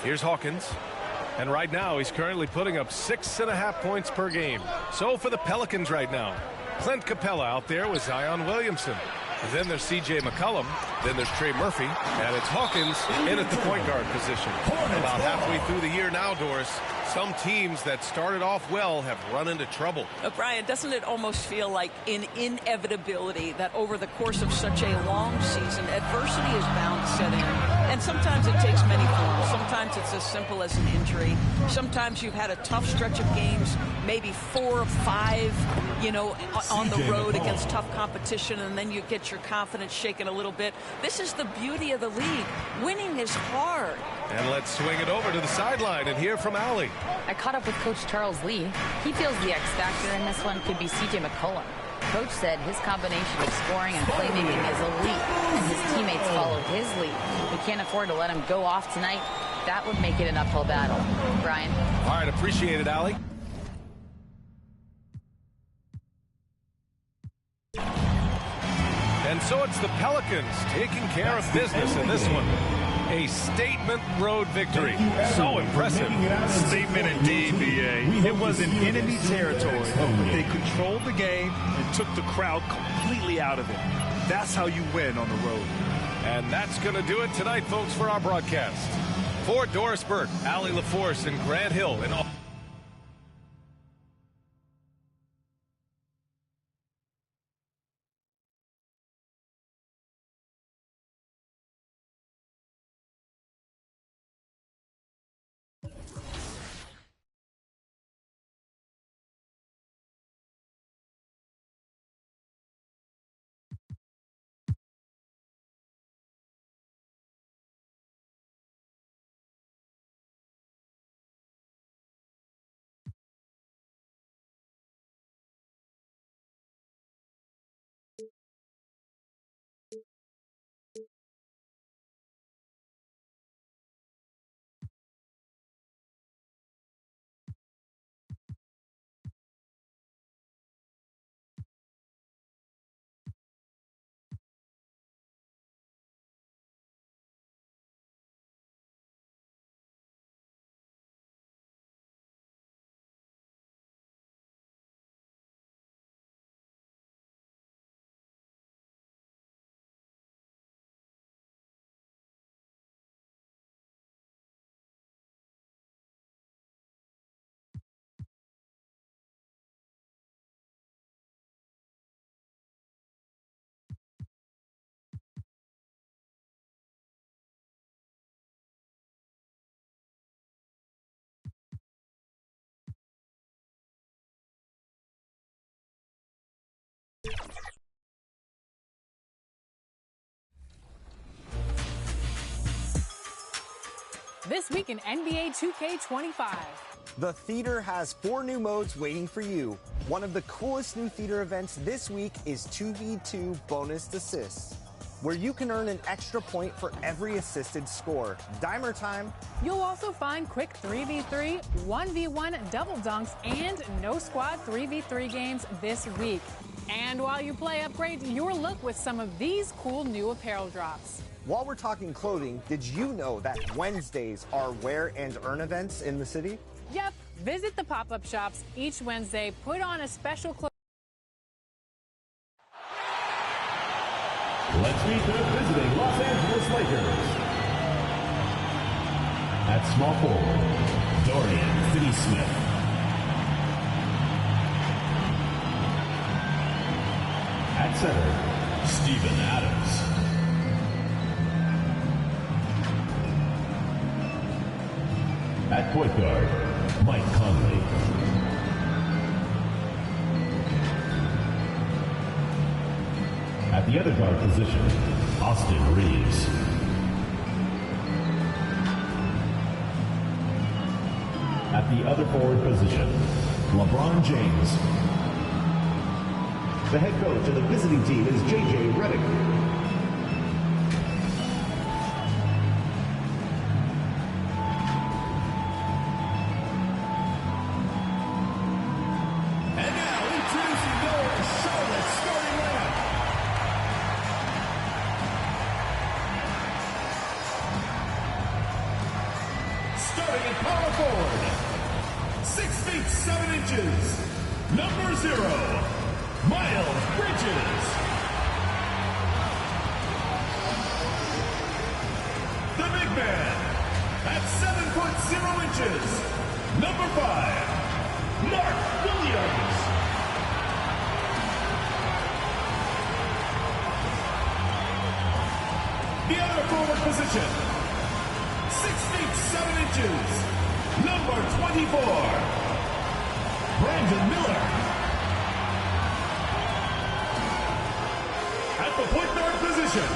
Here's Hawkins. And right now, he's currently putting up 6.5 points per game. So for the Pelicans right now, Clint Capella out there with Zion Williamson. And then there's C.J. McCollum. Then there's Trey Murphy. And it's Hawkins in at the point guard position. About halfway through the year now, Doris, some teams that started off well have run into trouble. Brian, doesn't it almost feel like an inevitability that over the course of such a long season, adversity is bound to set in? And sometimes it takes many forms. Sometimes it's as simple as an injury. Sometimes you've had a tough stretch of games, maybe 4 or 5, on the road against tough competition, and then you get your confidence shaken a little bit. This is the beauty of the league. Winning is hard. And let's swing it over to the sideline and hear from Allie. I caught up with Coach Charles Lee. He feels the X factor in this one could be C.J. McCollum. Coach said his combination of scoring and playmaking is elite, and his teammates follow his lead. We can't afford to let him go off tonight. That would make it an uphill battle. Brian. All right, appreciate it, Allie. And so it's the Pelicans taking care of business in this one. A statement road victory. So impressive. Statement indeed, B.A. It was in enemy territory, but they controlled the game and took the crowd completely out of it. That's how you win on the road. And that's going to do it tonight, folks, for our broadcast. For Doris Burke, Allie LaForce, and Grant Hill, and all. This week in NBA 2K25. The theater has 4 new modes waiting for you. One of the coolest new theater events this week is 2v2 bonus assists, where you can earn an extra point for every assisted score. Dimer time. You'll also find quick 3v3, 1v1 double dunks, and no squad 3v3 games this week. And while you play, upgrade your look with some of these cool new apparel drops. While we're talking clothing, did you know that Wednesdays are wear and earn events in the city? Yep. Visit the pop-up shops each Wednesday. Put on a special clothes. Let's meet the visiting Los Angeles Lakers. At small forward, Dorian Finney-Smith. At center, Steven Adams. At point guard, Mike Conley. At the other guard position, Austin Reeves. At the other forward position, LeBron James. The head coach of the visiting team is J.J. Redick. Starting at power forward, 6 feet 7 inches, number 0, Miles Bridges. The big man at 7 foot 0 inches, number 5, Mark Williams. The other forward position, 6 feet 7 inches, number 24, Brandon Miller. At the point guard position,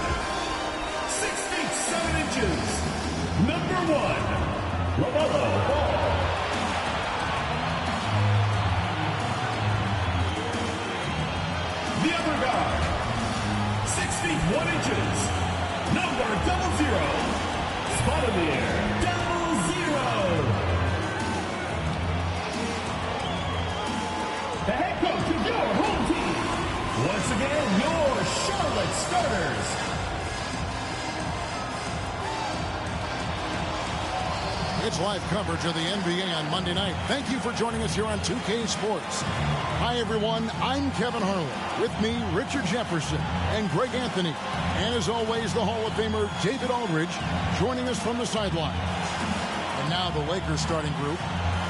6 feet 7 inches, number 1, LaMelo Ball. The other guard, 6 feet 1 inches, number 00, Spotamir 00. The head coach of your home team. Once again, your Charlotte starters. It's live coverage of the NBA on Monday night. Thank you for joining us here on 2K Sports. Hi, everyone. I'm Kevin Harlan. With me, Richard Jefferson and Greg Anthony. And as always, the Hall of Famer David Aldridge joining us from the sideline. And now the Lakers starting group.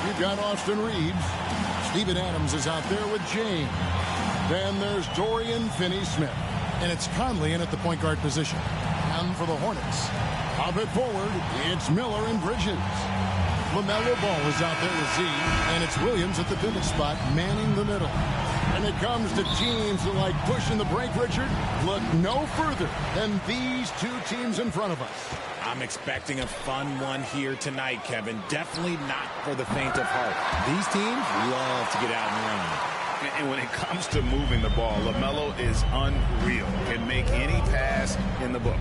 You've got Austin Reeves. Steven Adams is out there with James. Then there's Dorian Finney-Smith. And it's Conley in at the point guard position. And for the Hornets, up at forward, it's Miller and Bridges. LaMelo Ball is out there with Z, and it's Williams at the pivot spot, manning the middle. And it comes to teams that like pushing the break, Richard. Look no further than these two teams in front of us. I'm expecting a fun one here tonight, Kevin. Definitely not for the faint of heart. These teams love to get out and run. And when it comes to moving the ball, LaMelo is unreal. Can make any pass in the book.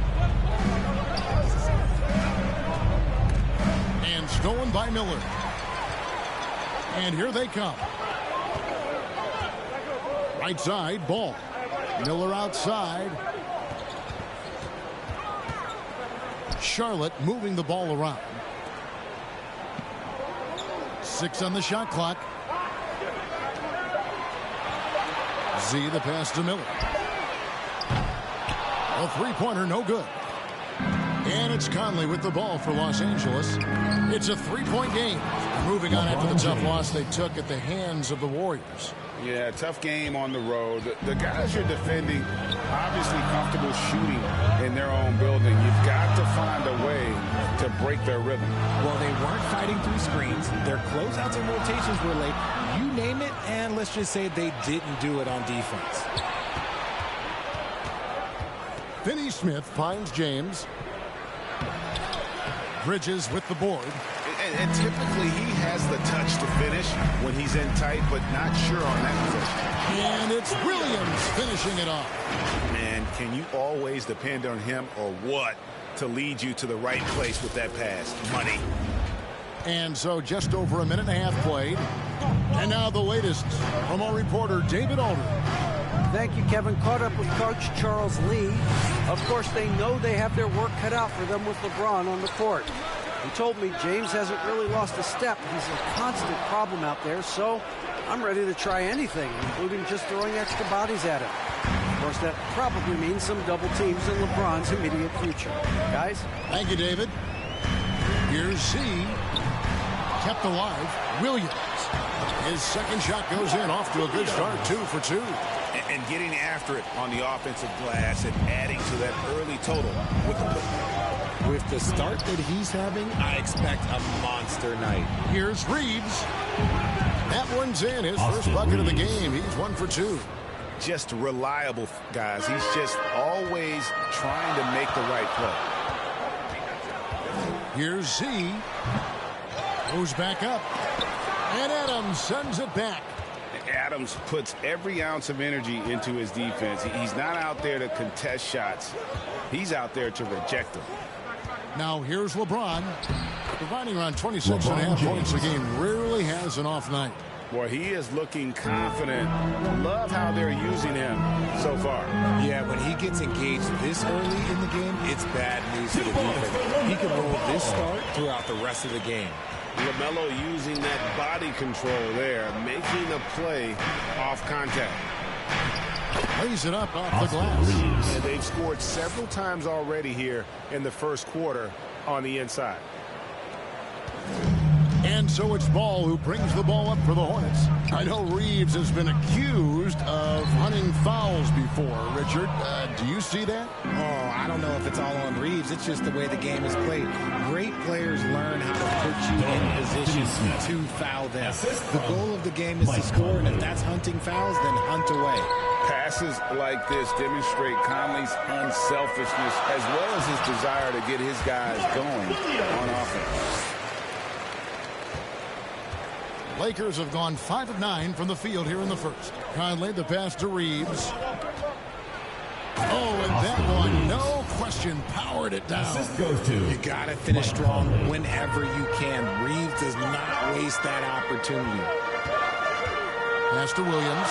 And stolen by Miller. And here they come. Right side, Ball. Miller outside. Charlotte moving the ball around. 6 on the shot clock. Z, the pass to Miller. A three-pointer, no good. And it's Conley with the ball for Los Angeles. It's a three-point game. Moving on after the tough loss they took at the hands of the Warriors. Yeah, tough game on the road. The guys you're defending, obviously comfortable shooting in their own building. You've got to find a way to break their rhythm. Well, they weren't fighting through screens. Their closeouts and rotations were late. You name it, and let's just say they didn't do it on defense. Finney-Smith finds James. Bridges with the board. And typically he has the touch to finish when he's in tight, but not sure on that position. And it's Williams finishing it off. Man, can you always depend on him or what to lead you to the right place with that pass? Money. And so just over a minute and a half played. And now the latest from our reporter, David Aldridge. Thank you, Kevin. Caught up with Coach Charles Lee. Of course, they know they have their work cut out for them with LeBron on the court. He told me James hasn't really lost a step. He's a constant problem out there, so I'm ready to try anything, including just throwing extra bodies at him. Of course, that probably means some double teams in LeBron's immediate future. Guys? Thank you, David. Here's Z. Kept alive. Williams. His second shot goes in, off to a good start, 2 for 2. And getting after it on the offensive glass and adding to that early total with the With the start that he's having, I expect a monster night. Here's Reeves. That one's in. His first bucket of the game. He's 1 for 2. Just reliable, guys. He's just always trying to make the right play. Here's Z. Goes back up. And Adams sends it back. Adams puts every ounce of energy into his defense. He's not out there to contest shots. He's out there to reject them. Now here's LeBron, providing around 26.5 points a game. Rarely has an off night. Boy, he is looking confident. Love how they're using him so far. Yeah, when he gets engaged this early in the game, it's bad news for the defense. He can roll this start throughout the rest of the game. LaMelo using that body control there, making a play off contact. Lays it up off the glass. And they've scored several times already here in the first quarter on the inside. And so it's Ball who brings the ball up for the Hornets. I know Reeves has been accused of hunting fouls before. Richard, do you see that? Oh, I don't know if it's all on Reeves. It's just the way the game is played. Great players learn how to put you in position to foul them. The goal of the game is to score, and if that's hunting fouls, then hunt away. Passes like this demonstrate Conley's unselfishness as well as his desire to get his guys going on offense. Lakers have gone 5 of 9 from the field here in the first. Conley, the pass to Reeves. Oh, and that one, no question, powered it down. You got to finish strong whenever you can. Reeves does not waste that opportunity. Pass to Williams.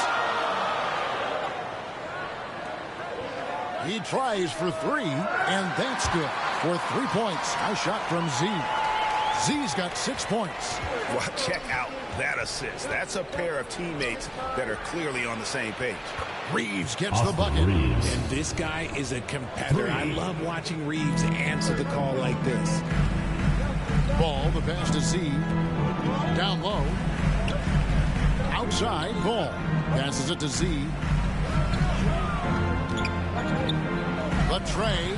He tries for 3, and that's good for 3 points. A shot from Z. Z's got 6 points. Well, check out that assist. That's a pair of teammates that are clearly on the same page. Reeves gets the bucket. And this guy is a competitor. I love watching Reeves answer the call like this. Ball, the pass to Z. Down low. Outside, Ball. Passes it to Z. The tray.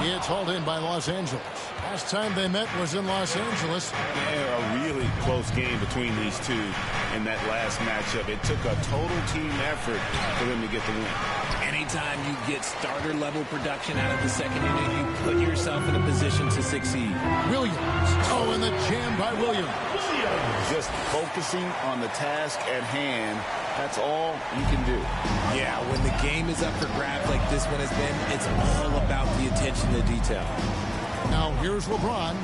It's hauled in by Los Angeles. Last time they met was in Los Angeles. Yeah, a really close game between these two in that last matchup. It took a total team effort for them to get the win. Anytime you get starter-level production out of the second inning, you put yourself in a position to succeed. Williams. Oh, and the jam by Williams. Just focusing on the task at hand. That's all you can do. Yeah, when the game is up for grabs like this one has been, it's all about the attention to detail. Now here's LeBron.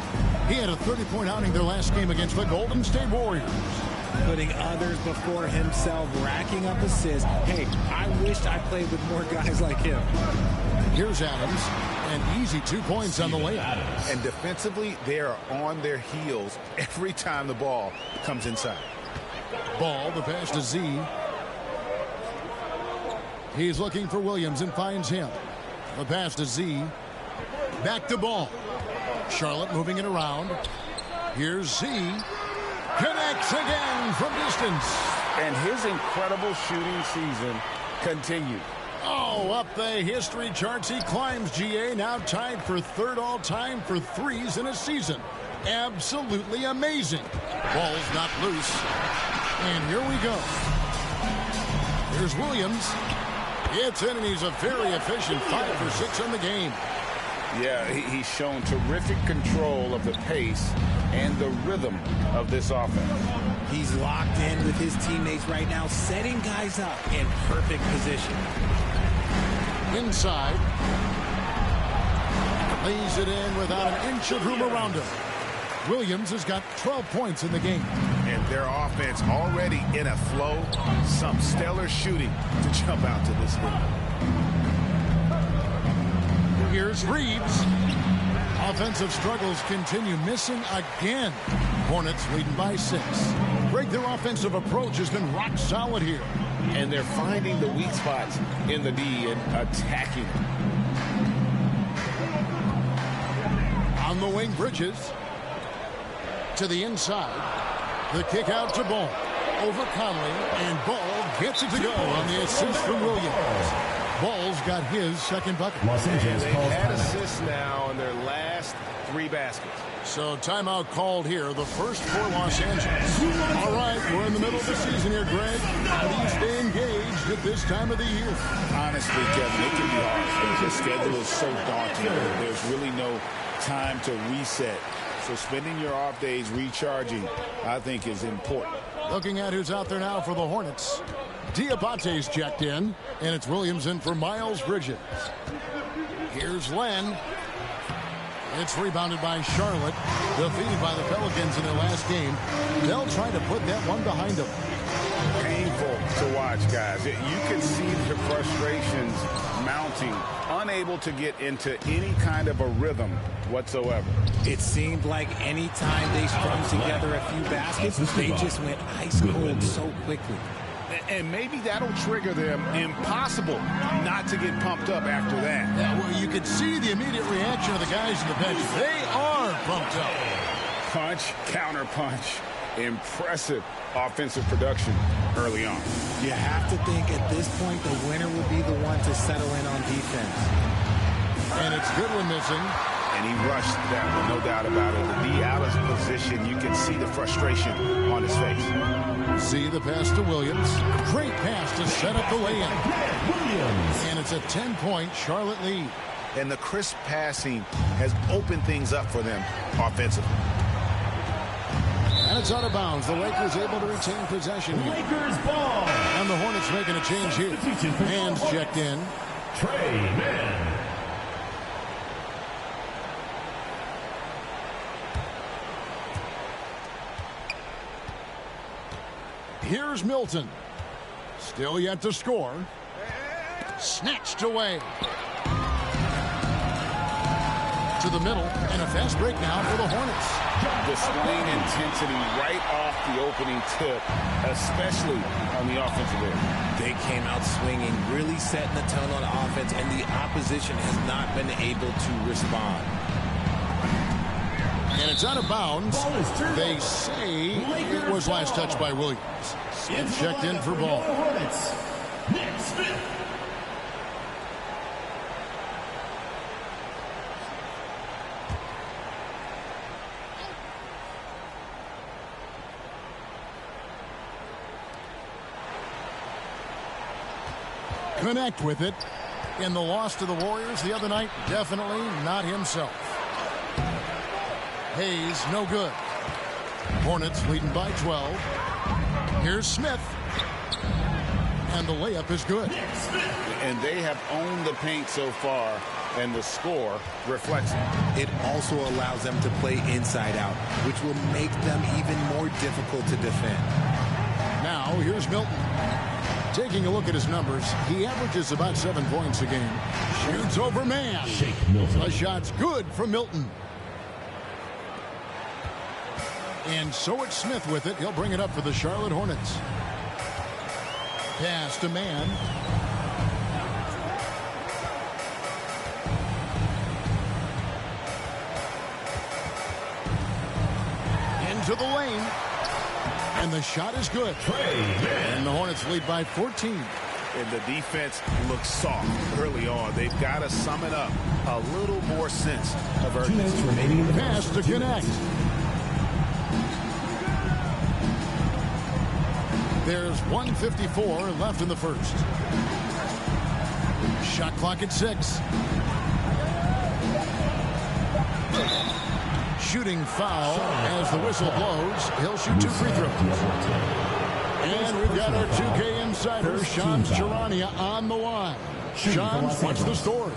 He had a 30-point outing their last game against the Golden State Warriors. Putting others before himself, racking up assists. Hey, I wished I played with more guys like him. Here's Adams. An easy 2 points on the layup. And defensively, they are on their heels every time the ball comes inside. Ball, the pass to Z. He's looking for Williams and finds him. The pass to Z. Back to Ball. Charlotte moving it around. Here's Z. Connects again from distance. And his incredible shooting season continues. Oh, up the history charts he climbs, GA. Now tied for 3rd all-time for threes in a season. Absolutely amazing. Ball's not loose. And here we go. Here's Williams. It's in, and he's a very efficient 5 for 6 on the game. Yeah, he's shown terrific control of the pace and the rhythm of this offense. He's locked in with his teammates right now, setting guys up in perfect position. Inside. Lays it in without an inch of room around him. Williams has got 12 points in the game. And their offense already in a flow. Some stellar shooting to jump out to this lead. Here's Reeves. Offensive struggles continue, missing again. Hornets leading by 6. Greg, their offensive approach has been rock solid here. And they're finding the weak spots in the D and attacking. On the wing, Bridges. To the inside. The kick out to Ball. Over Conley, and Ball gets it to go on the assist from Williams. Ball's got his second bucket. Los Angeles they've had assists now in their last 3 baskets. So timeout called here, the first for Los Angeles. All right, we're in the middle of the season here, Greg. How do you stay engaged at this time of the year? Honestly, Kevin, it can be hard. The schedule is so daunting. There's really no time to reset. So spending your off days recharging, I think, is important. Looking at who's out there now for the Hornets. Diabate's checked in, and it's Williams in for Miles Bridges. Here's Len. It's rebounded by Charlotte. Defeated by the Pelicans in their last game. They'll try to put that one behind them. Painful to watch, guys. You can see the frustrations mounting, unable to get into any kind of a rhythm whatsoever. It seemed like any time they strung together a few baskets, they just went ice cold so quickly. And maybe that'll trigger them. Impossible not to get pumped up after that. Yeah, well, you could see the immediate reaction of the guys in the bench. They are pumped up. Punch, counter punch. Impressive offensive production early on. You have to think at this point the winner will be the one to settle in on defense. And it's Goodwin missing. And he rushed that one, no doubt about it. To be out of position, you can see the frustration on his face. See the pass to Williams. Great pass to set up the layup. And it's a 10-point Charlotte lead. And the crisp passing has opened things up for them offensively. And it's out of bounds. The Lakers able to retain possession here. Lakers ball. And the Hornets making a change here. Hands checked in. Trey Mann. Here's Milton. Still yet to score. Snatched away. To the middle. And a fast break now for the Hornets. Displaying intensity right off the opening tip, especially on the offensive end. They came out swinging, really setting the tone on offense, and the opposition has not been able to respond. And it's out of bounds. They say it was last touched by Williams. Smith checked in for ball. Nick Smith. Connect with it. In the loss to the Warriors the other night, definitely not himself. Hayes, no good. Hornets leading by 12. Here's Smith. And the layup is good. And they have owned the paint so far, and the score reflects it. It also allows them to play inside out, which will make them even more difficult to defend. Now, here's Milton. Taking a look at his numbers, he averages about 7 points a game. Shoots over man. The shot's good from Milton. And so it's Smith with it. He'll bring it up for the Charlotte Hornets. Pass to man. Into the lane. And the shot is good. And the Hornets lead by 14. And the defense looks soft early on. They've got to sum it up. A little more sense of urgency. Pass to connect. There's 1:54 left in the first. Shot clock at 6. Shooting foul as the whistle blows. He'll shoot 2 free throws. And we've got our 2K insider, Shams Charania, on the line. Shams, what's the story?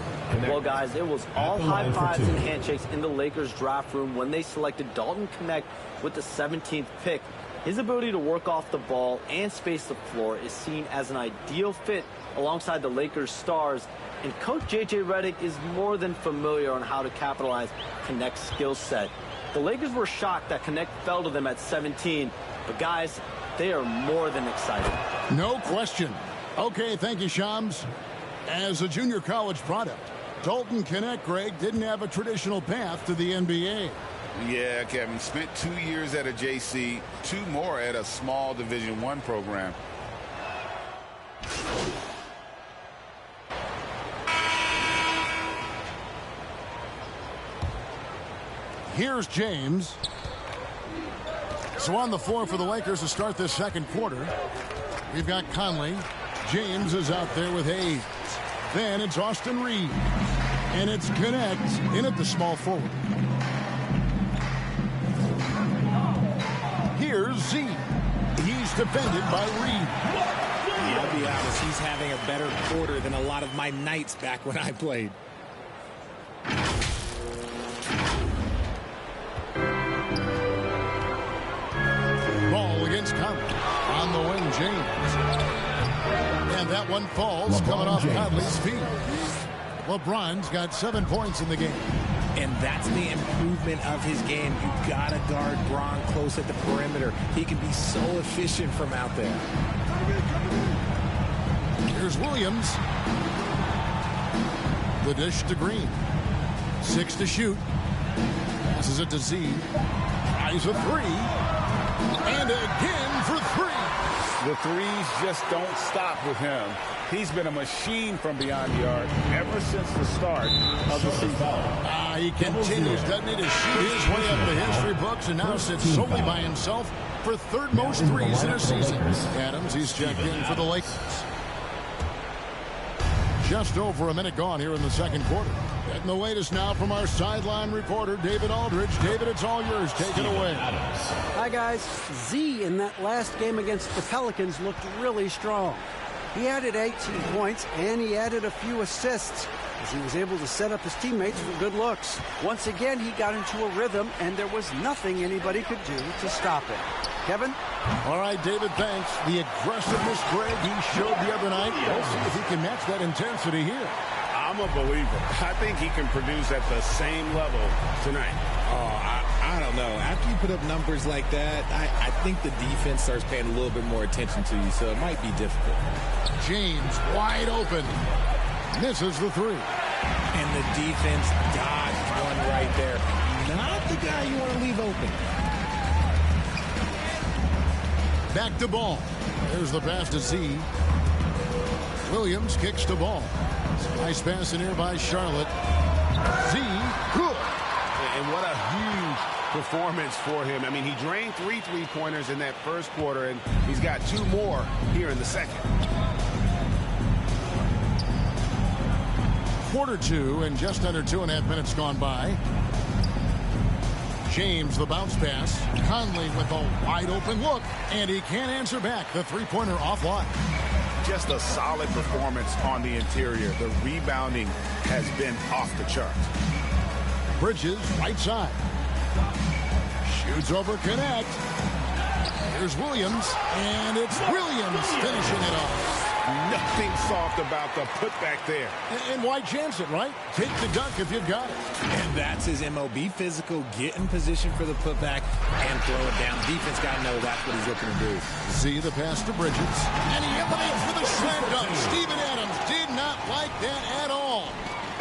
Well, guys, it was all high fives and handshakes in the Lakers draft room when they selected Dalton Knecht with the 17th pick. His ability to work off the ball and space the floor is seen as an ideal fit alongside the Lakers stars. And Coach J.J. Redick is more than familiar on how to capitalize Knecht's skill set. The Lakers were shocked that Knecht fell to them at 17. But, guys, they are more than excited. No question. Okay, thank you, Shams. As a junior college product, Dalton Knecht, Greg, didn't have a traditional path to the NBA. Yeah, Kevin. Spent 2 years at a JC, 2 more at a small Division I program. Here's James. So on the floor for the Lakers to start this second quarter, we've got Conley. James is out there with Hayes. Then it's Austin Reed. And it's Knecht in at the small forward. Here's Z. He's defended by Reed. I'll be honest, he's having a better quarter than a lot of my nights back when I played. Ball against Conley. On the wing, James. And that one falls coming off Conley's feet. LeBron's got 7 points in the game. And that's the improvement of his game. You've got to guard Bron close at the perimeter. He can be so efficient from out there. Here's Williams. The dish to Green. 6 to shoot. Passes it to Z. Tries a 3. And again for 3. The threes just don't stop with him. He's been a machine from beyond the arc ever since the start of the season. He continues, doesn't he, to shoot his way up the history books and now sits solely by himself for third most threes in a season. Adams, he's checked in for the Lakers. Just over a minute gone here in the second quarter. Getting the latest now from our sideline reporter, David Aldridge. David, it's all yours. Take it away. Hi, guys. Z in that last game against the Pelicans looked really strong. He added 18 points, and he added a few assists as he was able to set up his teammates for good looks. Once again, he got into a rhythm, and there was nothing anybody could do to stop him. Kevin? All right, David, thanks. The aggressiveness, Greg, he showed the other night. We'll see if he can match that intensity here. I'm a believer. I think he can produce at the same level tonight. I don't know. After you put up numbers like that, I think the defense starts paying a little bit more attention to you, so it might be difficult. James wide open. Misses the 3. And the defense dodged one right there. Not the guy you want to leave open. Back to Ball. There's the pass to Z. Williams kicks to Ball. Nice pass in here by Charlotte. Z, good. And what a huge performance for him. I mean, he drained 3 3-pointers in that first quarter, and he's got 2 more here in the second. Quarter 2 and just under 2.5 minutes gone by. James, the bounce pass. Conley with a wide open look, and he can't answer back. The 3-pointer offline. Just a solid performance on the interior. The rebounding has been off the charts. Bridges, right side. Shoots over Connect. Here's Williams, and it's Williams finishing it off. Nothing soft about the putback there. And why chance it, right? Take the dunk if you've got it. And that's his MO. Be physical, get in position for the putback, and throw it down. Defense got to know that's what he's looking to do. See the pass to Bridges. And he eliminates with a slam dunk. Steven Adams did not like that at all.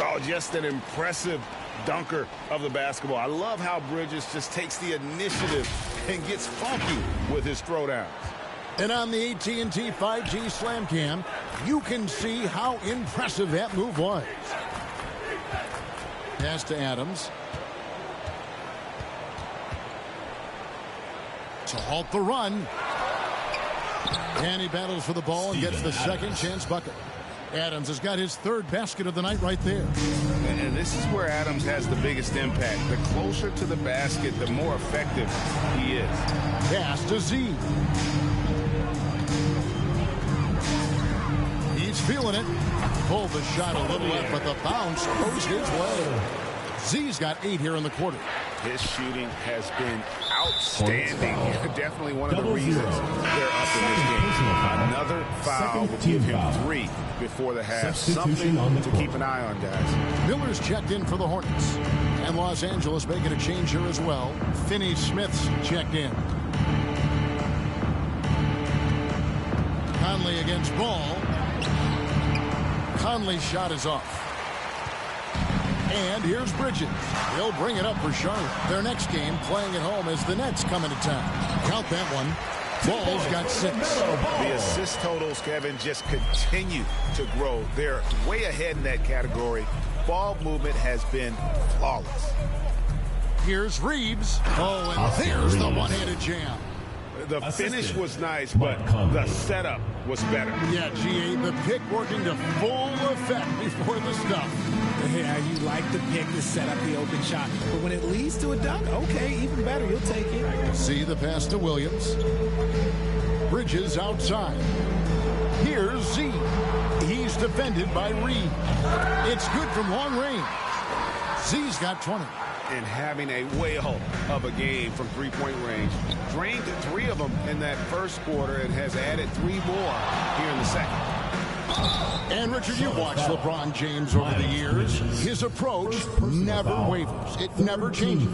Oh, just an impressive dunker of the basketball. I love how Bridges just takes the initiative and gets funky with his throwdowns. And on the AT&T 5G Slam Cam, you can see how impressive that move was. Pass to Adams. To halt the run. And he battles for the ball and gets the second chance bucket. Adams has got his 3rd basket of the night right there. And this is where Adams has the biggest impact. The closer to the basket, the more effective he is. Pass to Z. He's feeling it. Pulled the shot a little left, but the bounce goes his way. Z's got 8 here in the quarter. His shooting has been outstanding. Definitely one of the reasons they're up in this game. Another foul will give him 3 before the half. Something to keep an eye on, guys. Miller's checked in for the Hornets. And Los Angeles making a change here as well. Finney Smith's checked in. Conley against Ball. Conley's shot is off. And here's Bridges. He'll bring it up for Charlotte. Their next game playing at home as the Nets come into town. Count that one. Ball's got 6. The assist totals, Kevin, just continue to grow. They're way ahead in that category. Ball movement has been flawless. Here's Reeves. Oh, and there's the one-handed jam. The finish was nice, but the setup was better. Yeah, GA, the pick working to full effect before the stuff. Yeah, you like the pick to set up the open shot. But when it leads to a dunk, okay, even better. You'll take it. See the pass to Williams. Bridges outside. Here's Z. He's defended by Reed. It's good from long range. Z's got 20. and having a whale of a game from three-point range. Drained 3 of them in that first quarter and has added 3 more here in the second. And Richard, you've watched LeBron James over the years. His approach never wavers. It never changes.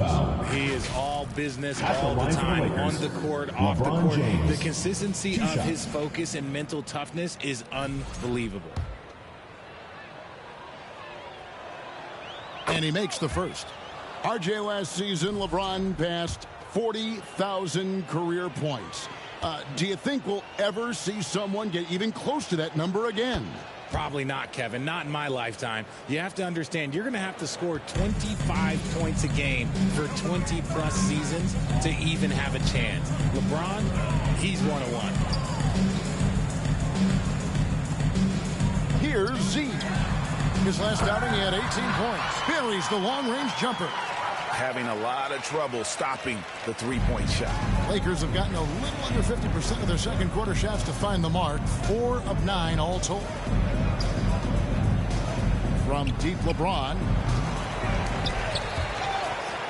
He is all business all the time, on the court, off the court. The consistency of his focus and mental toughness is unbelievable. And he makes the first. RJ, last season, LeBron passed 40,000 career points. Do you think we'll ever see someone get even close to that number again? Probably not, Kevin. Not in my lifetime. You have to understand, you're going to have to score 25 points a game for 20-plus seasons to even have a chance. LeBron, he's 101. Here's Z. His last outing, he had 18 points. Buries the long-range jumper. Having a lot of trouble stopping the three-point shot. Lakers have gotten a little under 50% of their second quarter shots to find the mark. 4 of 9 all told. From deep LeBron.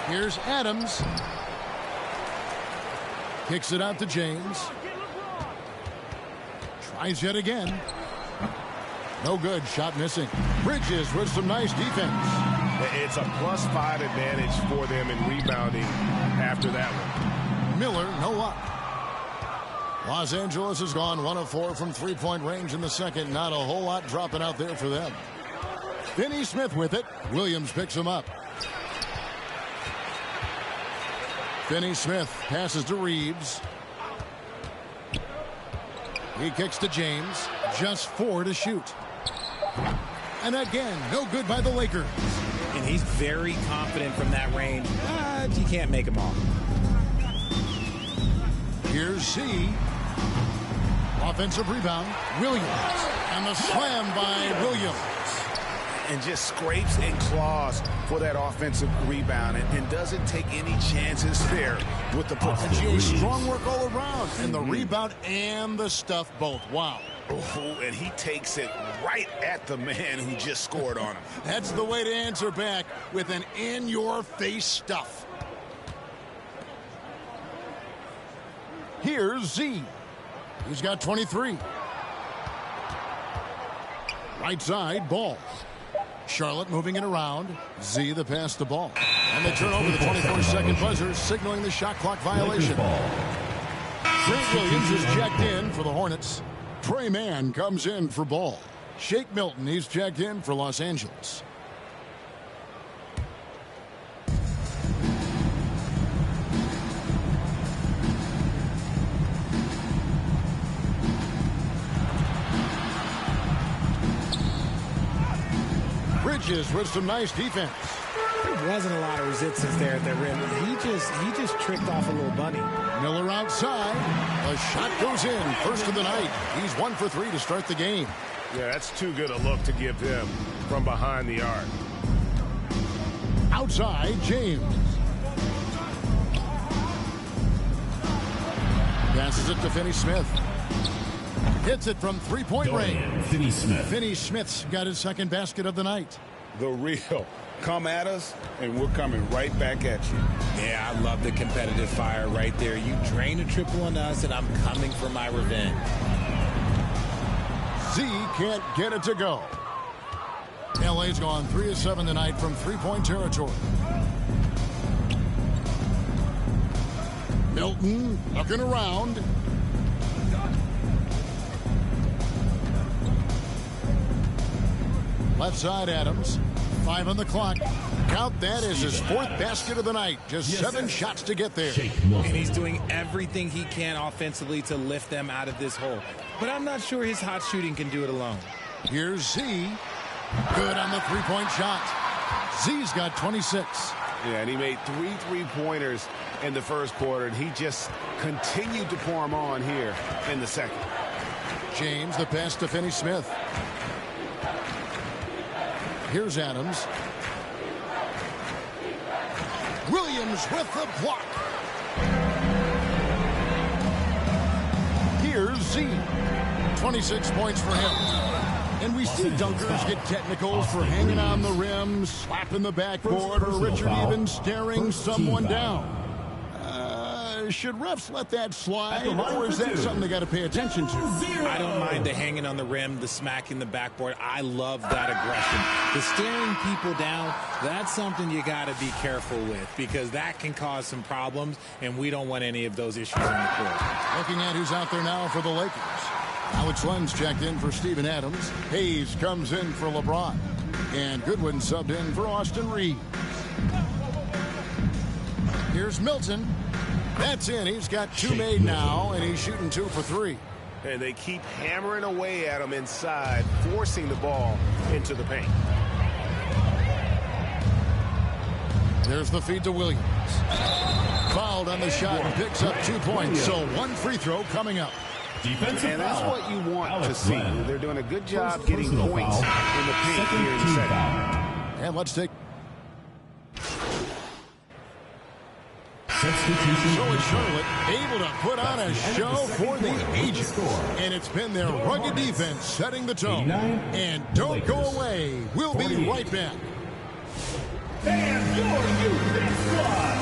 Here's Adams. Kicks it out to James. Tries yet again. No good. Shot missing. Bridges with some nice defense. It's a +5 advantage for them in rebounding after that one. Miller, no luck. Los Angeles has gone 1 of 4 from three-point range in the second. Not a whole lot dropping out there for them. Finney Smith with it. Williams picks him up. Finney Smith passes to Reeves. He kicks to James. Just 4 to shoot. And again, no good by the Lakers. And he's very confident from that range, but you can't make him all. Here's C. Offensive rebound. Williams. And the slam by Williams. And just scrapes and claws for that offensive rebound and doesn't take any chances there with the push. Strong work all around. And the rebound and the stuff both. Wow. Oh, and he takes it right at the man who just scored on him. That's the way to answer back with an in-your-face stuff. Here's Z. He's got 23. Right side, ball. Charlotte moving it around. Z the pass to ball. And they turn over the 24-second buzzer, signaling the shot clock violation. Grant Williams is checked in for the Hornets. Trey Mann comes in for ball. Shake Milton, he's checked in for Los Angeles. Bridges with some nice defense. There wasn't a lot of resistance there at the rim. He just tricked off a little bunny. Miller outside. A shot goes in. First of the night. He's 1 for 3 to start the game. Yeah, that's too good a look to give him from behind the arc. Outside, James. Passes it to Finney Smith. Hits it from three-point range. Finney Smith. Finney Smith's got his second basket of the night. The real. Come at us, and we're coming right back at you. Yeah, I love the competitive fire right there. You drain a triple on us, and I'm coming for my revenge. Z can't get it to go. LA's gone 3 of 7 tonight from three-point territory. Milton looking around. Left side, Adams. 5 on the clock. Count that as his 4th basket of the night. Just 7 shots to get there. And he's doing everything he can offensively to lift them out of this hole. But I'm not sure his hot shooting can do it alone. Here's Z. Good on the three-point shot. Z's got 26. Yeah, and he made 3 3-pointers in the first quarter, and he just continued to pour them on here in the second. James, the pass to Finney Smith. Here's Adams. Williams with the block. Here's Z. 26 points for him. And we see dunkers get technicals for hanging on the rim, slapping the backboard, or Richard even staring someone down. Should refs let that slide, or is that something they got to pay attention to? I don't mind the hanging on the rim, the smacking the backboard. I love that aggression. The staring people down, that's something you got to be careful with, because that can cause some problems, and we don't want any of those issues on the court. Looking at who's out there now for the Lakers. Alex Len's checked in for Steven Adams. Hayes comes in for LeBron. And Goodwin subbed in for Austin Reeves. Here's Milton. That's in. He's got 2 made now, and he's shooting 2 for 3. And they keep hammering away at him inside, forcing the ball into the paint. There's the feed to Williams. Fouled on the shot and picks up 2 points. So 1 free throw coming up. And that's what you want to see. They're doing a good job getting points in the paint here in the second. And let's take... Substitution. So is Charlotte able to put on a show for the ages. And it's been their rugged defense setting the tone. And don't go away. We'll be right back. And your youth squad.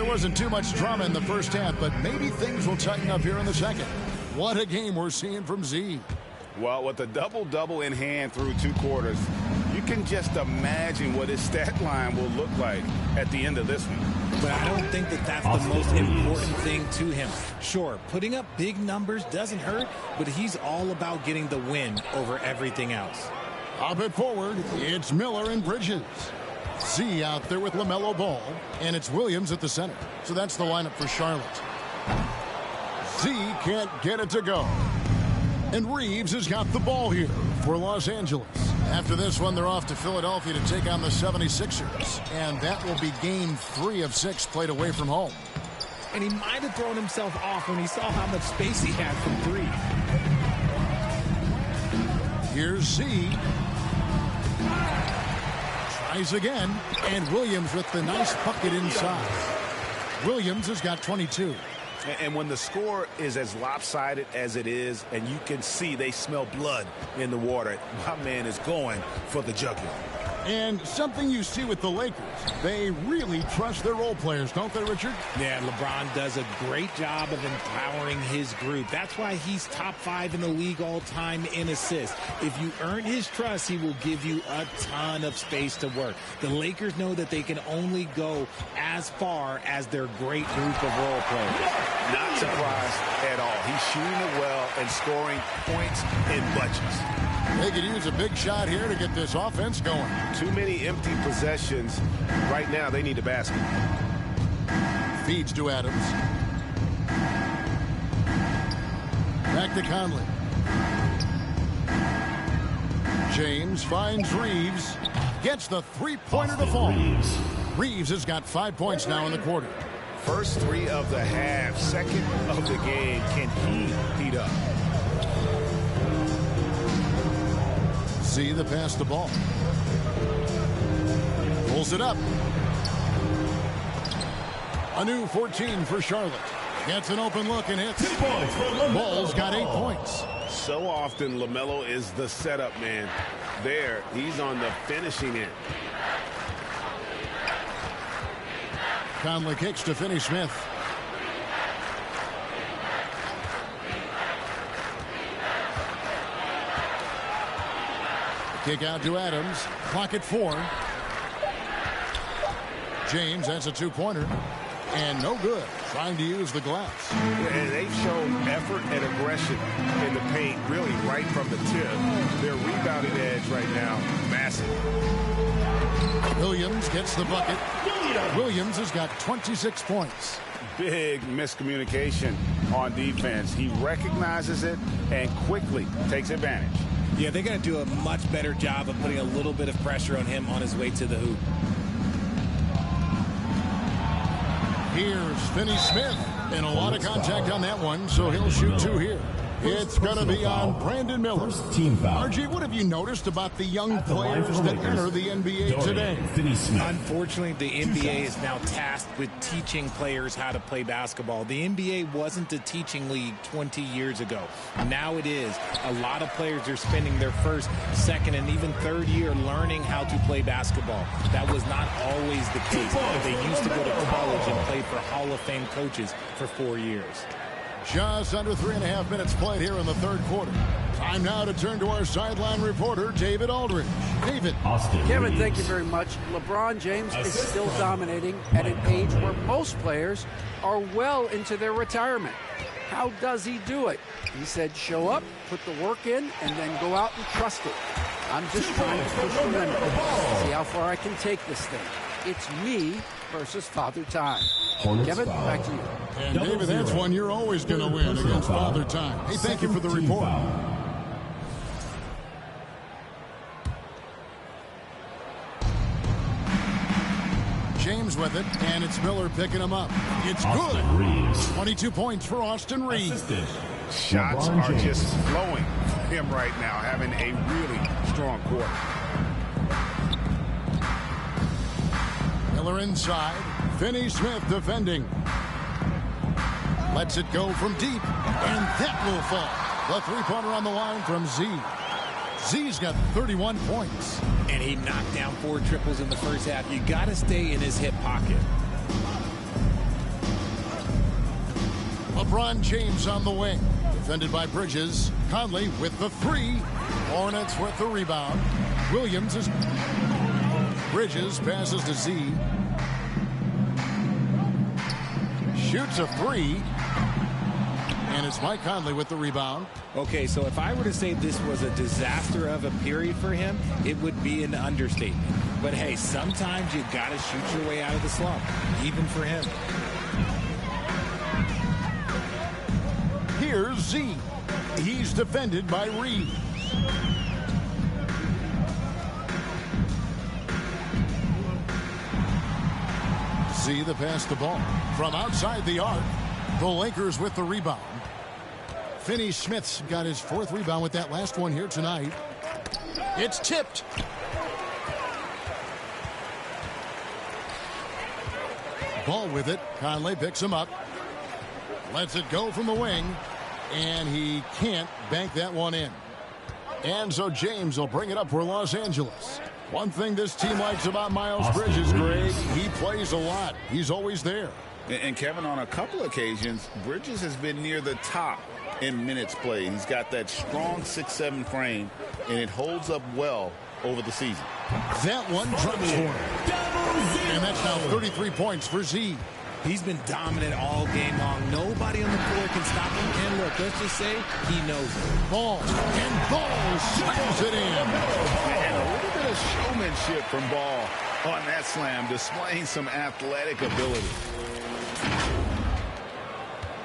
Wasn't too much drama in the first half, but maybe things will tighten up here in the second. What a game we're seeing from Z. Well, with a double-double in hand through 2 quarters, you can just imagine what his stat line will look like at the end of this one. But I don't think that that's the most important thing to him. Sure, putting up big numbers doesn't hurt, but he's all about getting the win over everything else. Up it forward, it's Miller and Bridges. Z out there with LaMelo Ball, and it's Williams at the center. So that's the lineup for Charlotte. Z can't get it to go. And Reeves has got the ball here for Los Angeles. After this one, they're off to Philadelphia to take on the 76ers. And that will be game 3 of 6 played away from home. And he might have thrown himself off when he saw how much space he had from 3. Here's Z. Tries again, and Williams with the nice bucket inside. Williams has got 22. And when the score is as lopsided as it is, and you can see they smell blood in the water, my man is going for the jugular. And something you see with the Lakers, they really trust their role players, don't they, Richard? Yeah, LeBron does a great job of empowering his group. That's why he's top 5 in the league all time in assists. If you earn his trust, he will give you a ton of space to work. The Lakers know that they can only go as far as their great group of role players. Not surprised at all. He's shooting it well and scoring points in bunches. They could use a big shot here to get this offense going. Too many empty possessions. Right now, they need a basket. Feeds to Adams. Back to Conley. James finds Reeves. Gets the three-pointer to fall. Reeves has got 5 points now in the quarter. First 3 of the half. Second of the game. Can he heat up? Z the pass the ball. Pulls it up. A new 14 for Charlotte. Gets an open look and hits. Ball's got 8 points. So often LaMelo is the setup man. There, he's on the finishing end. Conley kicks to Finney Smith. Kick out to Adams. Clock at 4. James, that's a 2-pointer. And no good. Trying to use the glass. And they've shown effort and aggression in the paint, really right from the tip. Their rebounding edge right now, massive. Williams gets the bucket. Williams has got 26 points. Big miscommunication on defense. He recognizes it and quickly takes advantage. Yeah, they got to do a much better job of putting a little bit of pressure on him on his way to the hoop. Here's Finney-Smith, and a lot of contact on that one, so he'll shoot 2 here. It's going to be on Brandon Miller. RJ, what have you noticed about the young players that enter the NBA today? Unfortunately, the NBA is now tasked with teaching players how to play basketball. The NBA wasn't a teaching league 20 years ago. Now it is. A lot of players are spending their first, second, and even third year learning how to play basketball. That was not always the case. They used to go to college and play for Hall of Fame coaches for 4 years. Just under 3.5 minutes played here in the third quarter. Time now to turn to our sideline reporter, David Aldridge. David. Kevin, thank you very much. LeBron James is still dominating at an age where most players are well into their retirement. How does he do it? He said, show up, put the work in, and then go out and trust it. I'm just trying to push the limit. See how far I can take this thing. It's me versus Father Time. Kevin, back to you. And David, that's one you're always going to win against Father Time. Hey, thank you for the report. James with it, and it's Miller picking him up. It's good. 22 points for Austin Reeves. Shots are just flowing for him right now, having a really strong quarter. Miller inside. Finney-Smith defending. Lets it go from deep, and that will fall. The three-pointer on the line from Z. Z's got 31 points. And he knocked down 4 triples in the first half. You got to stay in his hip pocket. LeBron James on the wing. Defended by Bridges. Conley with the 3. Hornets with the rebound. Williams is... Bridges passes to Z. Shoots a 3. And it's Mike Conley with the rebound. Okay, so if I were to say this was a disaster of a period for him, it would be an understatement. But hey, sometimes you got to shoot your way out of the slump, even for him. Here's Z. He's defended by Reeves. Z to pass the ball from outside the arc. The Lakers with the rebound. Finney-Smith's got his 4th rebound with that last one here tonight. It's tipped. Ball with it. Conley picks him up. Lets it go from the wing. And he can't bank that one in. And so James will bring it up for Los Angeles. One thing this team likes about Miles Bridges, Greg, he plays a lot. He's always there. And Kevin, on a couple occasions, Bridges has been near the top in minutes played. He's got that strong 6'7" frame, and it holds up well over the season. That one drops for him. And that's now 33 points for Z. He's been dominant all game long. Nobody on the floor can stop him. And look, let's just say he knows it. Ball. And Ball slams it in. And a little bit of showmanship from Ball on that slam, displaying some athletic ability.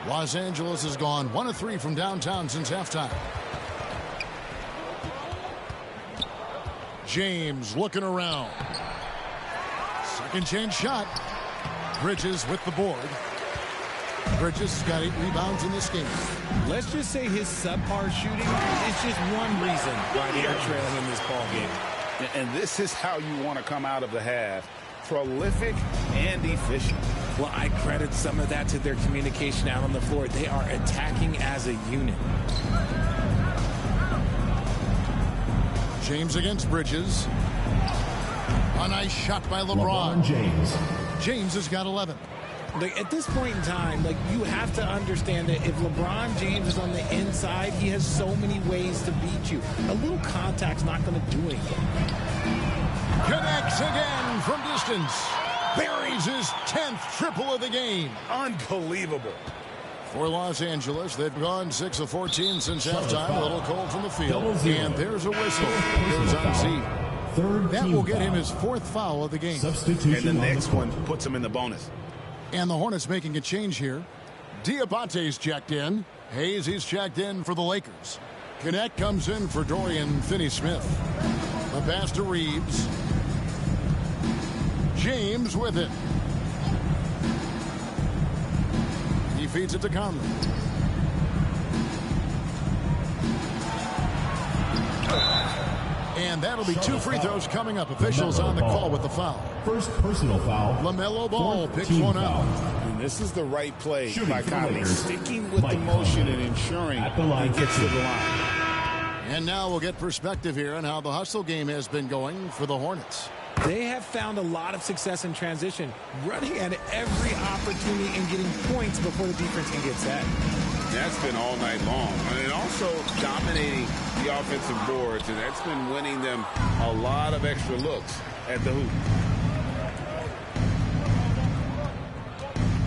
Los Angeles has gone 1 of 3 from downtown since halftime. James looking around. Second chance shot. Bridges with the board. Bridges has got 8 rebounds in this game. Let's just say his subpar shooting is just one reason why they are trailing in this ball game. And this is how you want to come out of the half. Prolific and efficient. Well, I credit some of that to their communication out on the floor. They are attacking as a unit. James against Bridges. A nice shot by LeBron. James has got 11. Like, at this point in time, you have to understand that if LeBron James is on the inside, he has so many ways to beat you. A little contact's not going to do anything. Connects again from distance. Buries his 10th triple of the game. Unbelievable. For Los Angeles, they've gone 6 of 14 since halftime. A little cold from the field. And there's a whistle. Goes on Z. That will get him his 4th foul of the game. And the next one puts him in the bonus. And the Hornets making a change here. Diabate's checked in. Hayes, he's checked in for the Lakers. Connect comes in for Dorian Finney-Smith. The pass to Reeves. James with it. feeds it to Conley. And that'll be 2 free throws coming up. Officials on the call with the foul. First personal foul. LaMelo Ball picks one up. And this is the right play by Conley. Sticking with the motion and ensuring he gets to the line. And now we'll get perspective here on how the hustle game has been going for the Hornets. They have found a lot of success in transition, running at every opportunity and getting points before the defense can get set. That's been all night long. And also dominating the offensive boards, and that's been winning them a lot of extra looks at the hoop.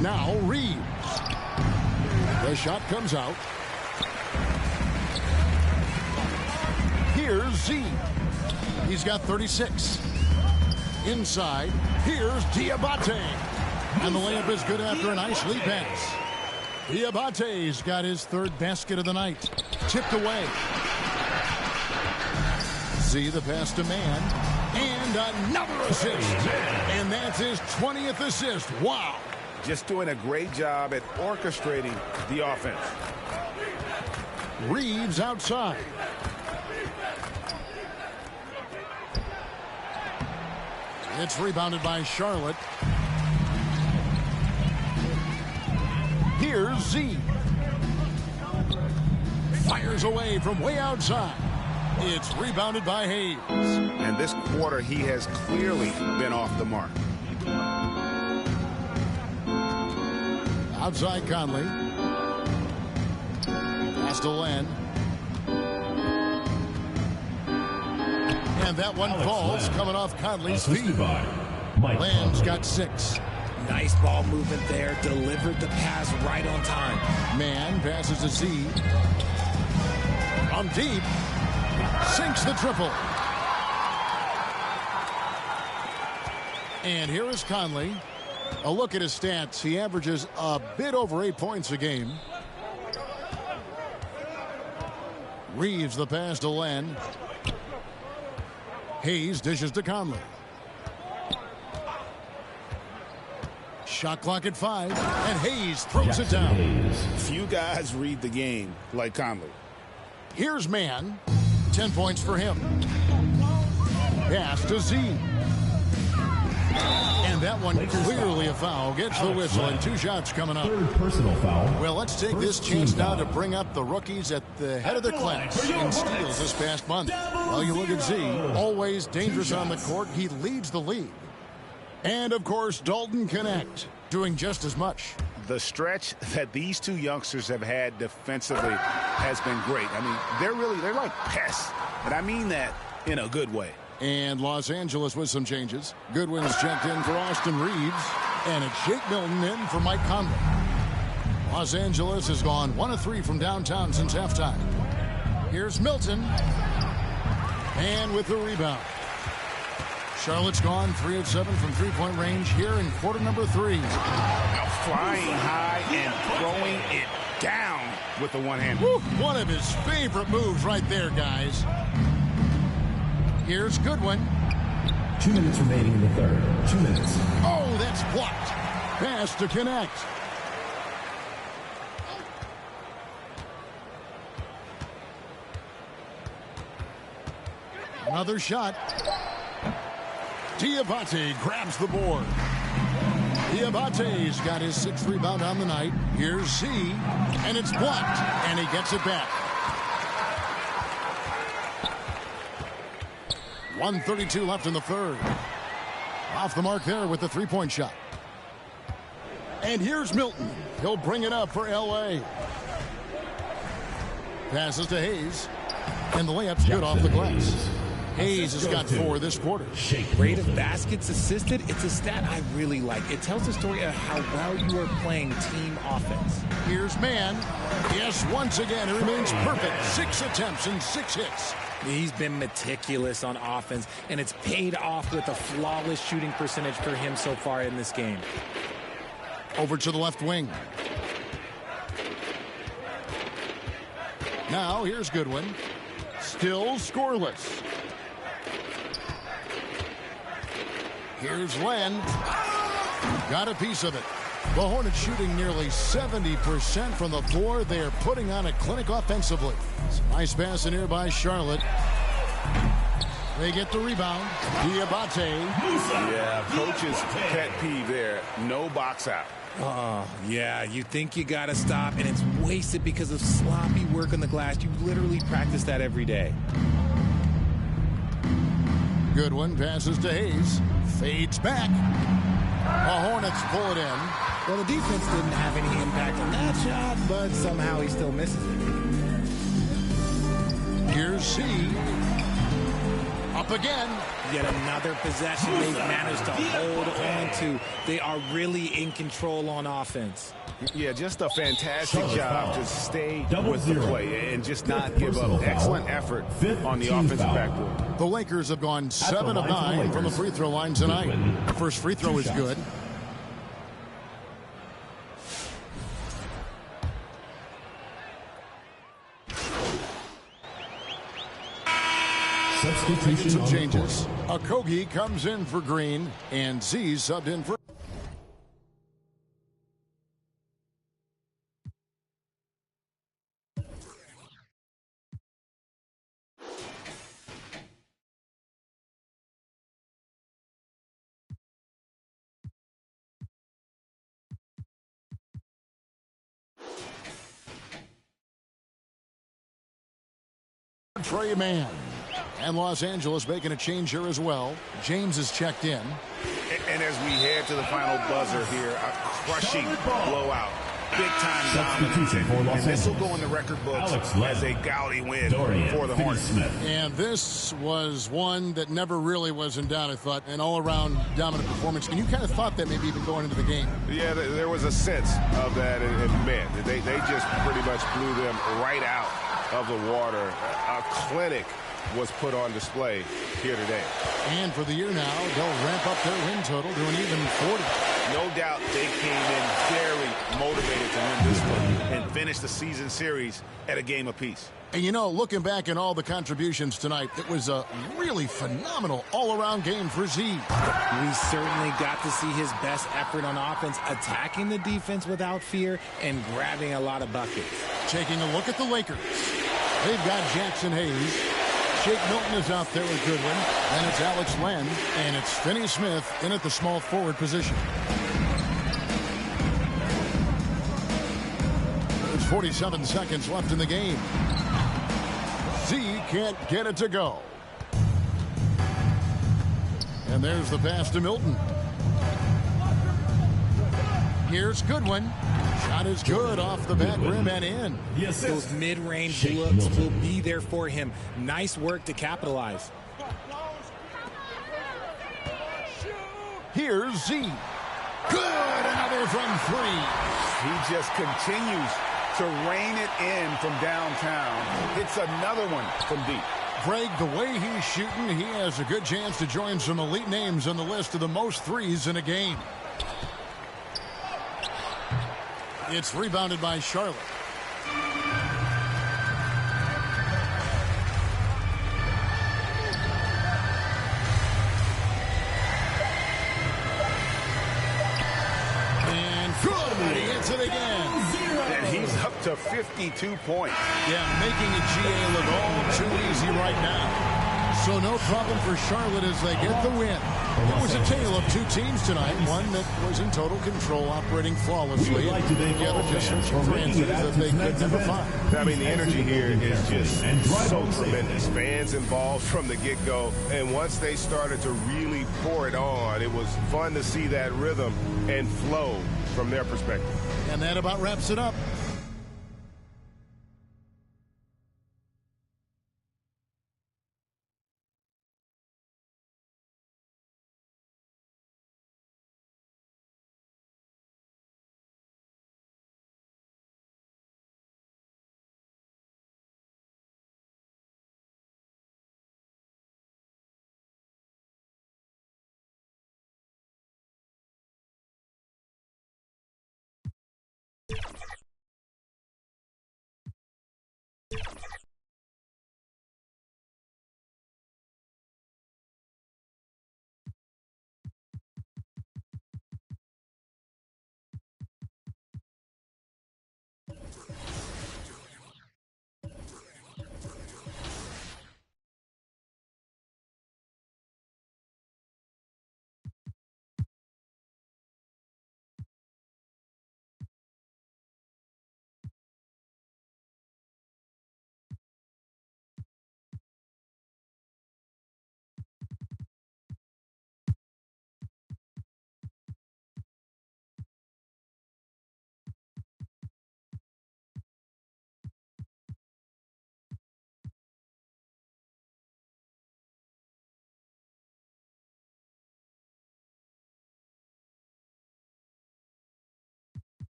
Now Reeves. The shot comes out. Here's Z. He's got 36. Inside, here's Diabate. And the layup is good after a nice lead pass. Diabate's got his 3rd basket of the night. Tipped away. Z the pass to Man. And another assist. And that's his 20th assist. Wow. Just doing a great job at orchestrating the offense. Reeves outside. It's rebounded by Charlotte. Here's Z. Fires away from way outside. It's rebounded by Hayes. And this quarter, he has clearly been off the mark. Outside Conley. Pass to Len. And that one falls, coming off Conley's feet. Len's got 6. Nice ball movement there. Delivered the pass right on time. Man passes to Z. From deep. Sinks the triple. And here is Conley. A look at his stats. He averages a bit over 8 points a game. Reeves the pass to Len. Hayes dishes to Conley. Shot clock at 5, and Hayes throws it down. Few guys read the game like Conley. Here's Man. 10 points for him. Pass to Z. And that one clearly a foul. Gets the whistle, and 2 shots coming up. 3rd personal foul. Well, let's take this chance now to bring up the rookies at the head of the class in steals this past month. Well, you look at Z, always dangerous on the court. He leads the league. And, of course, Dalton Connect, doing just as much. The stretch that these 2 youngsters have had defensively has been great. I mean, they're like pests. And I mean that in a good way. And Los Angeles with some changes. Goodwin's checked in for Austin Reeves. And it's Jake Milton in for Mike Conley. Los Angeles has gone 1 of 3 from downtown since halftime. Here's Milton. And with the rebound. Charlotte's gone 3 of 7 from 3-point range here in quarter number 3. Flying high and throwing it down with the one-hand. One of his favorite moves right there, guys. Here's Goodwin. 2 minutes remaining in the 3rd. 2 minutes. Oh, that's blocked. Pass to Connect. Another shot. Diabate grabs the board. Diabate's got his 6th rebound on the night. Here's Z, and it's blocked, and he gets it back. 1:32 left in the 3rd. Off the mark there with the 3-point shot. And here's Milton. He'll bring it up for L.A. Passes to Hayes, and the layup's good off the glass. Hayes has got 4 this quarter. Rate of baskets assisted, it's a stat I really like. It tells the story of how well you are playing team offense. Here's Man. Yes, once again, he remains perfect. 6 attempts and 6 hits. He's been meticulous on offense, and it's paid off with a flawless shooting percentage for him so far in this game. Over to the left wing. Now, here's Goodwin. Still scoreless. Here's Len. Got a piece of it. The Hornets shooting nearly 70% from the floor. They are putting on a clinic offensively. Some nice pass in here by Charlotte. They get the rebound. Diabate. Yeah, coach's pet peeve there. No box out. Oh, yeah, you think you got to stop, and it's wasted because of sloppy work on the glass. You literally practice that every day. Good one. Passes to Hayes. Fades back. The Hornets pull it in. Well, the defense didn't have any impact on that shot, but somehow he still misses it. Here's C. Up again. Yet another possession they've managed to hold on to. They are really in control on offense. Yeah, just a fantastic job to stay with the play and just not give up. Excellent effort on the offensive backboard. The Lakers have gone 7 of 9 from the free throw line tonight. The first free throw is good. Making some changes. Okogie comes in for Green, and Z subbed in for... Trey Mann. And Los Angeles making a change here as well. James is checked in. And as we head to the final buzzer here, a crushing blowout. Big-time dominance. And this will go in the record books as a gaudy win for the Hornets. And this was one that never really was in doubt, I thought. An all-around dominant performance. And you kind of thought that maybe even going into the game. Yeah, there was a sense of that. And man, they just pretty much blew them right out of the water. A clinic was put on display here today. And for the year now, they'll ramp up their win total to an even 40. No doubt they came in very motivated to win this one and finish the season series at a game apiece. And you know, looking back at all the contributions tonight, it was a really phenomenal all-around game for Z. We certainly got to see his best effort on offense, attacking the defense without fear and grabbing a lot of buckets. Taking a look at the Lakers. They've got Jackson Hayes. Shake Milton is out there with Goodwin. Then it's Alex Len. And it's Finney Smith in at the small forward position. There's 47 seconds left in the game. Z can't get it to go. And there's the pass to Milton. Here's Goodwin. Shot is good off the back rim and in. Those mid-range looks will be there for him. Nice work to capitalize. Here's Z. Good, another from three. He just continues to rein it in from downtown. Hits another one from deep. Greg, the way he's shooting, he has a good chance to join some elite names on the list of the most threes in a game. It's rebounded by Charlotte. And good. He hits it again. And he's up to 52 points. Yeah, making a GA look all too easy right now. So no problem for Charlotte as they get the win. It was a tale of two teams tonight. One that was in total control, operating flawlessly. And the other just searching for answers that they could never find. I mean, the energy here is just so tremendous. Fans involved from the get-go. And once they started to really pour it on, it was fun to see that rhythm and flow from their perspective. And that about wraps it up.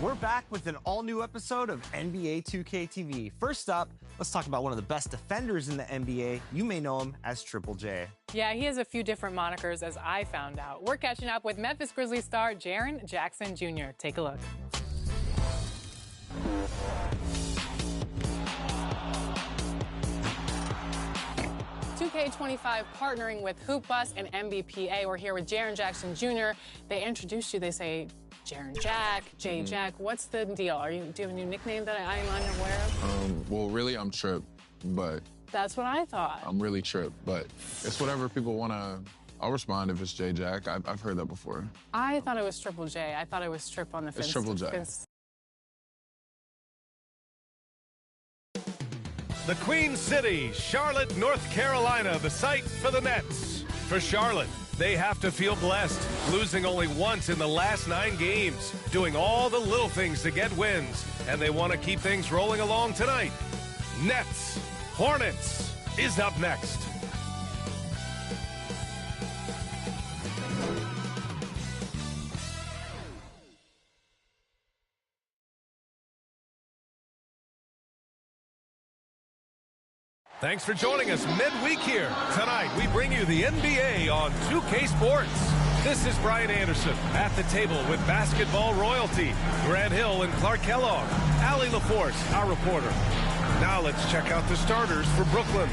We're back with an all-new episode of NBA 2K TV. First up, let's talk about one of the best defenders in the NBA. You may know him as Triple J. Yeah, he has a few different monikers, as I found out. We're catching up with Memphis Grizzlies star Jaren Jackson Jr. Take a look. K25 partnering with Hoop Bus and MBPA. We're here with Jaren Jackson Jr. They introduced you. They say Jaren Jack, J Jack. What's the deal? Do you have a new nickname that I'm unaware of? Well, really, I'm Trip, but that's what I thought. I'm really Trip, but it's whatever people want to. I'll respond if it's J Jack. I've heard that before. I thought it was Triple J. I thought it was Trip on the fence. It's Triple J. The Queen City, Charlotte, North Carolina, the site for the Nets. For Charlotte, they have to feel blessed, losing only once in the last 9 games, doing all the little things to get wins, and they want to keep things rolling along tonight. Nets, Hornets is up next. Thanks for joining us midweek here. Tonight, we bring you the NBA on 2K Sports. This is Brian Anderson at the table with basketball royalty. Grant Hill and Clark Kellogg. Allie LaForce, our reporter. Now let's check out the starters for Brooklyn.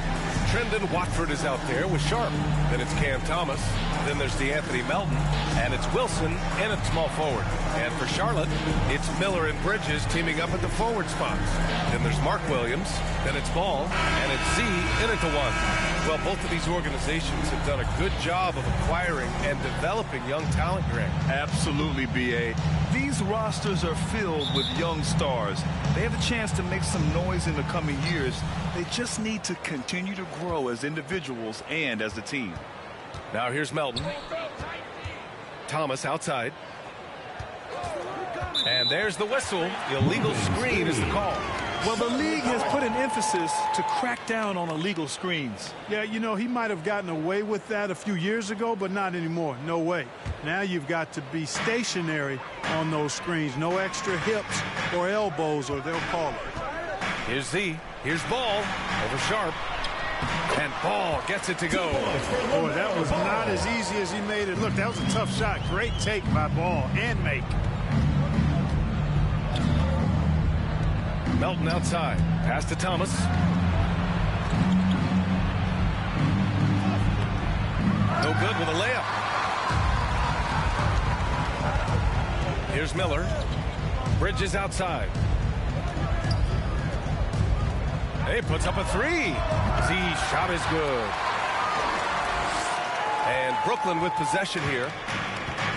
Trendon Watford is out there with Sharp. Then it's Cam Thomas. Then there's DeAnthony Melton. And it's Wilson in at small forward. And for Charlotte, it's Miller and Bridges teaming up at the forward spots. Then there's Mark Williams. Then it's Ball. And it's Z in at the 1. Well, both of these organizations have done a good job of acquiring and developing young talent, Greg. Absolutely, B.A. These rosters are filled with young stars. They have a chance to make some noise in the coming years. They just need to continue to grow as individuals and as a team. Now here's Melton. Thomas outside. And there's the whistle. Illegal screen is the call. Well, the league has put an emphasis to crack down on illegal screens. Yeah, you know, he might have gotten away with that a few years ago, but not anymore. No way. Now you've got to be stationary on those screens. No extra hips or elbows, or they'll call it. Here's Z. Here's Ball over Sharp. And Ball gets it to go. Boy, that was not as easy as he made it look. That was a tough shot. Great take by Ball and make. Melton outside. Pass to Thomas. No good with a layup. Here's Miller. Bridges outside. He puts up a 3. Z shot is good. And Brooklyn with possession here.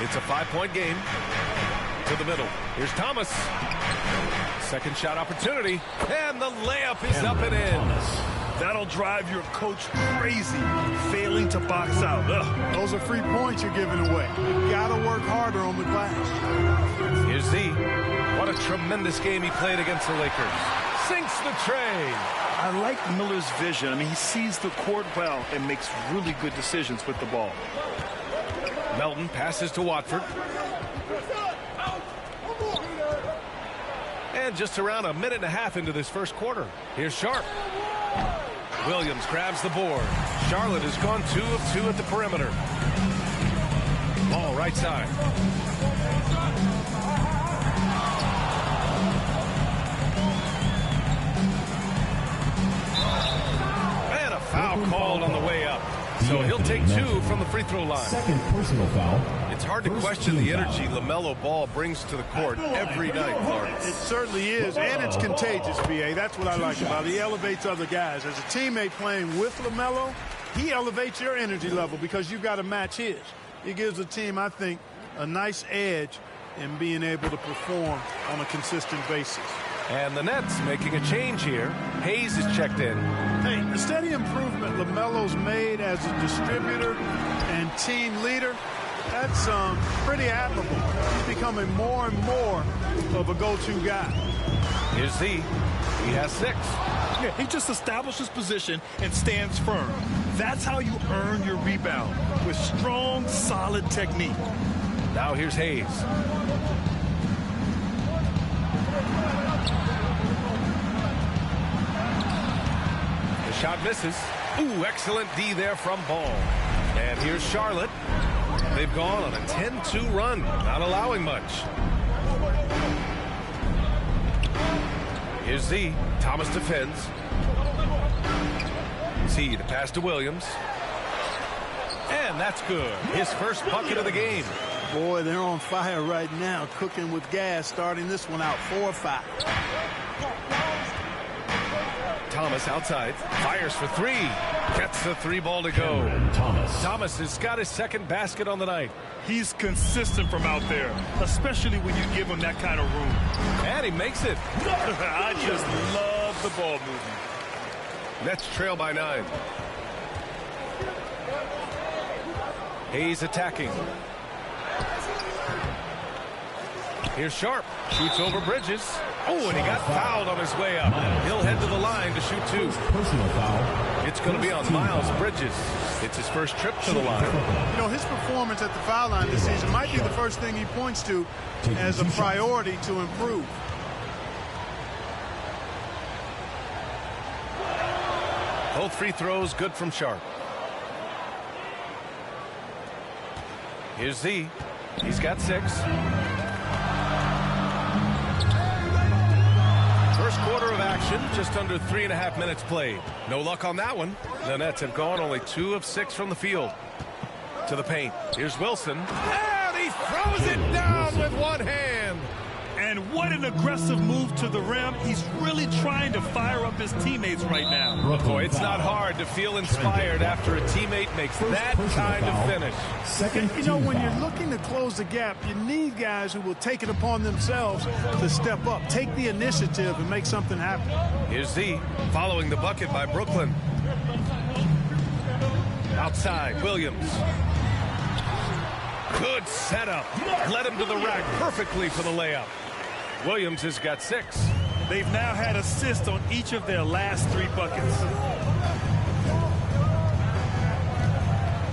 It's a 5-point game. To the middle. Here's Thomas. Second shot opportunity. And the layup is up and in. That'll drive your coach crazy, failing to box out. Ugh. Those are free points you're giving away. You got to work harder on the glass. Here's Z. What a tremendous game he played against the Lakers. Sinks the tray. I like Miller's vision. I mean, he sees the court well and makes really good decisions with the ball. Melton passes to Watford. And just around a minute and a half into this first quarter. Here's Sharp. Williams grabs the board. Charlotte has gone 2 of 2 at the perimeter. Ball right side. And a foul called on the way up. So he'll take 2 from the free throw line. Second personal foul. It's hard to question the energy LaMelo Ball brings to the court every night, Clark. It certainly is, and it's contagious, B.A. That's what I like about it. He elevates other guys. As a teammate playing with LaMelo, he elevates your energy level because you've got to match his. He gives the team, I think, a nice edge in being able to perform on a consistent basis. And the Nets making a change here. Hayes is checked in. Hey, the steady improvement LaMelo's made as a distributor and team leader, that's pretty admirable. He's becoming more and more of a go-to guy. Here's Z. He has 6. Yeah, he just establishes position and stands firm. That's how you earn your rebound, with strong, solid technique. Now here's Hayes. The shot misses. Ooh, excellent D there from Ball. And here's Charlotte. They've gone on a 10-2 run, not allowing much. Here's Z. Thomas defends. Z, the pass to Williams. And that's good. His first bucket of the game. Boy, they're on fire right now, cooking with gas, starting this one out 4-5. Thomas outside, fires for three. Gets the three ball to go. Thomas has got his second basket on the night. He's consistent from out there, especially when you give him that kind of room. And he makes it. I just love the ball movement. Nets trail by 9. Hayes attacking. Here's Sharp. Shoots over Bridges. Oh, and he got fouled on his way up. He'll head to the line to shoot 2. Personal foul. It's going to be on Miles Bridges. It's his first trip to the line. You know, his performance at the foul line this season might be the first thing he points to as a priority to improve. Both free throws good from Sharp. Here's Z. He's got 6. First quarter of action, just under 3.5 minutes played. No luck on that one. The Nets have gone only 2 of 6 from the field. To the paint. Here's Wilson. And he throws it down with one hand. And what an aggressive move to the rim. He's really trying to fire up his teammates right now. Boy, it's not hard to feel inspired after a teammate makes that kind of finish. You know, when you're looking to close the gap, you need guys who will take it upon themselves to step up, take the initiative, and make something happen. Here's Z following the bucket by Brooklyn. Outside, Williams. Good setup. Led him to the rack perfectly for the layup. Williams has got 6. They've now had assists on each of their last 3 buckets.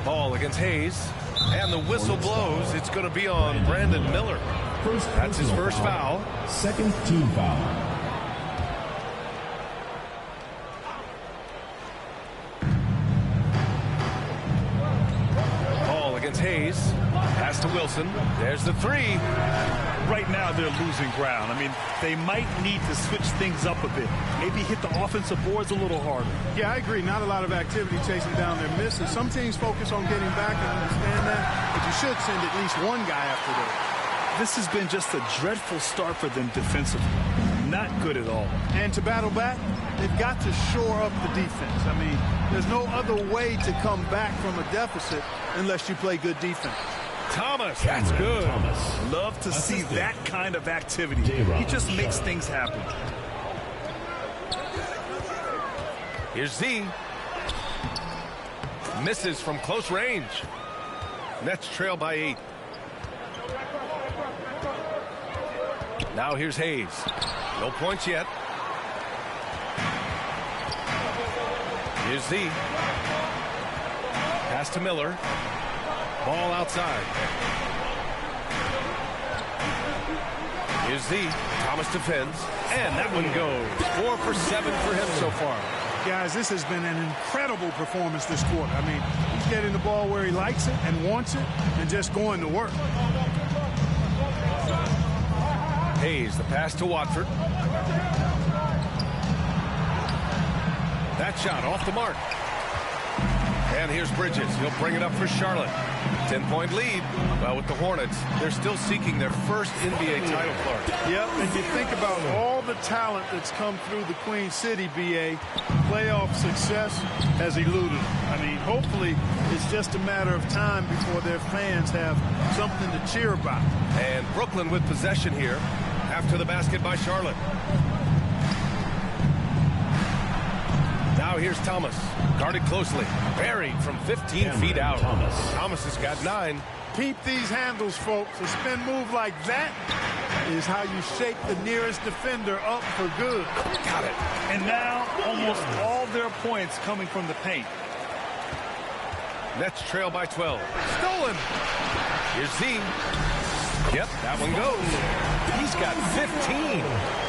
Ball against Hayes. And the whistle blows. It's going to be on Brandon Miller. That's his first foul. Second team foul. Ball against Hayes. Pass to Wilson. There's the 3. Right now they're losing ground. I mean, they might need to switch things up a bit. Maybe hit the offensive boards a little harder. Yeah, I agree. Not a lot of activity chasing down their misses. Some teams focus on getting back, and understand that, but you should send at least one guy after that. This has been just a dreadful start for them defensively. Not good at all. And to battle back, they've got to shore up the defense. I mean, there's no other way to come back from a deficit unless you play good defense. Thomas, that's good. Love to see that kind of activity. He just makes things happen. Here's Z. Misses from close range. Nets trail by 8. Now here's Hayes. No points yet. Here's Z. Pass to Miller. Ball outside. Here's Z. Thomas defends. And that one goes. 4 for 7 for him so far. Guys, this has been an incredible performance this quarter. I mean, he's getting the ball where he likes it and wants it and just going to work. Hayes, the pass to Watford. That shot off the mark. And here's Bridges. He'll bring it up for Charlotte. 10-point lead. Well, with the Hornets, they're still seeking their first NBA title, Clark. Yep, and you think about all the talent that's come through the Queen City, BA. Playoff success has eluded them. I mean, hopefully it's just a matter of time before their fans have something to cheer about. And Brooklyn with possession here after the basket by Charlotte. Now here's Thomas, guarded closely, buried from 15 feet out. Thomas has got 9. Keep these handles, folks. A spin move like that is how you shake the nearest defender up for good. Got it. And now almost all their points coming from the paint. Nets trail by 12. Stolen. Here's Z. Yep, that one goes. He's got 15.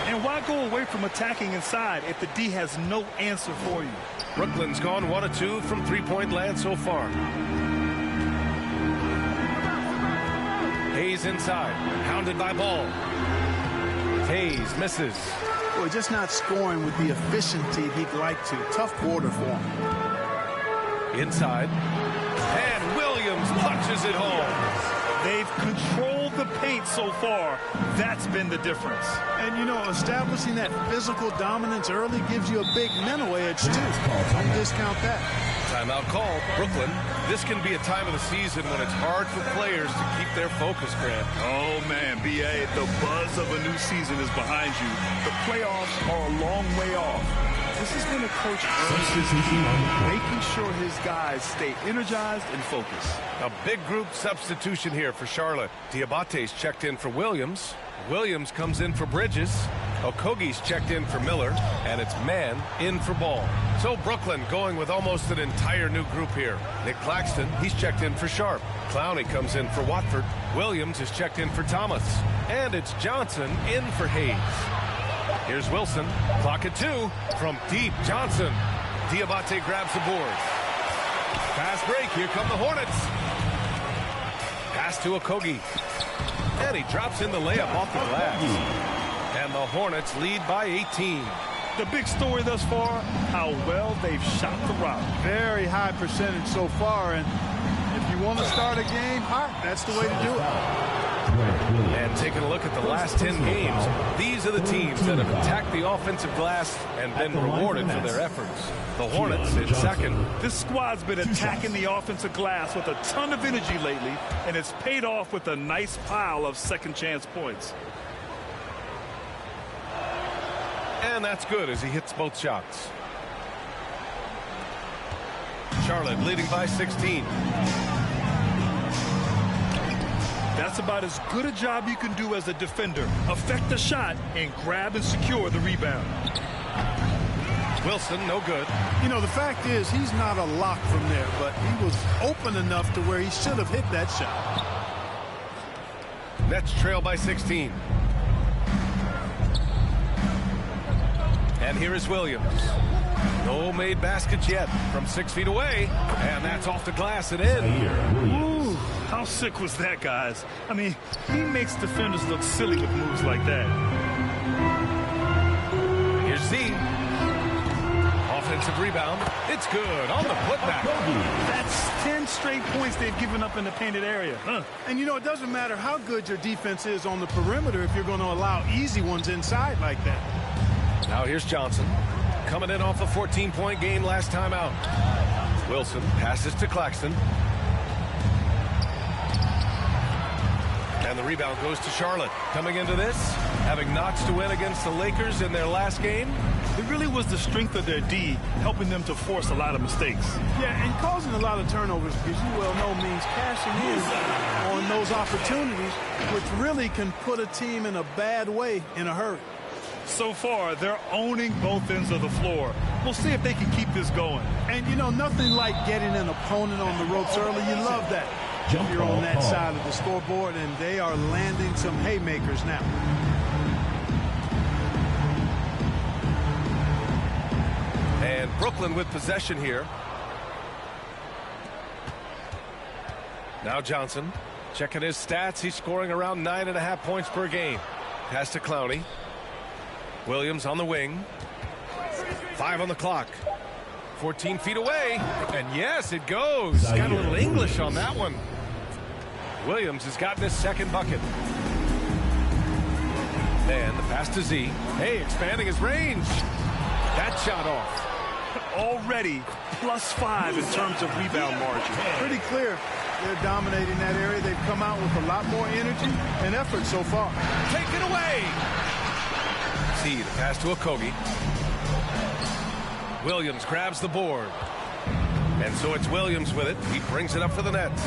And why go away from attacking inside if the D has no answer for you? Brooklyn's gone 1 of 2 from three-point land so far. Hayes inside, hounded by Ball. Hayes misses. Boy, just not scoring with the efficiency he'd like to. Tough quarter for him. Inside. And Williams punches it home. They've controlled the paint so far. That's been the difference. And, you know, establishing that physical dominance early gives you a big mental edge, too. Don't discount that. Timeout called. Brooklyn, this can be a time of the season when it's hard for players to keep their focus, Grant. Oh, man, B.A., the buzz of a new season is behind you. The playoffs are a long way off. This has been a coach making sure his guys stay energized and focused. A big group substitution here for Charlotte. Diabate's checked in for Williams. Williams comes in for Bridges. Okogie's checked in for Miller. And it's Mann in for Ball. So Brooklyn going with almost an entire new group here. Nick Claxton, he's checked in for Sharp. Clowney comes in for Watford. Williams is checked in for Thomas. And it's Johnson in for Hayes. Here's Wilson. Clock at 2 from deep. Johnson. Diabate grabs the board. Fast break. Here come the Hornets. Pass to Okogie. And he drops in the layup off the glass. And the Hornets lead by 18. The big story thus far, how well they've shot the rock. Very high percentage so far. And if you want to start a game hot, that's the way to do it. And taking a look at the last 10 games, these are the teams that have attacked the offensive glass and been rewarded for their efforts. The Hornets in second. This squad's been attacking the offensive glass with a ton of energy lately, and it's paid off with a nice pile of second chance points. And that's good as he hits both shots. Charlotte leading by 16. That's about as good a job you can do as a defender. Affect the shot and grab and secure the rebound. Wilson, no good. You know, the fact is he's not a lock from there, but he was open enough to where he should have hit that shot. Nets trail by 16. And here is Williams. No made baskets yet from 6 feet away. And that's off the glass and in. Ooh, how sick was that, guys? I mean, he makes defenders look silly with moves like that. Here's Z. Offensive rebound. It's good on the putback. That's 10 straight points they've given up in the painted area. And, you know, it doesn't matter how good your defense is on the perimeter if you're going to allow easy ones inside like that. Now here's Johnson. Coming in off a 14-point game last time out. Wilson passes to Claxton. And the rebound goes to Charlotte. Coming into this, having notched to win against the Lakers in their last game. It really was the strength of their D helping them to force a lot of mistakes. Yeah, and causing a lot of turnovers, because you well know means cashing in on those opportunities, which really can put a team in a bad way in a hurry. So far, they're owning both ends of the floor. We'll see if they can keep this going. And, you know, nothing like getting an opponent on the ropes early. You love that. You're on that side of the scoreboard, and they are landing some haymakers now. And Brooklyn with possession here. Now Johnson checking his stats. He's scoring around 9.5 points per game. Pass to Clowney. Williams on the wing. 5 on the clock. 14 feet away. And yes, it goes. Got a little English on that one. Williams has gotten his second bucket. And the pass to Z. Hey, expanding his range. That shot off. Already +5 in terms of rebound margin. Pretty clear. They're dominating that area. They've come out with a lot more energy and effort so far. Take it away. Z, the pass to Okogie. Williams grabs the board. And so it's Williams with it. He brings it up for the Nets.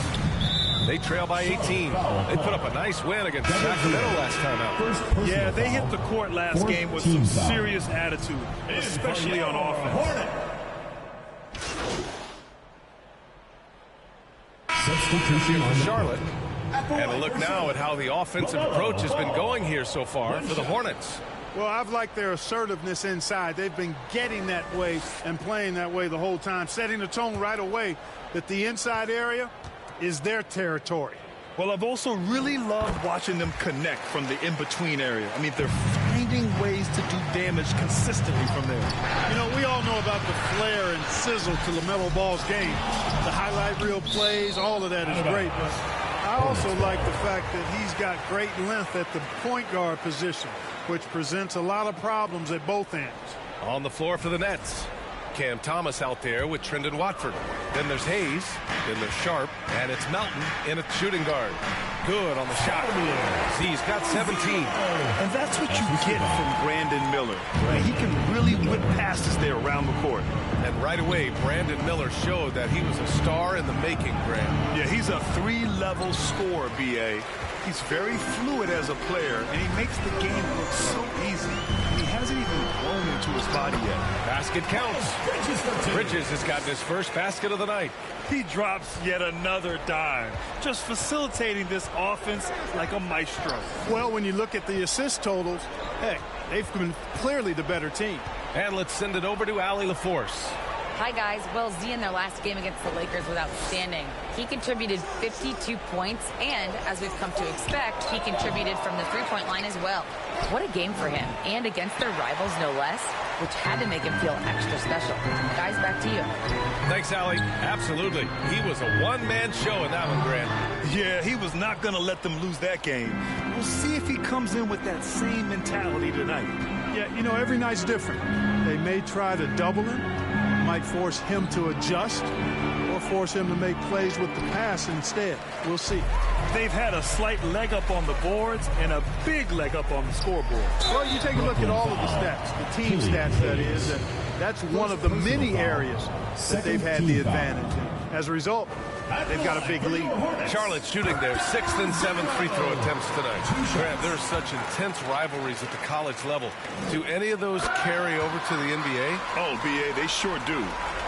They trail by 18. They put up a nice win against Sacramento last time out. Yeah, they hit the court last game with some serious attitude, especially on offense. Substitution on Charlotte. And a look now at how the offensive approach has been going here so far for the Hornets. Well, I've liked their assertiveness inside. They've been getting that way and playing that way the whole time, setting the tone right away that the inside area is their territory. Well, I've also really loved watching them connect from the in-between area. I mean, they're finding ways to do damage consistently from there. You know, we all know about the flair and sizzle to LaMelo Ball's game. The highlight reel plays, all of that is great. But I also like the fact that he's got great length at the point guard position, which presents a lot of problems at both ends. On the floor for the Nets, Cam Thomas out there with Trendon Watford. Then there's Hayes, then there's Sharp, and it's Melton in a shooting guard. Good on the shot. Z's got 17. And that's what you get from Brandon Miller. Right? He can really whip passes there around the court. And right away, Brandon Miller showed that he was a star in the making, Grant. Yeah, he's a 3-level scorer, B.A. He's very fluid as a player, and he makes the game look so easy. And he hasn't even grown into his body yet. Basket counts. Bridges has gotten his first basket of the night. He drops yet another dime, just facilitating this offense like a maestro. Well, when you look at the assist totals, heck, they've been clearly the better team. And let's send it over to Allie LaForce. Hi, guys. Well, Z in their last game against the Lakers was outstanding. He contributed 52 points, and as we've come to expect, he contributed from the three-point line as well. What a game for him, and against their rivals, no less, which had to make him feel extra special. Guys, back to you. Thanks, Allie. Absolutely. He was a one-man show in that one, Grant. Yeah, he was not going to let them lose that game. We'll see if he comes in with that same mentality tonight. Yeah, you know, every night's different. They may try to double him, might force him to adjust, or force him to make plays with the pass instead. We'll see. They've had a slight leg up on the boards and a big leg up on the scoreboard. Well, you take a look at all of the stats, the team stats, that is, and that's one of the many areas that they've had the advantage in. As a result, they've got a big lead. Charlotte's shooting their 6th and 7th free throw attempts tonight. Grant, there's such intense rivalries at the college level. Do any of those carry over to the NBA? Oh, B.A., they sure do.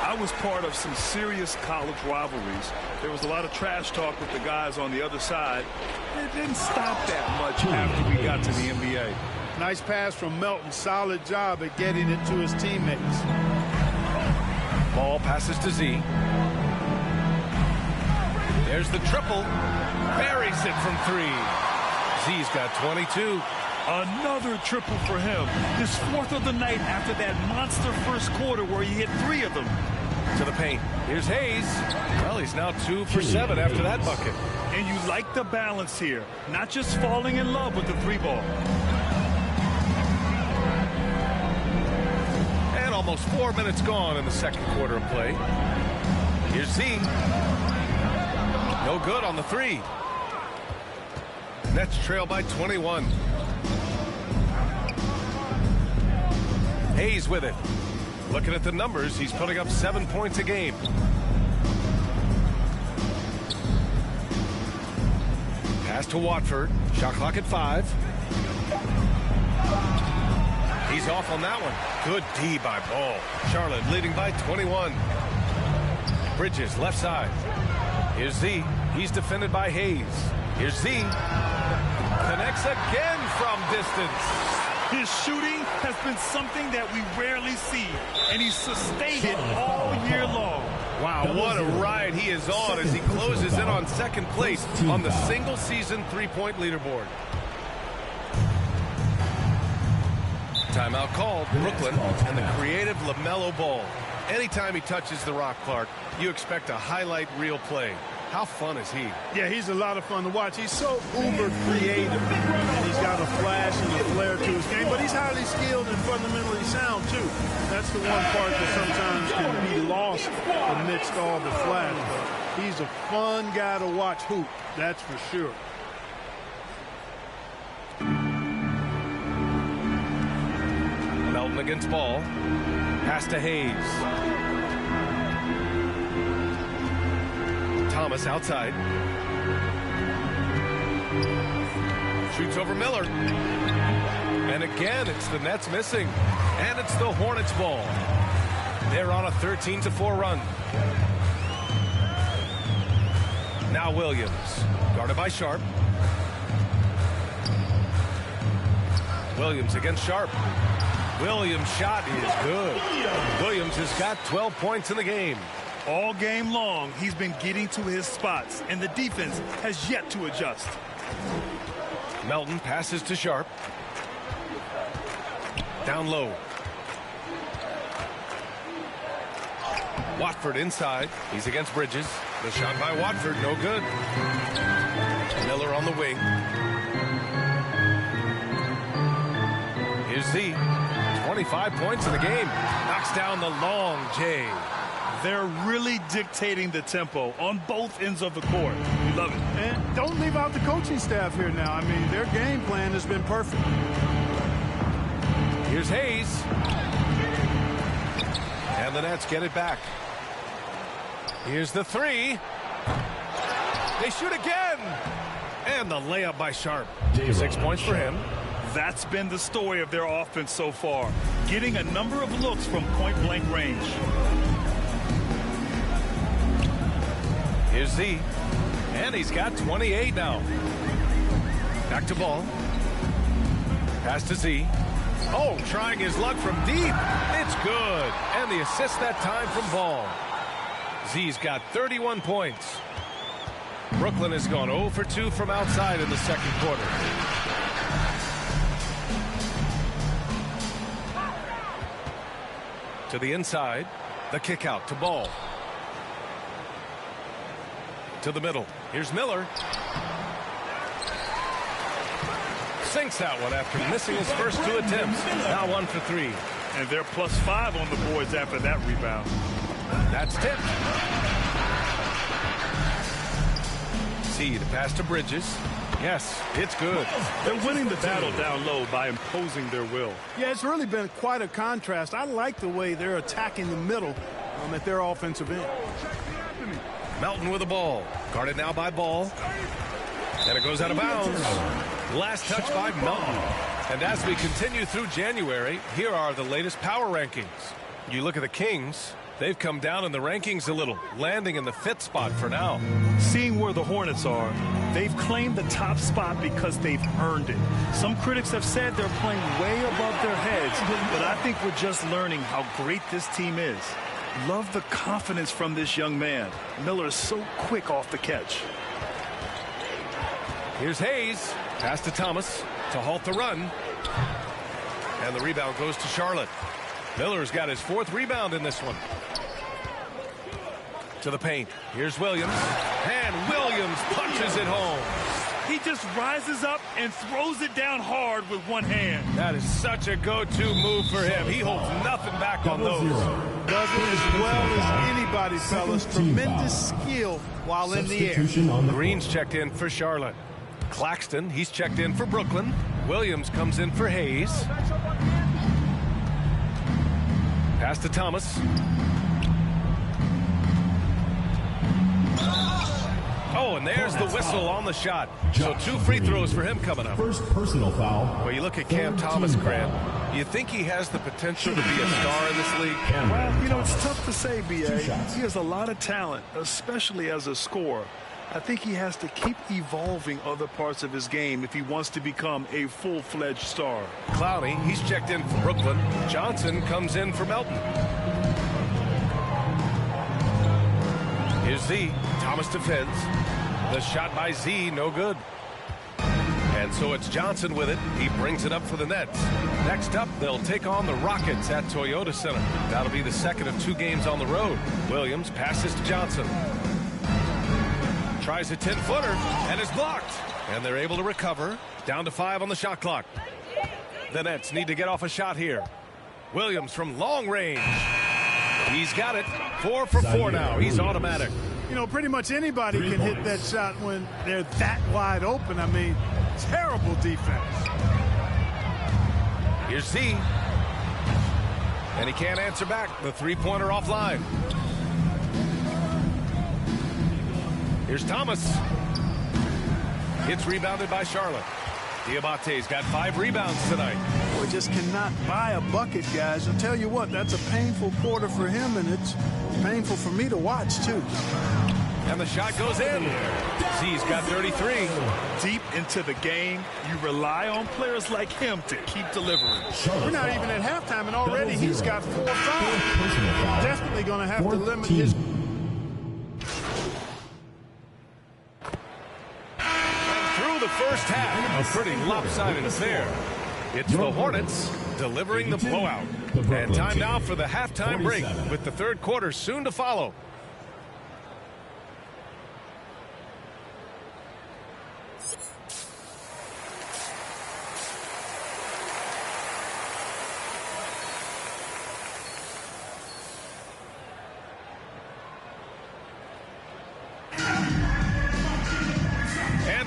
I was part of some serious college rivalries. There was a lot of trash talk with the guys on the other side. It didn't stop that much after we got to the NBA. Nice pass from Melton. Solid job at getting it to his teammates. Ball passes to Z. There's the triple. Buries it from 3. Z's got 22. Another triple for him. His 4th of the night after that monster first quarter where he hit 3 of them. To the paint. Here's Hayes. Well, he's now 2 for 7 after that bucket. And you like the balance here. Not just falling in love with the 3-ball. And almost 4 minutes gone in the second quarter of play. Here's Z. No good on the 3. Nets trail by 21. Hayes with it. Looking at the numbers, he's putting up 7 points a game. Pass to Watford. Shot clock at 5. He's off on that one. Good D by Ball. Charlotte leading by 21. Bridges left side. Here's Z. He's defended by Hayes. Here's Z. Connects again from distance. His shooting has been something that we rarely see, and he's sustained it all year long. Wow, what a ride he is on as he closes in on second place on the single-season three-point leaderboard. Timeout called, Brooklyn, and the creative LaMelo Ball. Anytime he touches the rock, Clark, you expect a highlight reel play. How fun is he? Yeah, he's a lot of fun to watch. He's so uber creative. And he's got a flash and a flair to his game, but he's highly skilled and fundamentally sound, too. That's the one part that sometimes can be lost amidst all the flash. But he's a fun guy to watch hoop, that's for sure. Melton against Ball. Pass to Hayes. Thomas outside. Shoots over Miller. And again, it's the Nets missing. And it's the Hornets ball. They're on a 13-4 run. Now Now Williams, guarded by Sharp. Williams against Sharp. Williams' shot is good. Williams has got 12 points in the game. All game long, he's been getting to his spots, and the defense has yet to adjust. Melton passes to Sharp. Down low. Watford inside. He's against Bridges. The shot by Watford, no good. Miller on the wing. Here's Z. 25 points in the game. Knocks down the long J. They're really dictating the tempo on both ends of the court. We love it. And don't leave out the coaching staff here now. I mean, their game plan has been perfect. Here's Hayes. And the Nets get it back. Here's the three. They shoot again. And the layup by Sharp. 6 points for him. That's been the story of their offense so far. Getting a number of looks from point-blank range. Here's Z. And he's got 28 now. Back to Ball. Pass to Z. Oh, trying his luck from deep. It's good. And the assist that time from Ball. Z's got 31 points. Brooklyn has gone 0 for 2 from outside in the second quarter. To the inside. The kick out to Ball. To the middle. Here's Miller. Sinks that one after missing his first 2 attempts. Now 1 for 3. And they're +5 on the boards after that rebound. That's tipped. C to pass to Bridges. Yes, it's good. They're winning the battle down low by imposing their will. Yeah, it's really been quite a contrast. I like the way they're attacking the middle at their offensive end. Melton with the ball. Guarded now by Ball. And it goes out of bounds. Last touch by Melton. And as we continue through January, here are the latest power rankings. You look at the Kings, they've come down in the rankings a little, landing in the 5th spot for now. Seeing where the Hornets are, they've claimed the top spot because they've earned it. Some critics have said they're playing way above their heads, but I think we're just learning how great this team is. Love the confidence from this young man. Miller is so quick off the catch. Here's Hayes. Pass to Thomas to halt the run. And the rebound goes to Charlotte. Miller's got his 4th rebound in this one. To the paint. Here's Williams. And Williams punches it home. He just rises up and throws it down hard with one hand. That is such a go-to move for him. He holds nothing back on those. Does it as well as anybody, fellas. Tremendous skill while in the air. Green's checked in for Charlotte. Claxton, he's checked in for Brooklyn. Williams comes in for Hayes. Pass to Thomas. Oh, and there's the whistle on the shot. So 2 free throws for him coming up. First personal foul. Well, you look at Cam Thomas, Grant. You think he has the potential to be a star in this league? Well, you know, it's tough to say, B.A. He has a lot of talent, especially as a scorer. I think he has to keep evolving other parts of his game if he wants to become a full-fledged star. Clowney, he's checked in for Brooklyn. Johnson comes in for Melton. Here's Z. Thomas defends. The shot by Z, no good. And so it's Johnson with it. He brings it up for the Nets. Next up, they'll take on the Rockets at Toyota Center. That'll be the second of 2 games on the road. Williams passes to Johnson. Tries a 10-footer and is blocked. And they're able to recover. Down to 5 on the shot clock. The Nets need to get off a shot here. Williams from long range. He's got it. 4 for 4 now. He's automatic. You know, pretty much anybody can hit that shot when they're that wide open. I mean, terrible defense. Here's Z. And he can't answer back. The 3-pointer offline. Here's Thomas. It's rebounded by Charlotte. Diabate's got 5 rebounds tonight. Boy, just cannot buy a bucket, guys. I'll tell you what, that's a painful quarter for him, and it's painful for me to watch, too. And the shot goes in. Z's got 33. Deep into the game, you rely on players like him to keep delivering. We're not even at halftime, and already he's got 4 fouls. Definitely going to have to limit his... Through the first half, a pretty lopsided affair. It's the Hornets delivering the blowout. And time now for the halftime break, with the third quarter soon to follow.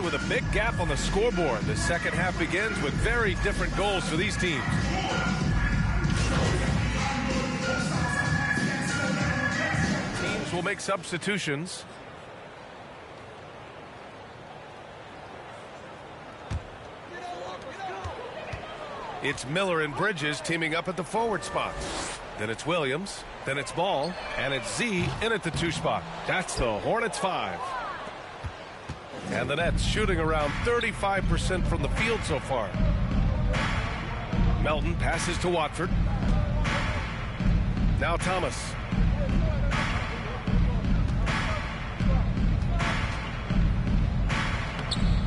With a big gap on the scoreboard, the second half begins with very different goals for these teams. Teams will make substitutions. It's Miller and Bridges teaming up at the forward spot. Then it's Williams, then it's Ball, and it's Z in at the 2 spot. That's the Hornets 5. And the Nets shooting around 35% from the field so far. Melton passes to Watford. Now Thomas.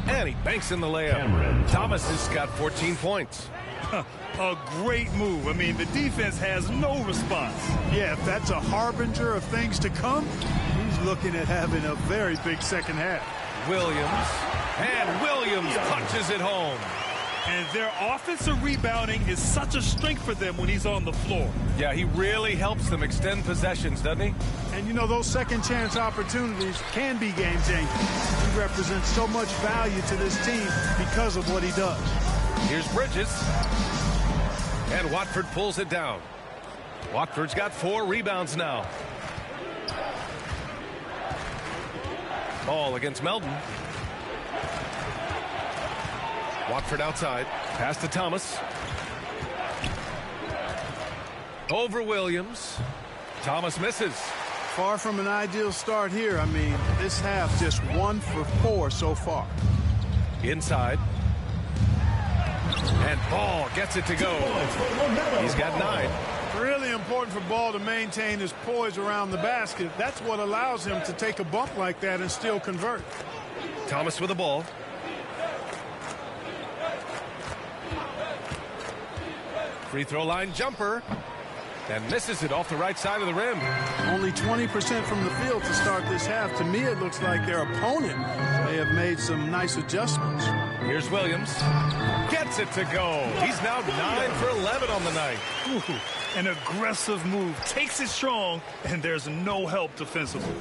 And he banks in the layup. Thomas has got 14 points. A great move. I mean, the defense has no response. Yeah, if that's a harbinger of things to come, he's looking at having a very big second half. Williams, and Williams punches it home. And their offensive rebounding is such a strength for them when he's on the floor. Yeah, he really helps them extend possessions, doesn't he? And, you know, those second chance opportunities can be game changing. He represents so much value to this team because of what he does. Here's Bridges. And Watford pulls it down. Watford's got 4 rebounds now. Ball against Melton. Watford outside. Pass to Thomas. Over Williams. Thomas misses. Far from an ideal start here. I mean, this half just 1 for 4 so far. Inside. And Ball gets it to go. He's got 9. Really important for Ball to maintain his poise around the basket. That's what allows him to take a bump like that and still convert. Thomas with the ball. Free throw line jumper. And misses it off the right side of the rim. Only 20% from the field to start this half. To me, it looks like their opponent may have made some nice adjustments. Here's Williams. Gets it to go. He's now 9 for 11 on the night. Ooh, an aggressive move. Takes it strong, and there's no help defensively.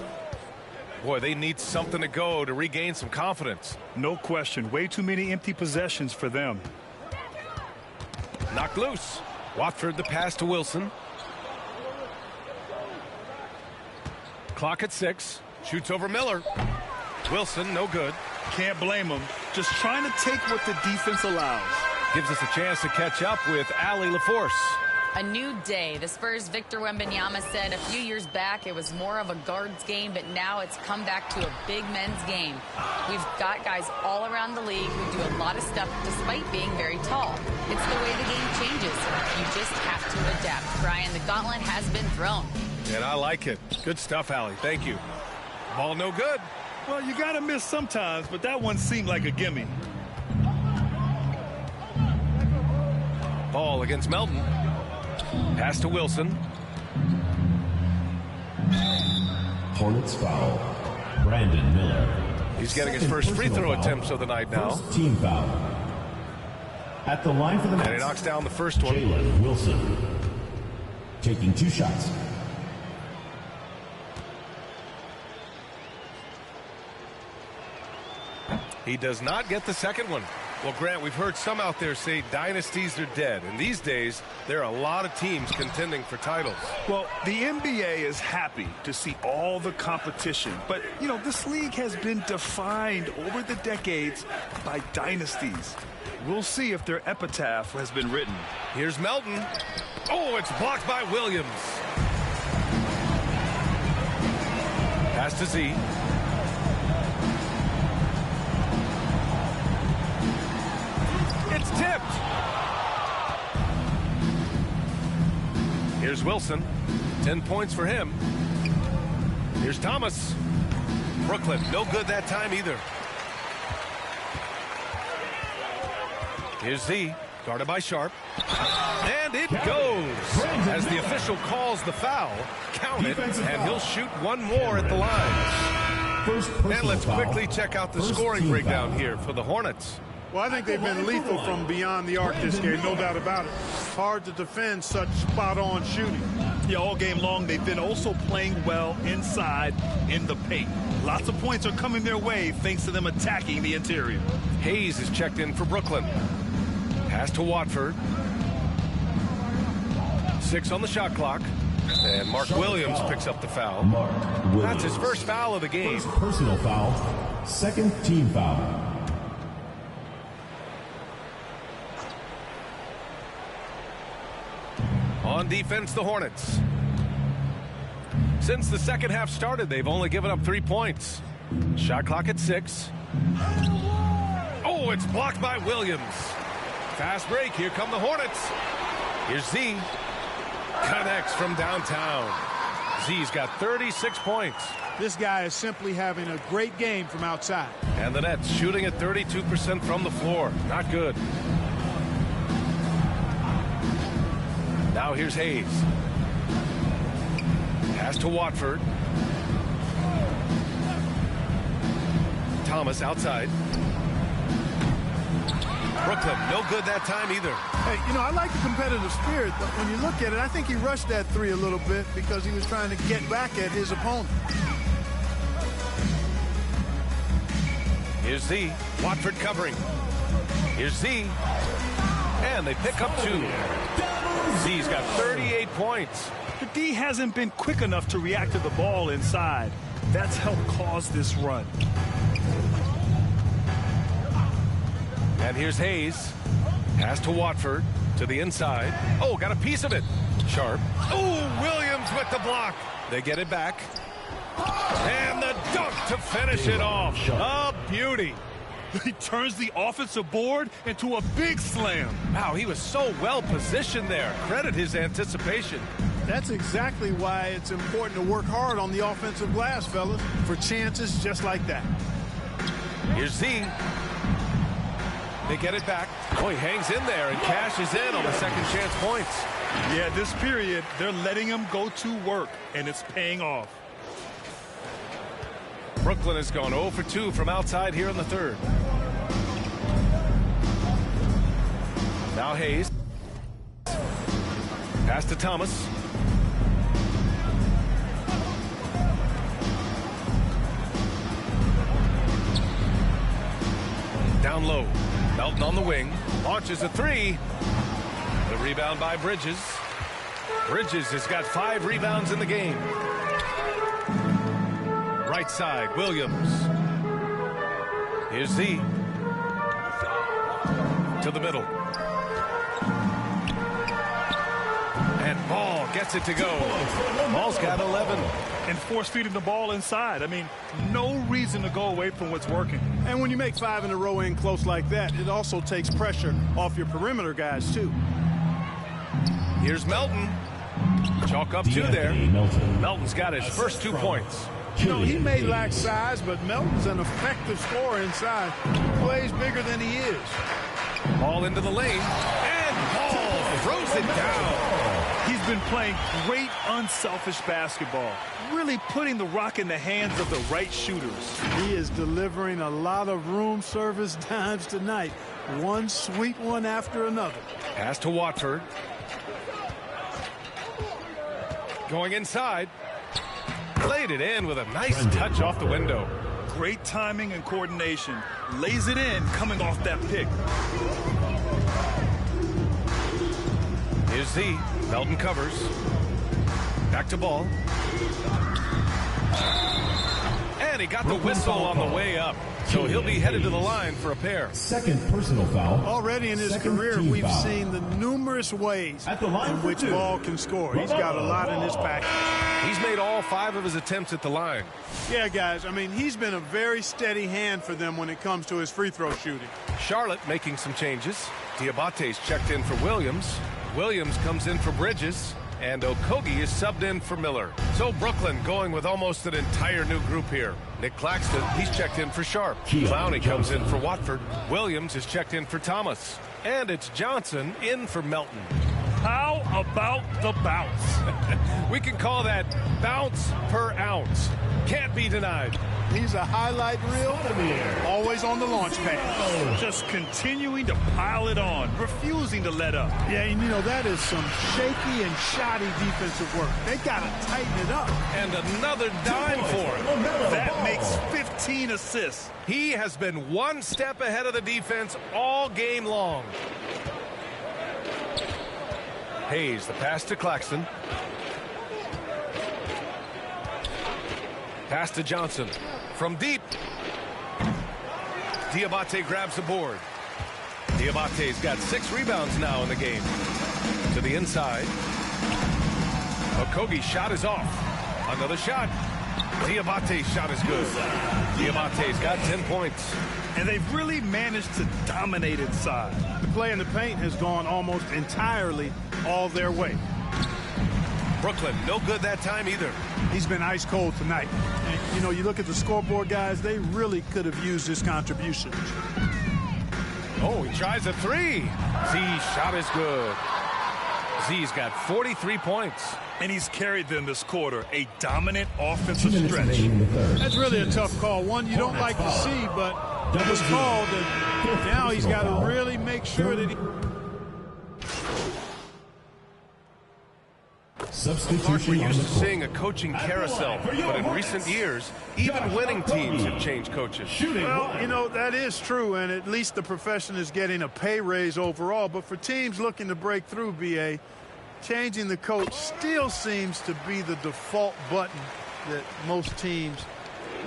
Boy, they need something to go to regain some confidence. No question. Way too many empty possessions for them. Knocked loose. Watford the pass to Wilson. Clock at 6. Shoots over Miller. Wilson, no good. Can't blame him. Just trying to take what the defense allows. Gives us a chance to catch up with Allie LaForce. A new day. The Spurs' Victor Wembanyama said a few years back it was more of a guards game, but now it's come back to a big men's game. We've got guys all around the league who do a lot of stuff despite being very tall. It's the way the game changes. You just have to adapt. Brian, the gauntlet has been thrown. And I like it. Good stuff, Allie. Thank you. Ball no good. Well, you got to miss sometimes, but that one seemed like a gimme. Ball against Melton. Pass to Wilson. Hornets foul. Brandon Miller. He's getting his first free throw attempts of the night now. First team foul. At the line for the Nets. And he knocks down the first one. Jalen Wilson. Taking 2 shots. He does not get the second one. Well, Grant, we've heard some out there say dynasties are dead. And these days, there are a lot of teams contending for titles. Well, the NBA is happy to see all the competition. But, you know, this league has been defined over the decades by dynasties. We'll see if their epitaph has been written. Here's Melton. Oh, it's blocked by Williams. Pass to Z. It's tipped. Here's Wilson. 10 points for him. Here's Thomas. Brooklyn, no good that time either. Here's Z, guarded by Sharp. And it goes. As the official calls the foul, count it, and he'll shoot one more at the line. And let's quickly check out the scoring breakdown here for the Hornets. Well, I think they've been lethal from beyond the arc this game, no doubt about it. Hard to defend such spot-on shooting. Yeah, all game long, they've been also playing well inside in the paint. Lots of points are coming their way thanks to them attacking the interior. Hayes is checked in for Brooklyn. Pass to Watford. 6 on the shot clock. And Mark Williams picks up the foul. That's his first foul of the game. First personal foul, second team foul. On defense, the Hornets. Since the second half started, they've only given up 3 points. Shot clock at 6. Oh, it's blocked by Williams. Fast break. Here come the Hornets. Here's Z. Connects from downtown. Z's got 36 points. This guy is simply having a great game from outside. And the Nets shooting at 32% from the floor. Not good. Now here's Hayes. Pass to Watford. Thomas outside. Brooklyn, no good that time either. Hey, you know, I like the competitive spirit, but when you look at it, I think he rushed that three a little bit because he was trying to get back at his opponent. Here's Z. Watford covering. Here's Z. And they pick up 2. Z's got 38 points. The D hasn't been quick enough to react to the ball inside. That's helped cause this run. And here's Hayes. Pass to Watford to the inside. Oh, got a piece of it. Sharp. Oh, Williams with the block. They get it back. And the dunk to finish it off. A beauty. He turns the offensive board into a big slam. Wow, he was so well positioned there. Credit his anticipation. That's exactly why it's important to work hard on the offensive glass, fellas, for chances just like that. Here's Z. They get it back. Oh, he hangs in there and cashes in on the second chance points. Yeah, this period, they're letting him go to work, and it's paying off. Brooklyn has gone 0 for 2 from outside here in the third. Now Hayes. Pass to Thomas. Down low. Melton on the wing. Launches a 3. The rebound by Bridges. Bridges has got 5 rebounds in the game. Right side, Williams. Here's Z. To the middle. And Ball gets it to go. Ball's got 11. And force feeding the ball inside. I mean, no reason to go away from what's working. And when you make 5 in a row in close like that, it also takes pressure off your perimeter guys, too. Here's Melton. Chalk up 2 there. Melton's got his first 2 points. You know, he may lack size, but Melton's an effective scorer inside. He plays bigger than he is. Ball into the lane. And Ball throws it down. He's been playing great unselfish basketball. Really putting the rock in the hands of the right shooters. He is delivering a lot of room service dimes tonight. One sweet one after another. Pass to Watford. Going inside. Laid it in with a nice touch off the window. Great timing and coordination. Lays it in coming off that pick. Here's Z. Melton covers. Back to Ball. And he got the whistle on the way up. So he'll be headed to the line for a pair. Second personal foul. Already in his career, we've seen the numerous ways in which Ball can score. He's got a lot in his package. He's made all 5 of his attempts at the line. Yeah, guys, I mean, he's been a very steady hand for them when it comes to his free throw shooting. Charlotte making some changes. Diabate's checked in for Williams. Williams comes in for Bridges. And Okogie is subbed in for Miller. So Brooklyn going with almost an entire new group here. Nick Claxton, he's checked in for Sharp. Clowney comes in for Watford. Williams is checked in for Thomas. And it's Johnson in for Melton. How about the bounce? We can call that bounce per ounce. Can't be denied. He's a highlight reel, always on the launch pad. Just continuing to pile it on, refusing to let up. Yeah, and you know, that is some shaky and shoddy defensive work. They got to tighten it up. And another dime for him. That makes 15 assists. He has been one step ahead of the defense all game long. Hayes, the pass to Claxton. Pass to Johnson. From deep. Diabate grabs the board. Diabate's got 6 rebounds now in the game. To the inside. Okogie's shot is off. Another shot. Diabate's shot is good. Diabate's got 10 points. And they've really managed to dominate inside. The play in the paint has gone almost entirely all their way. Brooklyn, no good that time either. He's been ice cold tonight. And, you know, you look at the scoreboard, guys, they really could have used his contribution. Oh, he tries a 3. Z's shot is good. Z's got 43 points. And he's carried them this quarter, a dominant offensive stretch. That's really a tough call. One you don't like to see, but it was called, and now he's got to really make sure that he... Clark, we're used to seeing a coaching carousel, but in recent years, even winning teams have changed coaches. Well, you know, that is true, and at least the profession is getting a pay raise overall. But for teams looking to break through, BA, changing the coach still seems to be the default button that most teams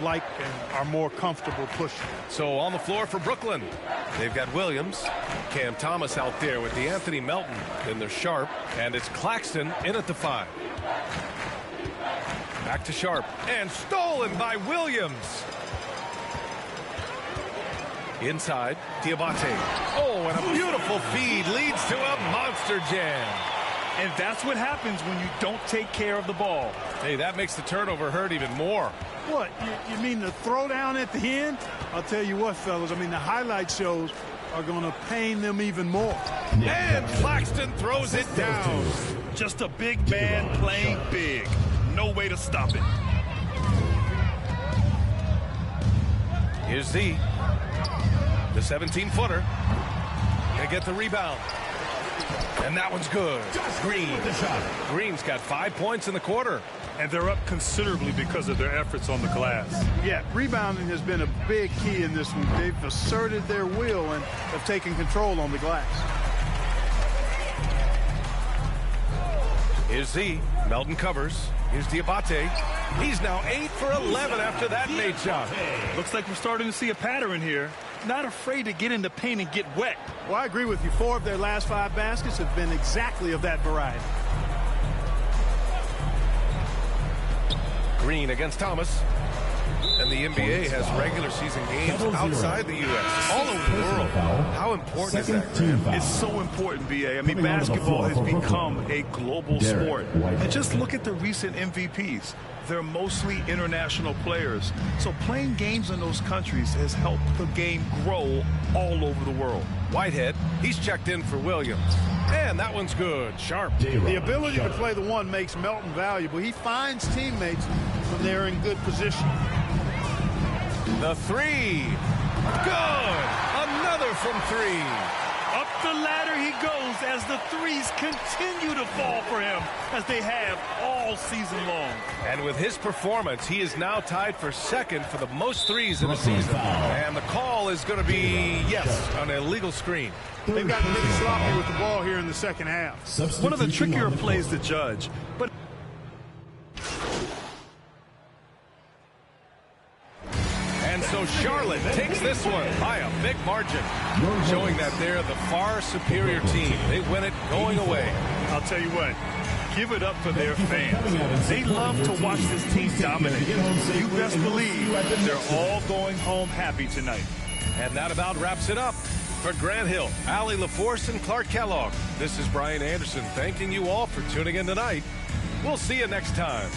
like and are more comfortable pushing. So on the floor for Brooklyn, they've got Williams, Cam Thomas out there with the Anthony Melton. Then they're Sharp, and it's Claxton in at the 5. Back to Sharp, and stolen by Williams. Inside, Diabate. Oh, and a beautiful feed leads to a monster jam. And that's what happens when you don't take care of the ball. Hey, that makes the turnover hurt even more. What, you mean the throwdown at the end? I'll tell you what, fellas, I mean, the highlight shows are going to pain them even more. And Claxton throws it down. Just a big man playing big. No way to stop it. Here's Z. The 17-footer. They get the rebound. And that one's good. Green's got 5 points in the quarter. And they're up considerably because of their efforts on the glass. Yeah, rebounding has been a big key in this one. They've asserted their will and have taken control on the glass. Here's Z. Melton covers. Here's Diabate. He's now 8 for 11 after that made shot. Looks like we're starting to see a pattern here. Not afraid to get in the paint and get wet. Well, I agree with you. 4 of their last 5 baskets have been exactly of that variety. Green against Thomas. And the NBA has regular season games outside the U.S. all over the world. How important is that, Graham? It's so important, BA. I mean, basketball has become a global sport. And just look at the recent MVPs. They're mostly international players. So playing games in those countries has helped the game grow all over the world. Whitehead, he's checked in for Williams. And that one's good. Sharp. The ability to play the one makes Melton valuable. He finds teammates when they're in good position. The 3. Good. Another from 3. Up the ladder he goes as the threes continue to fall for him, as they have all season long. And with his performance, he is now tied for second for the most threes in the season. And the call is going to be, yes, an illegal screen. They've gotten really sloppy with the ball here in the second half. One of the trickier plays to judge, but so Charlotte takes this one by a big margin, showing that they're the far superior team. They win it going away. I'll tell you what, give it up for their fans. They love to watch this team dominate. You best believe they're all going home happy tonight. And that about wraps it up. For Grant Hill, Allie LaForce, and Clark Kellogg, this is Brian Anderson thanking you all for tuning in tonight. We'll see you next time.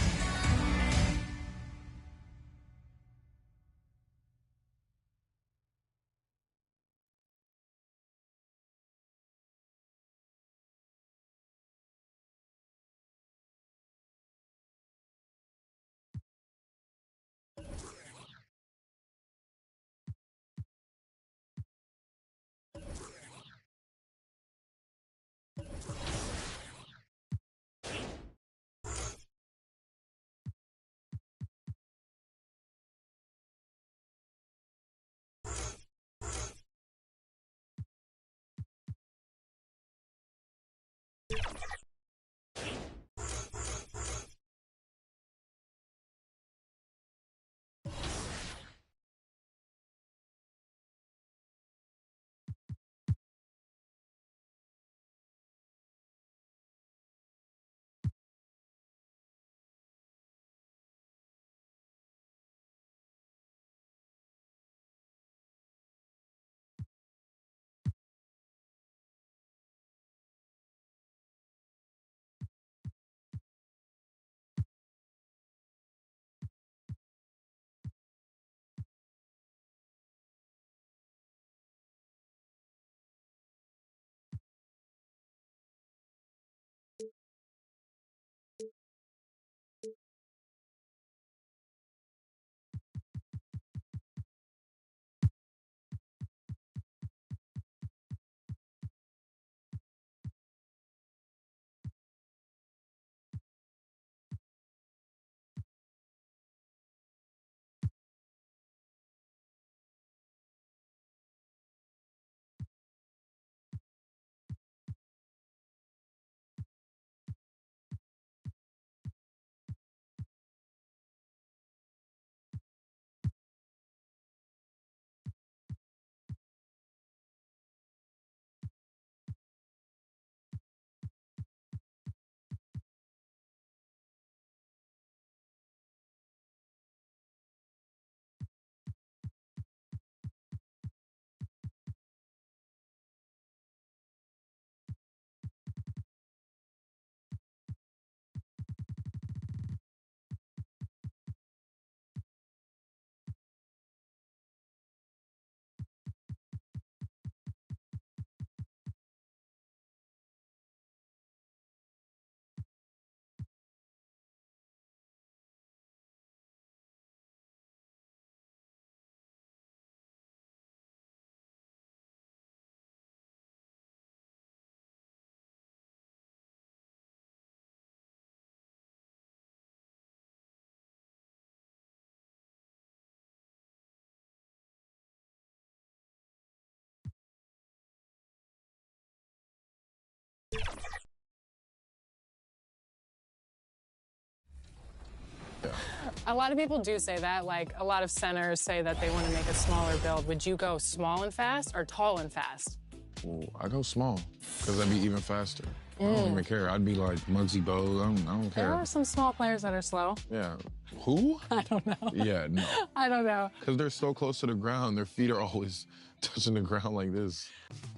A lot of people do say that. Like, a lot of centers say that they want to make a smaller build. Would you go small and fast or tall and fast? Ooh, I go small, because I'd be even faster. I don't even care. I'd be like Muggsy Bogues. I don't care. There are some small players that are slow. Yeah. Who? I don't know. Yeah, no. I don't know. Because they're so close to the ground, their feet are always touching the ground like this.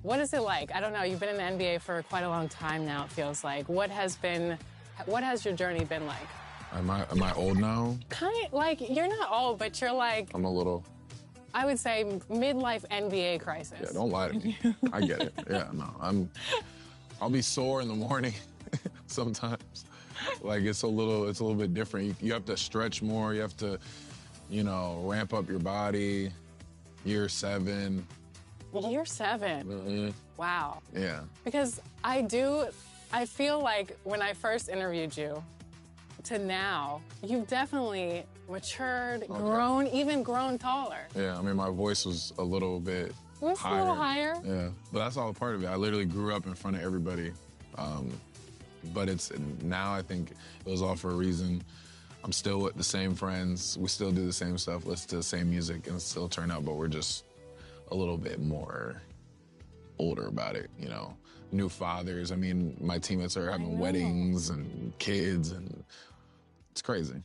What is it like? I don't know. You've been in the NBA for quite a long time now, it feels like. What has your journey been like? Am I old now? Kind of like, you're not old, but you're like, I'm a little. I would say midlife NBA crisis. Yeah, don't lie to me. I get it. Yeah, no, I'll be sore in the morning sometimes. Like it's a little bit different. You have to stretch more. You have to, ramp up your body. Year 7. Year 7? Mm-hmm. Wow. Yeah. Because I feel like when I first interviewed you to now, you've definitely matured, grown taller. Yeah, I mean, my voice was a little bit higher. A little higher. Yeah, but that's all a part of it. I literally grew up in front of everybody. But now I think it was all for a reason. I'm still with the same friends. We still do the same stuff, listen to the same music, and still turn out, but we're just a little bit more older about it, you know. New fathers. I mean, my teammates are having weddings and kids, and it's crazy.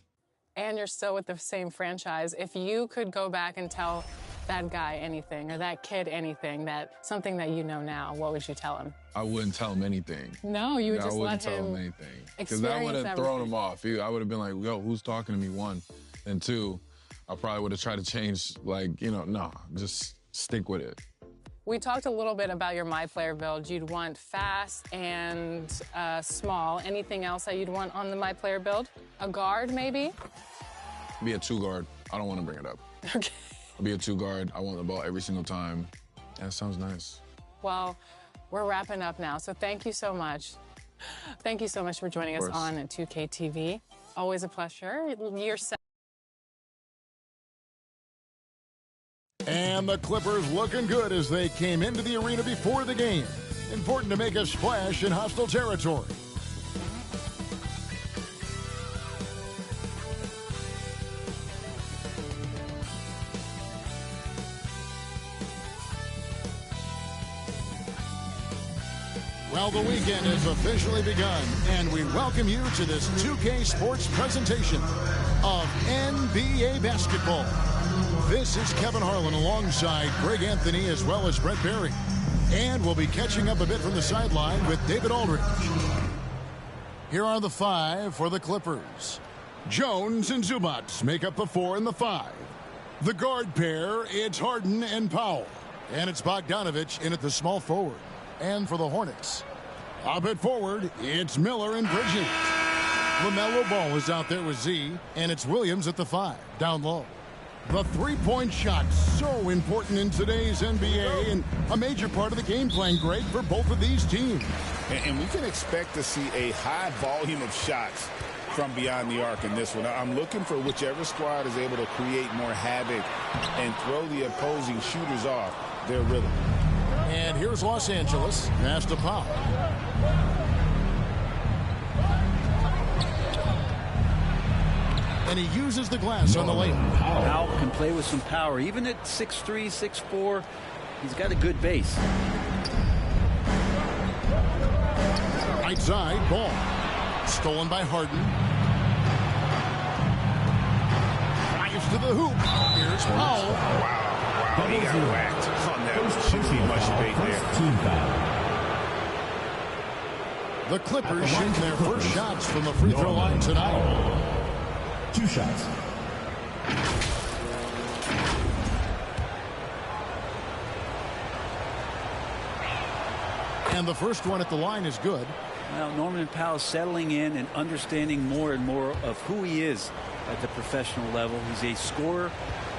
And you're still with the same franchise. If you could go back and tell that guy anything or that kid anything, something that you know now, what would you tell him? I wouldn't tell him anything. No, you would just let him. I wouldn't tell him anything. Because that would have thrown him off. I would have been like, yo, who's talking to me, one? And two, I probably would have tried to change, like, you know, no, just stick with it. We talked a little bit about your My Player build. You'd want fast and small. Anything else that you'd want on the My Player build? A guard, maybe? Be a 2-guard. I don't want to bring it up. Okay. Be a 2-guard. I want the ball every single time. That sounds nice. Well, we're wrapping up now, so thank you so much. Thank you so much for joining us on 2K TV. Always a pleasure. Year 7. And the Clippers looking good as they came into the arena before the game. Important to make a splash in hostile territory. Well, the weekend has officially begun, and we welcome you to this 2K Sports presentation of NBA basketball. This is Kevin Harlan alongside Greg Anthony as well as Brett Berry. And we'll be catching up a bit from the sideline with David Aldridge. Here are the 5 for the Clippers. Jones and Zubac make up the 4 and the 5. The guard pair, it's Harden and Powell. And it's Bogdanovich in at the small forward. And for the Hornets, up at forward, it's Miller and Bridges. LaMelo Ball is out there with Z, and it's Williams at the 5, down low. The three-point shot, so important in today's NBA, and a major part of the game plan, Greg, for both of these teams. And we can expect to see a high volume of shots from beyond the arc in this one. I'm looking for whichever squad is able to create more havoc and throw the opposing shooters off their rhythm. And here's Los Angeles. Pass to Powell. And he uses the glass on the layup. Powell can play with some power. Even at 6'3", 6'4", he's got a good base. Right side, ball. Stolen by Harden. Drives to the hoop. Here's Powell. Wow, he got whacked on that. Shouldn't be much debate there. The Clippers shooting their first shots from the free throw line tonight. 2 shots. And the first one at the line is good. Now, Norman Powell settling in and understanding more and more of who he is at the professional level. He's a scorer,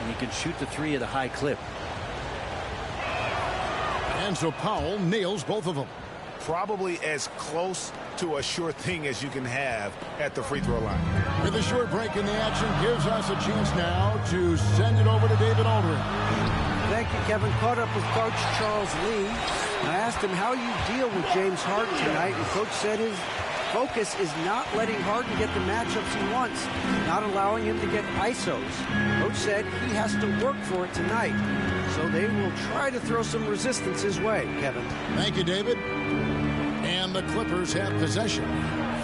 and he can shoot the 3 at a high clip. And so Powell nails both of them. Probably as close to a sure thing as you can have at the free throw line. With a short break in the action gives us a chance now to send it over to David Aldridge. Thank you, Kevin. Caught up with Coach Charles Lee. I asked him how you deal with James Harden tonight, and Coach said his focus is not letting Harden get the matchups he wants, not allowing him to get ISOs. Coach said he has to work for it tonight, so they will try to throw some resistance his way, Kevin. Thank you, David. And the Clippers have possession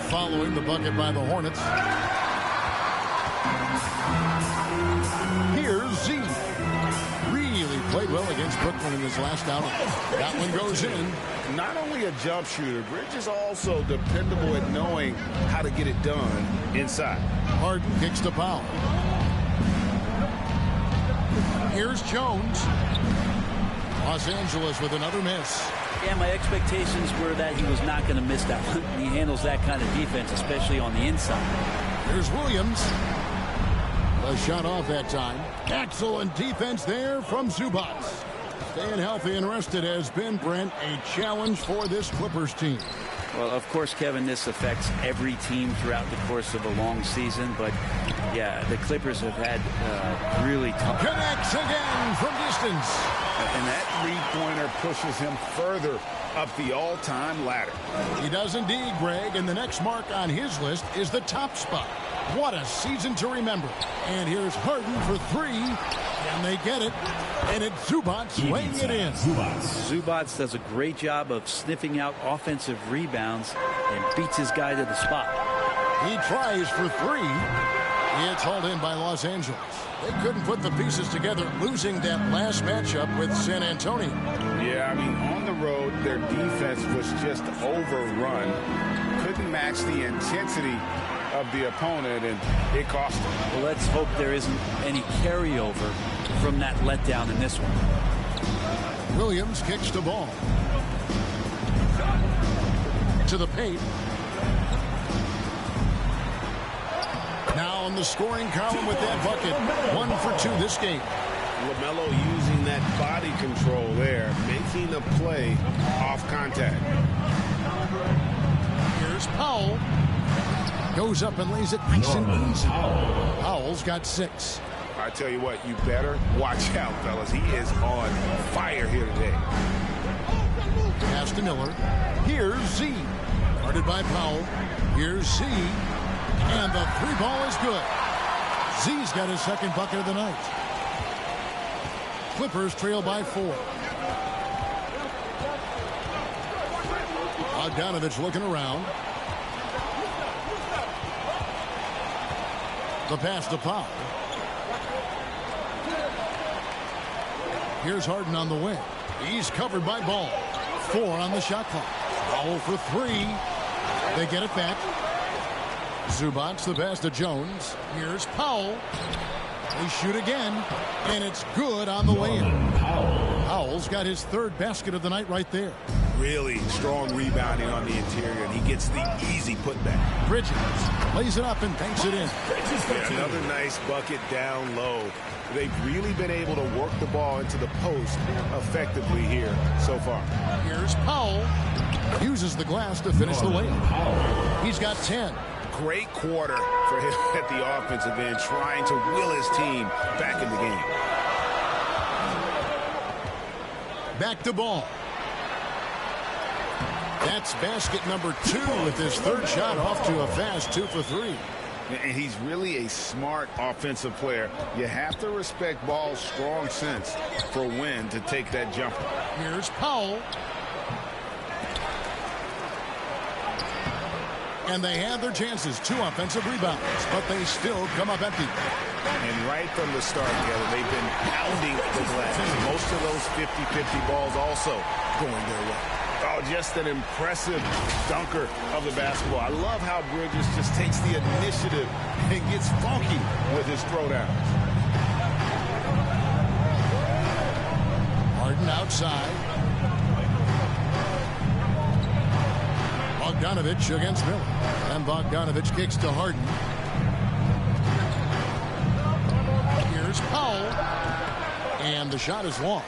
following the bucket by the Hornets. Here's Z. Really played well against Brooklyn in his last outing. That one goes in. Not only a jump shooter, Bridges is also dependable at knowing how to get it done inside. Harden kicks to Powell. Here's Jones. Los Angeles with another miss. Yeah, my expectations were that he was not going to miss that one. He handles that kind of defense, especially on the inside. Here's Williams. A shot off that time. Excellent defense there from Zubac. Staying healthy and rested has been, Brent, a challenge for this Clippers team. Well, of course, Kevin, this affects every team throughout the course of a long season. But, yeah, the Clippers have had really tough. Connects again from distance. And that three-pointer pushes him further up the all-time ladder. He does indeed, Greg, and the next mark on his list is the top spot. What a season to remember. And here's Harden for three, and they get it. And it's Zubats laying it in. Zubats does a great job of sniffing out offensive rebounds and beats his guy to the spot. He tries for three. It's hauled in by Los Angeles. They couldn't put the pieces together, losing that last matchup with San Antonio. Yeah, I mean, on the road, their defense was just overrun. Couldn't match the intensity of the opponent, and it cost them. Well, let's hope there isn't any carryover from that letdown in this one. Williams kicks the ball to the paint. Now in the scoring column with that bucket. 1 for 2 this game. LaMelo using that body control there, making a play off contact. Here's Powell. Goes up and lays it nice and easy. Powell's got 6. I tell you what, you better watch out, fellas. He is on fire here today. Pass to Miller. Here's Z. Guarded by Powell. Here's Z. And the three ball is good. Z's got his second bucket of the night. Clippers trail by 4. Bogdanovich looking around. The pass to Powell. Here's Harden on the wing. He's covered by Ball. 4 on the shot clock. Powell for 3. They get it back. Zubats the pass to Jones. Here's Powell. They shoot again, and it's good on the way in. Powell's got his third basket of the night right there. Really strong rebounding on the interior, and he gets the easy putback. Bridges lays it up and banks it in. Yeah, another nice bucket down low. They've really been able to work the ball into the post effectively here so far. Here's Powell. Uses the glass to finish the layup. He's got 10. Great quarter for him at the offensive end, trying to will his team back in the game. Back to Ball. That's basket number 2 with his third shot off to a fast 2 for 3. And he's really a smart offensive player. You have to respect Ball's strong sense for when to take that jumper. Here's Powell. And they had their chances. 2 offensive rebounds, but they still come up empty. And right from the start, they've been pounding the glass. Most of those 50-50 balls also going their way. Oh, just an impressive dunker of the basketball. I love how Bridges just takes the initiative and gets funky with his throwdowns. Harden outside. Bogdanovich against Miller. And Bogdanovich kicks to Harden. Here's Powell. And the shot is long.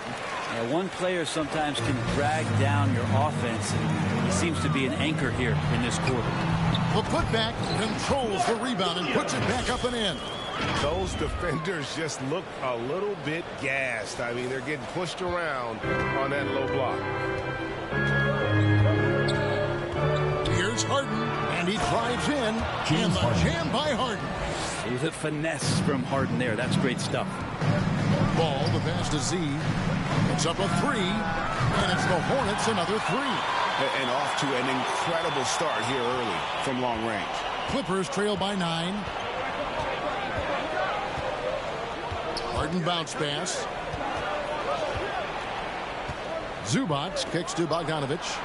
Yeah, one player sometimes can drag down your offense, and he seems to be an anchor here in this quarter. The putback controls the rebound and puts it back up and in. Those defenders just look a little bit gassed. I mean, they're getting pushed around on that low block. Here's Harden, and he drives in, and the jam by Harden. There's a finesse from Harden there. That's great stuff. Ball, the pass to Z. It's up a 3, and it's the Hornets another 3. And off to an incredible start here early from long range. Clippers trail by 9. Harden bounce pass. Zubats kicks to Bogdanovich.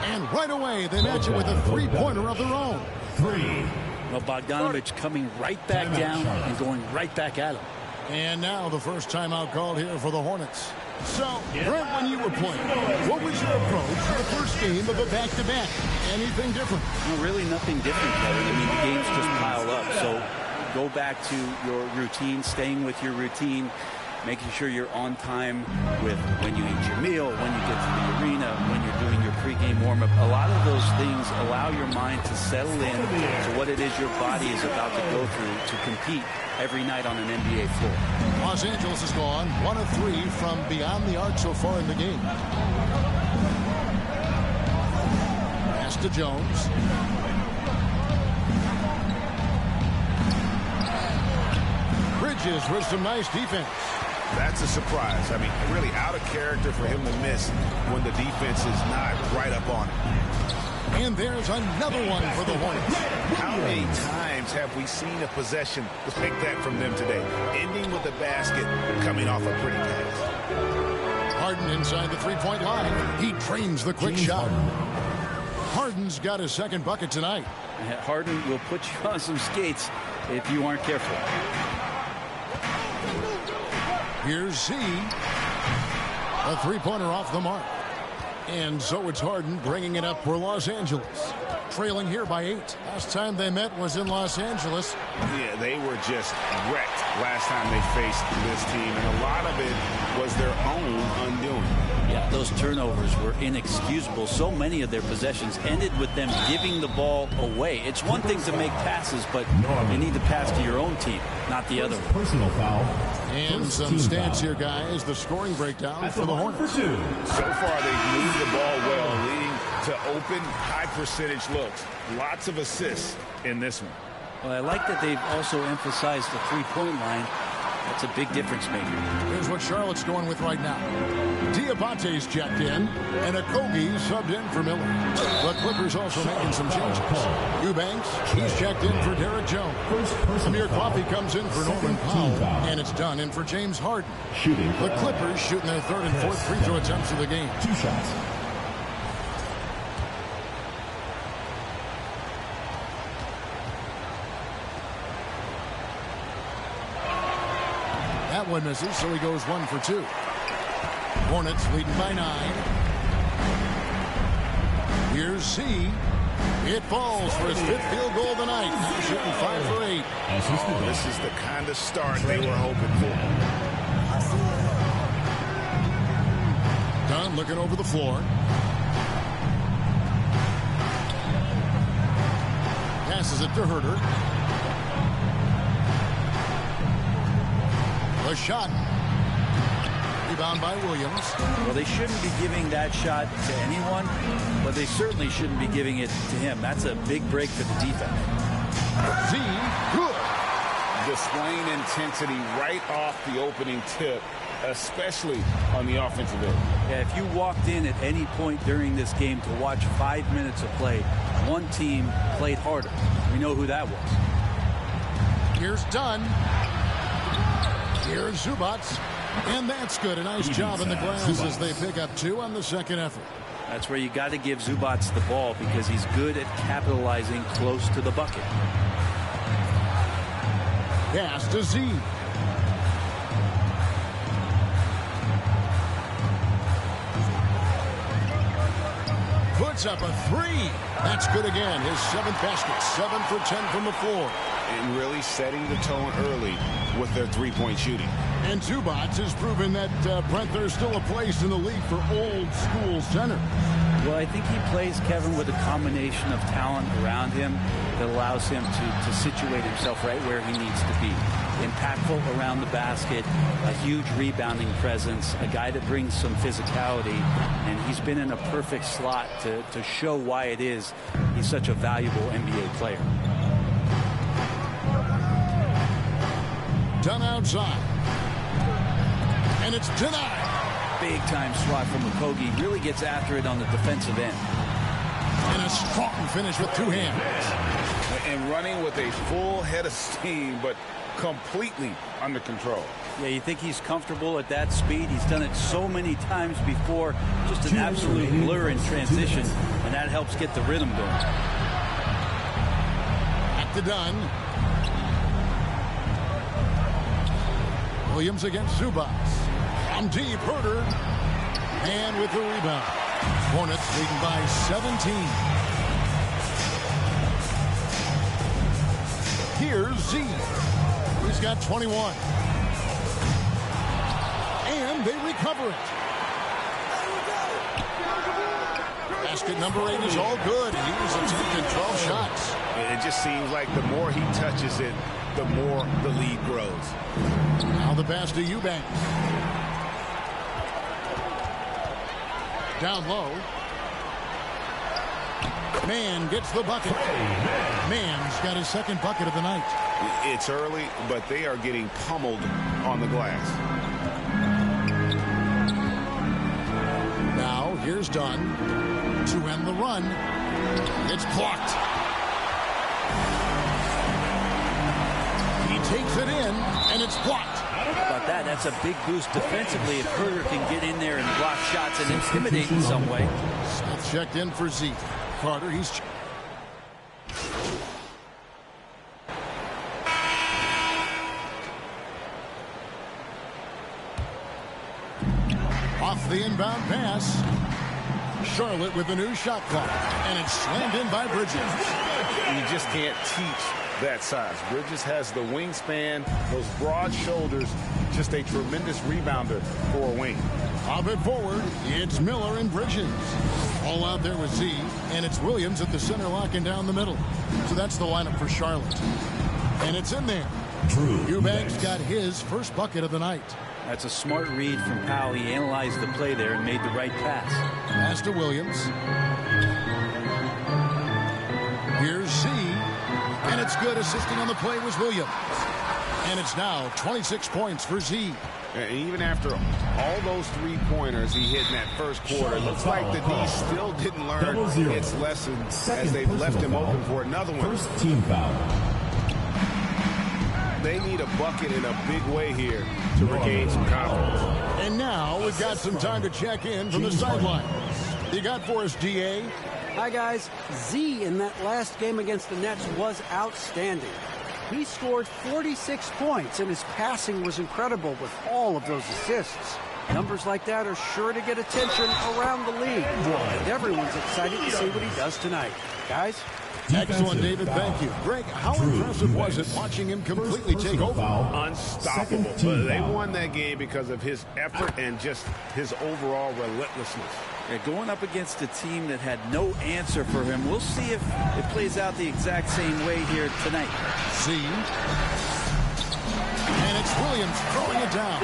And right away, they match it with a three-pointer of their own. 3. Well, Bogdanovich coming right back down and going right back at him. And now the first timeout called here for the Hornets. So, Brent, when you were playing, what was your approach for the first game of a back-to-back? Anything different? No, really nothing different, Kevin. I mean, the games just pile up. So go back to your routine, staying with your routine, making sure you're on time with when you eat your meal, when you get to the arena, when you're doing your pregame warm-up, a lot of those things allow your mind to settle in to what it is your body is about to go through to compete every night on an NBA floor. Los Angeles has gone 1 of 3 from beyond the arc so far in the game. Pass to Jones. Bridges with some nice defense. That's a surprise. I mean, really out of character for him to miss when the defense is not right up on him. And there's another one for the Hornets. How many times have we seen a possession like that from them today? Ending with a basket, coming off a pretty pass. Harden inside the three-point line. He drains the quick shot. Harden's got his second bucket tonight. Harden will put you on some skates if you aren't careful. Here's Z. A three-pointer off the mark. And so it's Harden bringing it up for Los Angeles. Trailing here by 8. Last time they met was in Los Angeles. Yeah, they were just wrecked last time they faced this team. And a lot of it was their own undoing. Yeah, those turnovers were inexcusable. So many of their possessions ended with them giving the ball away. It's one thing to make passes, but you need to pass to your own team, not the other one. Personal foul. And some stats here, guys. The scoring breakdown for the Hornets. So far, they've moved the ball well, leading to open, high-percentage looks. Lots of assists in this one. Well, I like that they've also emphasized the three-point line. That's a big difference maker. Here's what Charlotte's going with right now. Diabate's checked in, and Okogie subbed in for Miller. The Clippers also making some changes. Eubanks, he's checked in for Derek Jones. Amir Coffey comes in for Norman Powell, and it's done in for James Harden. The Clippers shooting their third and fourth free throw attempts of the game. 2 shots. That one misses, so he goes 1 for 2. Hornets leading by 9. Here's C. It falls for his 5th field goal of the night. He's shooting 5 for 8. This is the kind of start they were hoping for. Dunn looking over the floor. Passes it to Herter. The shot. Rebound by Williams. Well, they shouldn't be giving that shot to anyone, but they certainly shouldn't be giving it to him. That's a big break for the defense. Z, good. Displaying intensity right off the opening tip, especially on the offensive end. Yeah, if you walked in at any point during this game to watch 5 minutes of play, one team played harder. We know who that was. Here's Dunn. Here's Zubac. And that's good. A nice job in the glass as they pick up 2 on the second effort. That's where you got to give Zubac the ball because he's good at capitalizing close to the bucket. Pass to Z. Puts up a 3. That's good again. His 7th basket. 7 for 10 from the floor. And really setting the tone early with their three-point shooting. And Zubac has proven that, Brent, there's still a place in the league for old-school center. Well, I think he plays, Kevin, with a combination of talent around him that allows him to situate himself right where he needs to be. Impactful around the basket, a huge rebounding presence, a guy that brings some physicality, and he's been in a perfect slot to show why it is he's such a valuable NBA player. Done outside. And it's denied. Big time swat from Okogie. Really gets after it on the defensive end. And a strong finish with 2 hands. And running with a full head of steam, but completely under control. Yeah, you think he's comfortable at that speed. He's done it so many times before. Just an absolute blur in transition, and that helps get the rhythm going. Back to Dunn. Williams against Zubac. From deep, Herter. And with the rebound. Hornets leading by 17. Here's Z. He's got 21. And they recover it. Pass basket number 8 is all good. He was attempting 12 shots. It just seems like the more he touches it, the more the lead grows. Now the pass to Eubanks. Down low. Mann gets the bucket. Mann's got his second bucket of the night. It's early, but they are getting pummeled on the glass. Now here's Dunn to end the run. It's blocked. He takes it in, and it's blocked. How about that? That's a big boost defensively if Herter can get in there and block shots and intimidate in some way. Smith checked in for Zeke. Carter, he's... Off the inbound pass. Charlotte with a new shot clock. And it's slammed in by Bridges. You just can't teach that size. Bridges has the wingspan, those broad shoulders, just a tremendous rebounder for a wing. Off it forward, it's Miller and Bridges. All out there with Z, and it's Williams at the center locking down the middle. So that's the lineup for Charlotte. And it's in there. Eubanks got his first bucket of the night. That's a smart read from Powell. He analyzed the play there and made the right pass. Pass to Williams. Here's Z. And it's good. Assisting on the play was Williams. And it's now 26 points for Z. And even after all those three-pointers he hit in that first quarter, it looks like the D still didn't learn its lesson as they've left him open for another one. First team foul. They need a bucket in a big way here to regain some confidence. And now we've got some time to check in from the sidelines. You got for us, DA? Hi, guys. Z in that last game against the Nets was outstanding. He scored 46 points, and his passing was incredible with all of those assists. Numbers like that are sure to get attention around the league. And everyone's excited to see what he does tonight. Guys? Excellent, David. Thank you. Greg, how impressive was it watching him completely take over? Unstoppable. They won that game because of his effort and just his overall relentlessness. Yeah, going up against a team that had no answer for him. We'll see if it plays out the exact same way here tonight. See? And it's Williams throwing it down.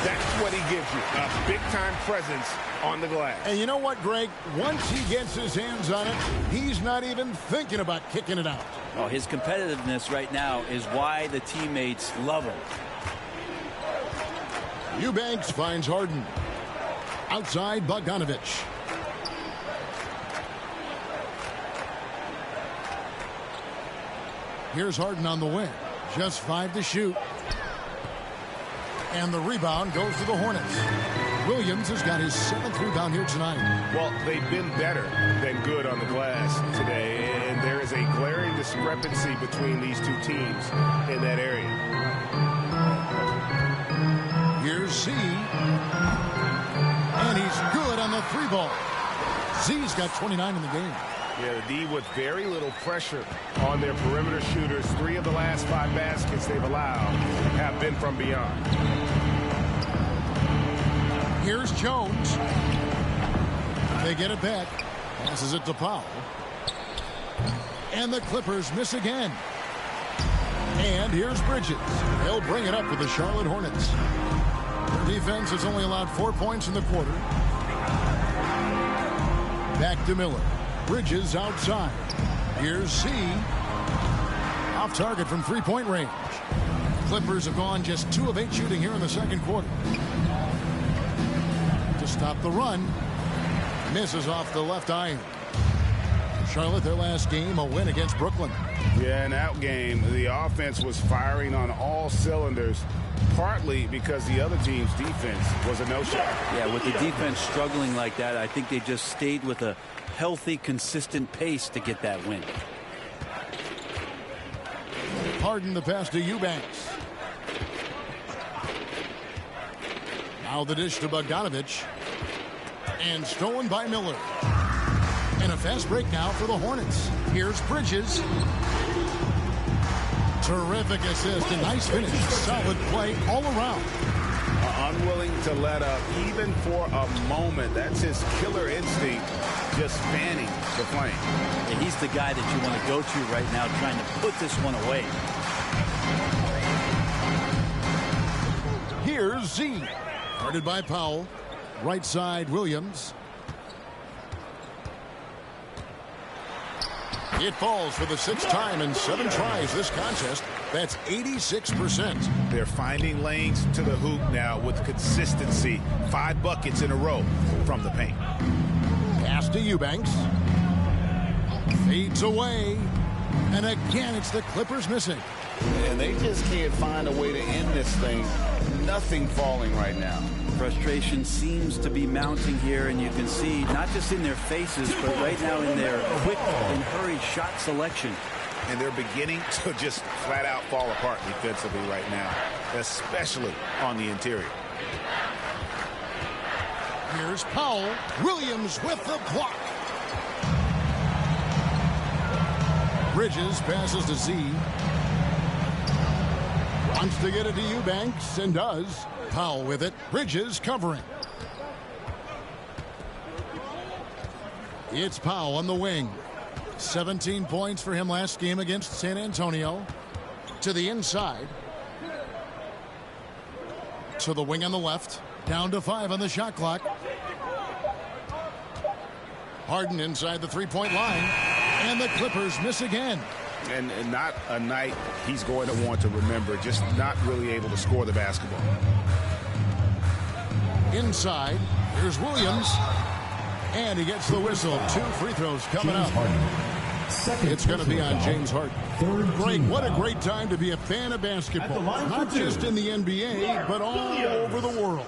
That's what he gives you, a big-time presence on the glass. And you know what, Greg? Once he gets his hands on it, he's not even thinking about kicking it out. Oh, his competitiveness right now is why the teammates love him. Eubanks finds Harden. Outside, Bogdanovich. Here's Harden on the wing. Just 5 to shoot. And the rebound goes to the Hornets. Williams has got his 7th rebound here tonight. Well, they've been better than good on the glass today, and there is a glaring discrepancy between these two teams in that area. Here's Z. And he's good on the 3-ball. Z's got 29 in the game. Yeah, the D with very little pressure on their perimeter shooters. 3 of the last 5 baskets they've allowed have been from beyond. Here's Jones. They get it back. Passes it to Powell. And the Clippers miss again. And here's Bridges. He'll bring it up for the Charlotte Hornets. Their defense has only allowed 4 points in the quarter. Back to Miller. Bridges outside. Here's C. Off target from 3-point range. Clippers have gone just 2 of 8 shooting here in the second quarter. To stop the run. Misses off the left iron. Charlotte, their last game, a win against Brooklyn. Yeah, in that game, the offense was firing on all cylinders, partly because the other team's defense was a no-show. Yeah, with the defense struggling like that, I think they just stayed with a healthy, consistent pace to get that win. Harden the pass to Eubanks. Now the dish to Bogdanovich. And stolen by Miller. And a fast break now for the Hornets. Here's Bridges. Terrific assist. A nice finish. Solid play all around. unwilling to let up even for a moment. That's his killer instinct, just fanning the flame. Yeah, he's the guy that you want to go to right now, trying to put this one away. Here's Z. Guarded by Powell. Right side, Williams. It falls for the 6th time in 7 tries this contest. That's 86%. They're finding lanes to the hoop now with consistency. 5 buckets in a row from the paint. Pass to Eubanks. Fades away. And again, it's the Clippers missing. And they just can't find a way to end this thing. Nothing falling right now. Frustration seems to be mounting here, and you can see not just in their faces, but right now in their quick and hurried shot selection. And they're beginning to just flat out fall apart defensively right now, especially on the interior. Here's Powell. Williams with the block. Bridges passes to Z. Wants to get it to Eubanks and does. Powell with it. Bridges covering. It's Powell on the wing. 17 points for him last game against San Antonio. To the inside. To the wing on the left. Down to 5 on the shot clock. Harden inside the three-point line. And the Clippers miss again. And not a night he's going to want to remember. Just not really able to score the basketball. Inside. Here's Williams. And he gets the whistle. 2 free throws coming up. It's going to be on James Harden. Great. What a great time to be a fan of basketball. Not just in the NBA, but all over the world.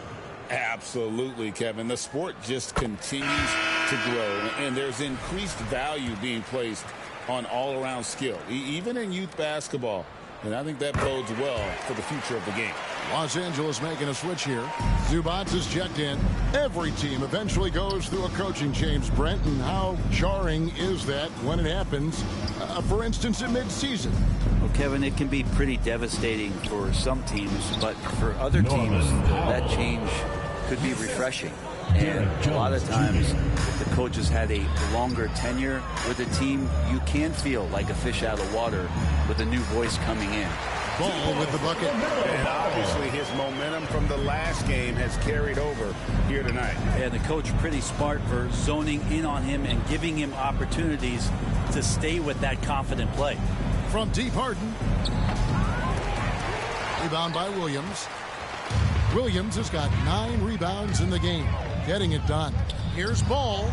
Absolutely, Kevin. The sport just continues to grow. And there's increased value being placed on all-around skill, even in youth basketball. And I think that bodes well for the future of the game. Los Angeles making a switch here. Zubac is checked in. Every team eventually goes through a coaching change, Brent, and how jarring is that when it happens, for instance, in midseason? Well, Kevin, it can be pretty devastating for some teams, but for other teams, that change could be refreshing. And a lot of times, if the coach has had a longer tenure with a team, you can feel like a fish out of water with a new voice coming in. Ball with the bucket. And obviously his momentum from the last game has carried over here tonight. And the coach pretty smart for zoning in on him and giving him opportunities to stay with that confident play. From deep, Harden. Rebound by Williams. Williams has got 9 rebounds in the game. Getting it done. Here's Ball.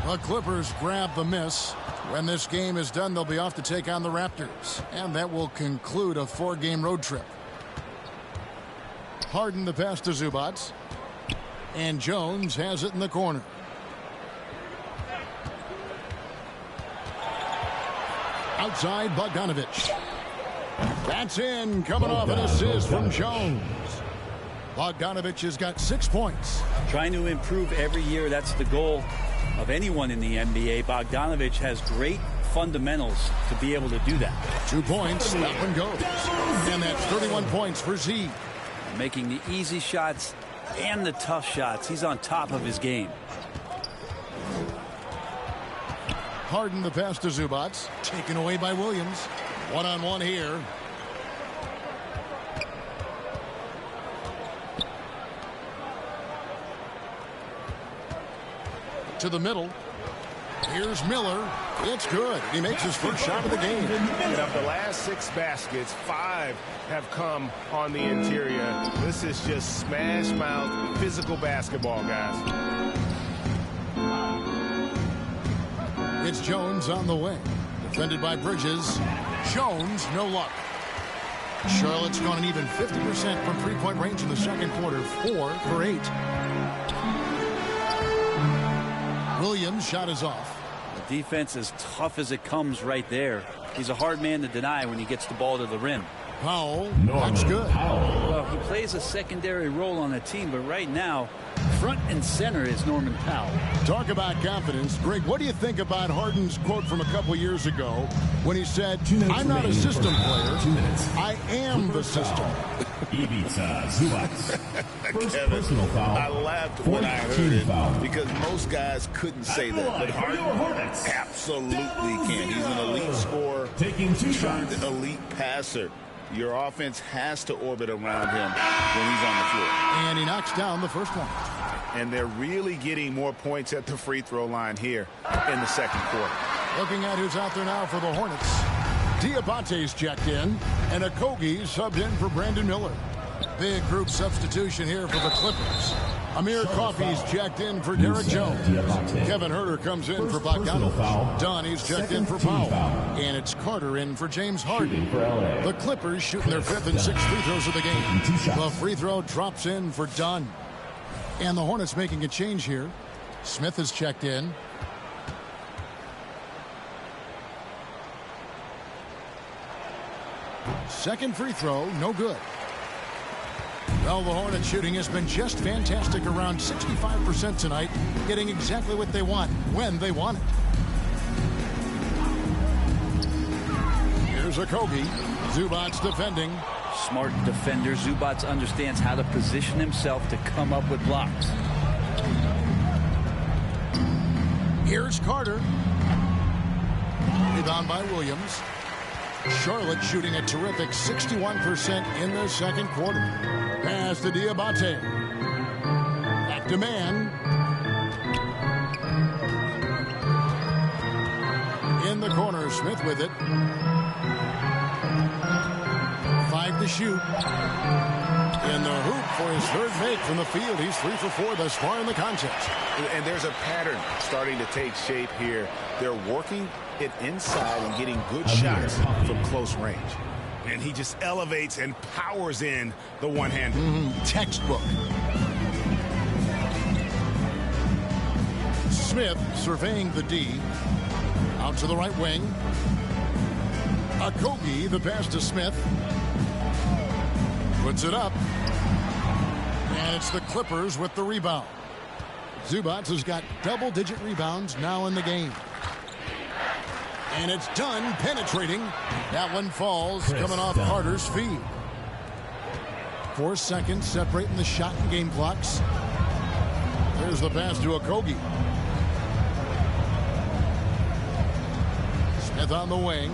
The Clippers grab the miss. When this game is done, they'll be off to take on the Raptors. And that will conclude a 4-game road trip. Harden the pass to Zubac. And Jones has it in the corner. Outside, Bogdanovich. That's in. Coming off an assist from Jones. Bogdanovich has got 6 points. Trying to improve every year, that's the goal of anyone in the NBA. Bogdanovich has great fundamentals to be able to do that. 2 points, that one goes. And that's 31 points for Z. Making the easy shots and the tough shots. He's on top of his game. Harden the pass to Zubac. Taken away by Williams. One-on-one here. To the middle. Here's Miller. It's good. He makes his first shot of the game. And of the last 6 baskets, 5 have come on the interior. This is just smash mouth physical basketball, guys. It's Jones on the way. Defended by Bridges. Jones, no luck. Charlotte's gone an even 50% from three-point range in the second quarter. 4 for 8. Williams' shot is off. The defense as tough as it comes right there. He's a hard man to deny when he gets the ball to the rim. Powell, that's good. Well, he plays a secondary role on the team, but right now, front and center is Norman Powell. Talk about confidence. Greg, what do you think about Harden's quote from a couple years ago when he said, I'm not a system player, I am the system? Ivica Zubac. First Kevin, personal foul. I laughed when I heard it foul. because most guys couldn't say that. But Harden absolutely can. He's an elite scorer, taking 2 shots. Elite passer. Your offense has to orbit around him when he's on the floor. And he knocks down the first one. And they're really getting more points at the free throw line here in the second quarter. Looking at who's out there now for the Hornets. Diabate's checked in, and Okogie subbed in for Brandon Miller. Big group substitution here for the Clippers. Amir Coffey's checked in for Derek Jones. Kevin Huerter comes in for Bogdanovich. Donnie's checked in for Powell. And it's Carter in for James Harden. The Clippers shooting their 5th and 6th free throws of the game. The free throw drops in for Dunn. And the Hornets making a change here. Smith is checked in. Second free throw, no good. Well, the Hornets shooting has been just fantastic, around 65% tonight, getting exactly what they want, when they want it. Here's Okogie. Zubac's defending. Smart defender. Zubac understands how to position himself to come up with blocks. Here's Carter. Rebound by Williams. Charlotte shooting a terrific 61% in the second quarter. Pass to Diabate. Back to Mann. In the corner, Smith with it. 5 to shoot. In the hoop for his 3rd make from the field. He's 3 for 4 thus far in the contest. And there's a pattern starting to take shape here. They're working it inside and getting good shots from close range. And he just elevates and powers in the one-hander. Textbook. Smith surveying the D. Out to the right wing. Okogie, the pass to Smith. Puts it up. And it's the Clippers with the rebound. Zubac has got double-digit rebounds now in the game. And it's done penetrating. That one falls, coming off Carter's feet. 4 seconds separating the shot and game clocks. There's the pass to Okogie. Smith on the wing.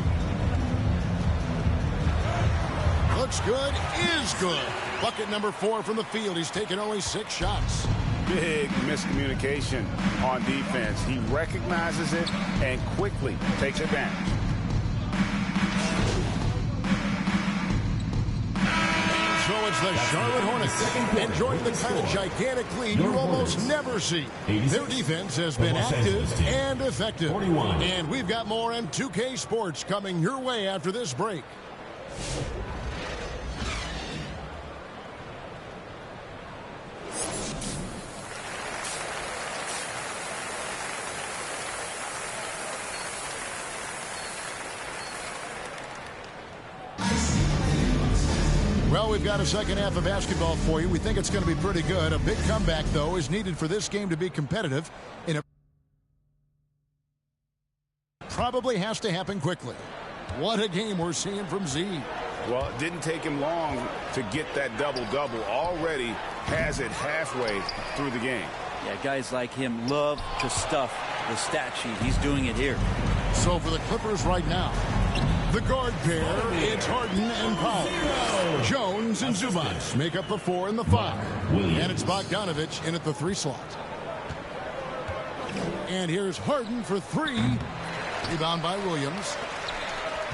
Looks good, is good. Bucket number 4 from the field. He's taken only 6 shots. Big miscommunication on defense. He recognizes it and quickly takes advantage. And so it's the Charlotte Hornets enjoying the kind of gigantic lead you almost never see. Their defense has been active and effective. And we've got more on 2K Sports coming your way after this break. Well, we've got a second half of basketball for you. We think it's going to be pretty good. A big comeback, though, is needed for this game to be competitive. And it probably has to happen quickly. What a game we're seeing from Z. Well, it didn't take him long to get that double-double. Already has it halfway through the game. Yeah, guys like him love to stuff the stat sheet. He's doing it here. So for the Clippers right now, the guard pair, it's Harden and Powell. Jones and Zubac make up the 4 and the 5. And it's Bogdanovich in at the 3 slot. And here's Harden for 3. Rebound by Williams.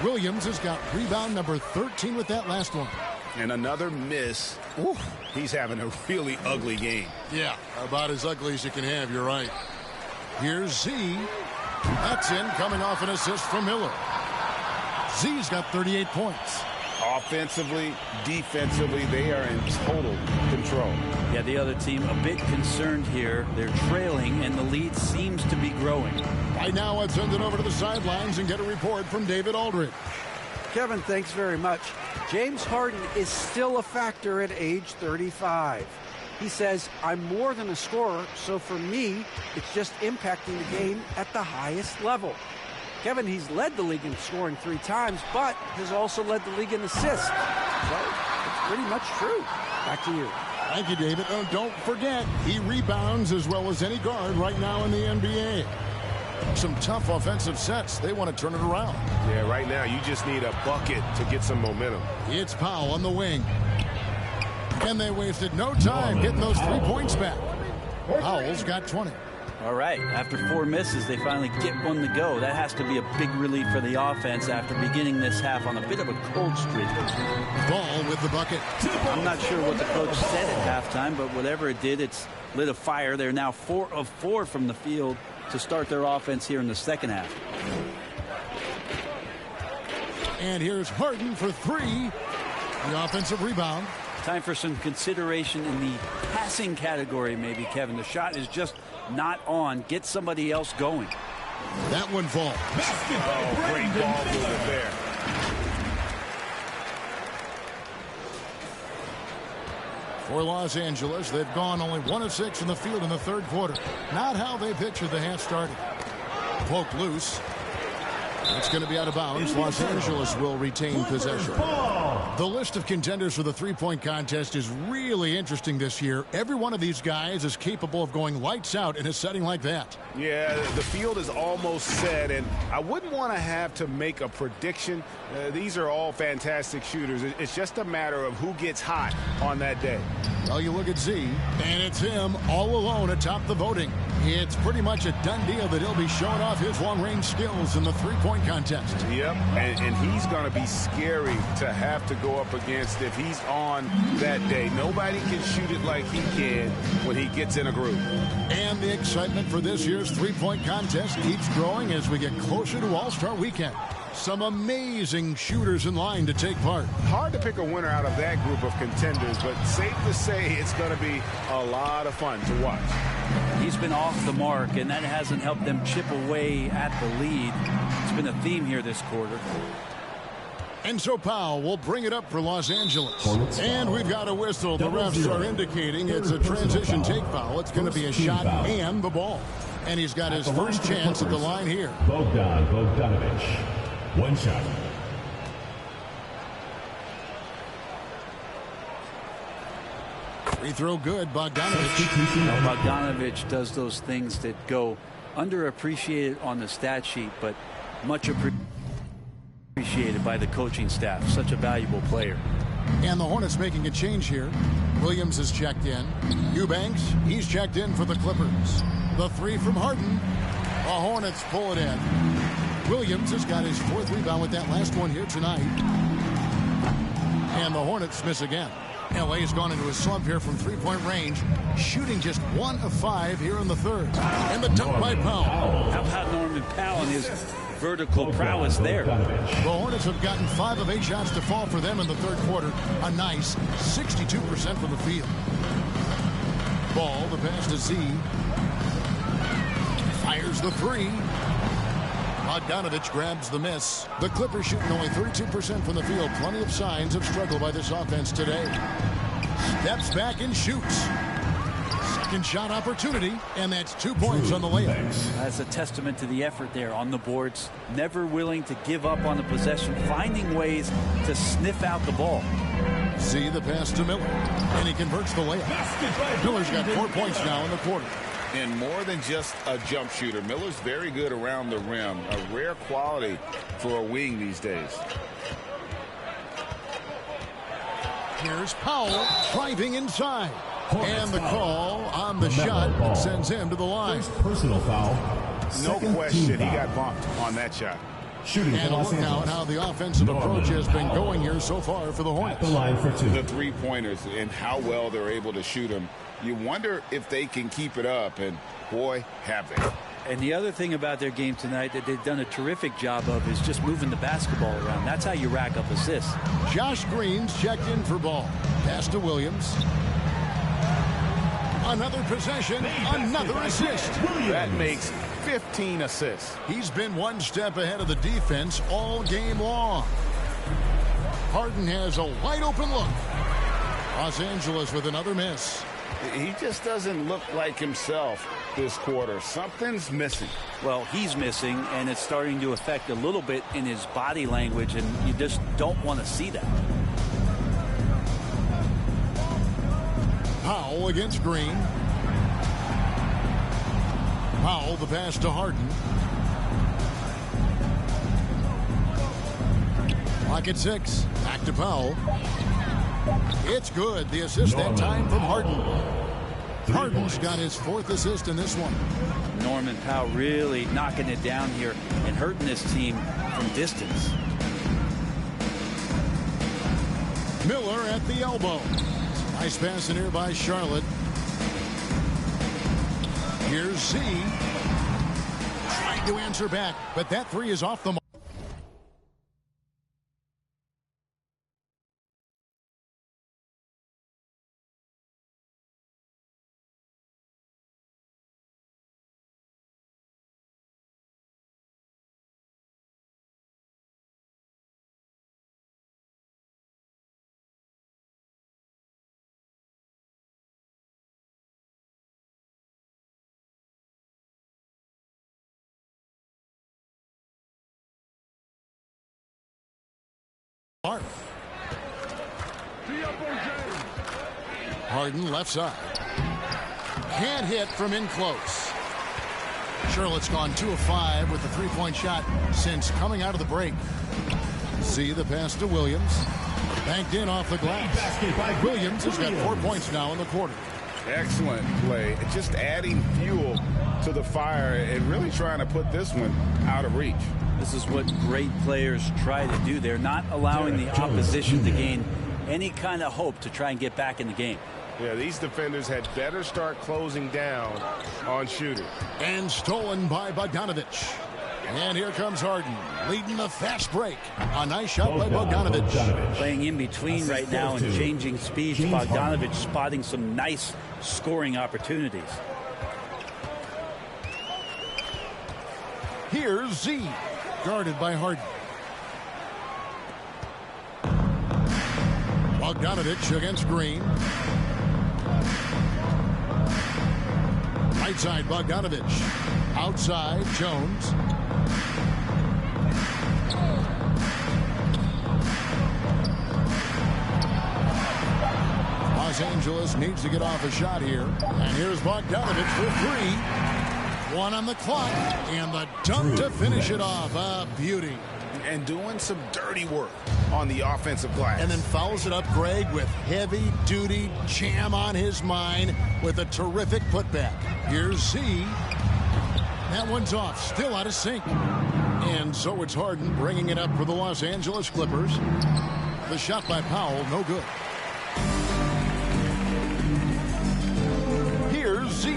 Williams has got rebound number 13 with that last one. And another miss. Ooh, he's having a really ugly game. Yeah, about as ugly as you can have, you're right. Here's Z. That's in, coming off an assist from Miller. Z's got 38 points. Offensively, defensively, they are in total control. Yeah, the other team a bit concerned here. They're trailing, and the lead seems to be growing. Right now, I'd send it over to the sidelines and get a report from David Aldridge. Kevin, thanks very much. James Harden is still a factor at age 35. He says, I'm more than a scorer, so for me, it's just impacting the game at the highest level. Kevin, he's led the league in scoring 3 times, but has also led the league in assists. So it's pretty much true. Back to you. Thank you, David. Oh, don't forget, he rebounds as well as any guard right now in the NBA. Some tough offensive sets. They want to turn it around. Yeah, right now you just need a bucket to get some momentum. It's Powell on the wing. And they wasted no time getting those 3 points back. Powell's got 20. All right, after 4 misses, they finally get one to go. That has to be a big relief for the offense after beginning this half on a bit of a cold streak. Ball with the bucket. I'm not sure what the coach said at halftime, but whatever it did, it's lit a fire. They're now 4 of 4 from the field to start their offense here in the second half. And here's Harden for 3. The offensive rebound. Time for some consideration in the passing category, maybe, Kevin. The shot is just not on. Get somebody else going. That one falls. Oh, great ball movement there. For Los Angeles, they've gone only 1 of 6 in the field in the third quarter. Not how they pictured the half started. Poke loose. It's going to be out of bounds. Los Angeles will retain possession. The list of contenders for the three-point contest is really interesting this year. Every one of these guys is capable of going lights out in a setting like that. Yeah, the field is almost set, and I wouldn't want to have to make a prediction. These are all fantastic shooters. It's just a matter of who gets hot on that day. Well, you look at Z, and it's him all alone atop the voting. It's pretty much a done deal that he'll be showing off his long-range skills in the three-point contest. Yep, and he's going to be scary to have to go up against if he's on that day. Nobody can shoot it like he can when he gets in a groove. And the excitement for this year's three-point contest keeps growing as we get closer to All-Star Weekend. Some amazing shooters in line to take part. Hard to pick a winner out of that group of contenders, but safe to say it's going to be a lot of fun to watch. He's been off the mark, and that hasn't helped them chip away at the lead. It's been a theme here this quarter. And so Powell will bring it up for Los Angeles. And we've got a whistle. The refs are indicating it's a transition take foul. It's going to be a shot and the ball. And he's got his first chance at the line here. Bogdanovich. One shot. Free throw good, Bogdanovich. Bogdanovich does those things that go underappreciated on the stat sheet, but much appreciated by the coaching staff. Such a valuable player. And the Hornets making a change here. Williams is checked in. Eubanks, he's checked in for the Clippers. The three from Harden. The Hornets pull it in. Williams has got his fourth rebound with that last one here tonight. And the Hornets miss again. LA's gone into a slump here from three-point range, shooting just 1 of 5 here in the third. And the dunk by Powell. How about Norman Powell and his vertical prowess there? The Hornets have gotten 5 of 8 shots to fall for them in the third quarter. A nice 62% from the field. Ball, the pass to Z. Fires the three. Bogdanovich grabs the miss. The Clippers shooting only 32% from the field. Plenty of signs of struggle by this offense today. Steps back and shoots. Second shot opportunity, and that's 2 points on the layup. That's a testament to the effort there on the boards. Never willing to give up on the possession, finding ways to sniff out the ball. See the pass to Miller, and he converts the layup. Miller's got 4 points now in the quarter. And more than just a jump shooter, Miller's very good around the rim. A rare quality for a wing these days. Here's Powell driving inside. And the call on the shot sends him to the line. Personal foul. No question, he got bumped on that shot. Shooting and look now at how the offensive approach has been going here so far for the Hornets. The line for 2. The three-pointers and how well they're able to shoot them. You wonder if they can keep it up, and boy, have they. And the other thing about their game tonight that they've done a terrific job of is just moving the basketball around. That's how you rack up assists. Josh Green's checked in for ball. Pass to Williams. Another possession, another assist. That makes 15 assists. He's been one step ahead of the defense all game long. Harden has a wide open look. Los Angeles with another miss. He just doesn't look like himself this quarter. Something's missing. Well, he's missing, and it's starting to affect a little bit in his body language, and you just don't want to see that. Powell against Green. Powell, the pass to Harden. Clock at 6. Back to Powell. It's good. The assist that time from Harden. Harden's got his 4th assist in this one. Norman Powell really knocking it down here and hurting this team from distance. Miller at the elbow. Nice pass in here by Charlotte. Here's Z. Trying to answer back, but that 3 is off the mark. Harden left side. Can't hit from in close. Charlotte's gone 2 of 5 with the 3-point shot since coming out of the break. See the pass to Williams. Banked in off the glass. Williams has got 4 points now in the quarter. Excellent play. Just adding fuel to the fire and really trying to put this one out of reach. This is what great players try to do. They're not allowing the opposition to gain any kind of hope to try and get back in the game. Yeah, these defenders had better start closing down on shooting. And stolen by Bogdanovich. And here comes Harden, leading the fast break. A nice shot by Bogdanovich. Playing in between right now and changing speeds. Bogdanovich spotting some nice scoring opportunities. Here's Z, guarded by Harden. Bogdanovich against Green. Right side, Bogdanovich. Outside, Jones. Los Angeles needs to get off a shot here. And here's Bogdanovich for 3. 1 on the clock. And the dunk to finish it off. A beauty. And doing some dirty work on the offensive glass. And then follows it up, Greg, with heavy-duty jam on his mind with a terrific putback. Here's Z. That one's off, still out of sync. And so it's Harden bringing it up for the Los Angeles Clippers. The shot by Powell, no good. Here's Z,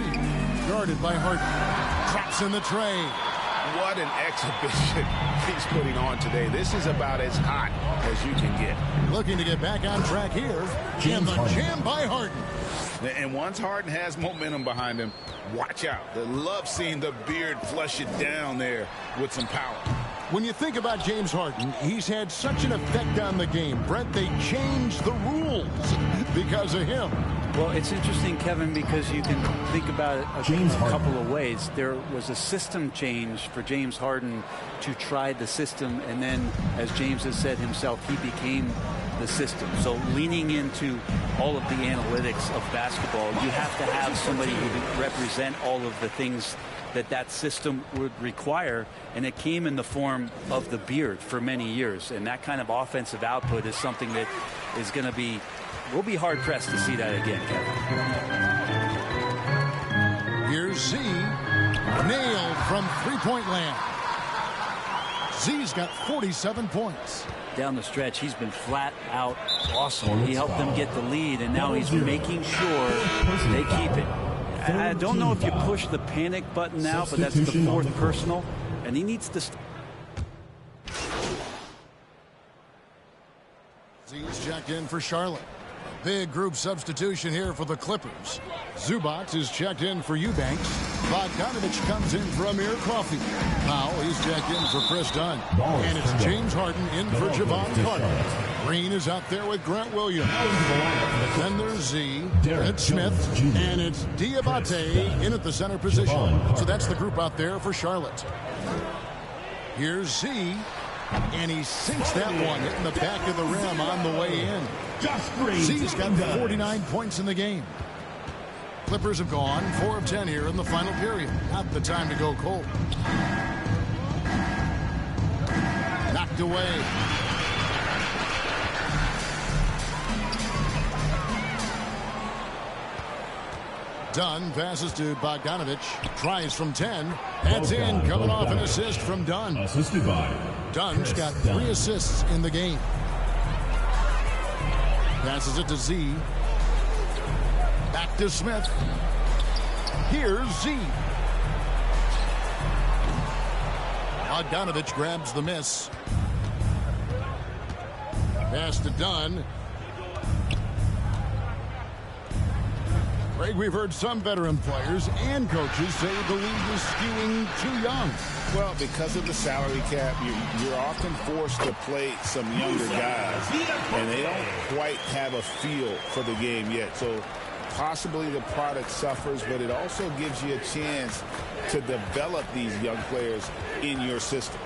guarded by Harden. Drops in the tray. What an exhibition he's putting on today. This is about as hot as you can get. Looking to get back on track here. And the jam by Harden. And once Harden has momentum behind him, watch out. They love seeing the beard flush it down there with some power. When you think about James Harden, he's had such an effect on the game. Brent, they changed the rules because of him. Well, it's interesting, Kevin, because you can think about it a couple of ways. There was a system change for James Harden to try the system, and then, as James has said himself, he became the system. So leaning into all of the analytics of basketball, you have to have somebody who can represent all of the things that system would require, and it came in the form of the beard for many years. And that kind of offensive output is something that is going to be, we'll be hard-pressed to see that again, Kevin. Here's Z, nailed from three-point land. Z's got 47 points. Down the stretch, he's been flat out awesome. He helped them get the lead, and now he's making sure they keep it. I don't know if you push the panic button now, but that's the 4th personal, and he needs to. Z's checked in for Charlotte. Big group substitution here for the Clippers. Zubac is checked in for Eubanks. Bogdanovich comes in for Amir Coffey. Powell, he's checked in for Chris Dunn. And it's James Harden in for Javon Carter. Green is out there with Grant Williams. Then there's Z, it's Smith, and it's Diabate in at the center position. So that's the group out there for Charlotte. Here's Z. And he sinks that one in the back of the rim on the way in. Z's got 49 points in the game. Clippers have gone 4 of 10 here in the final period. Not the time to go cold. Knocked away. Dunn passes to Bogdanovich. Tries from 10. That's in. Coming off an assist from Dunn. Assisted by Dunn's got 3 assists in the game. Passes it to Z. Back to Smith. Here's Z. Bogdanovich grabs the miss. Pass to Dunn. Greg, we've heard some veteran players and coaches say the league is skewing too young. Well, because of the salary cap, you're often forced to play some younger guys, and they don't quite have a feel for the game yet. So possibly the product suffers, but it also gives you a chance to develop these young players in your system.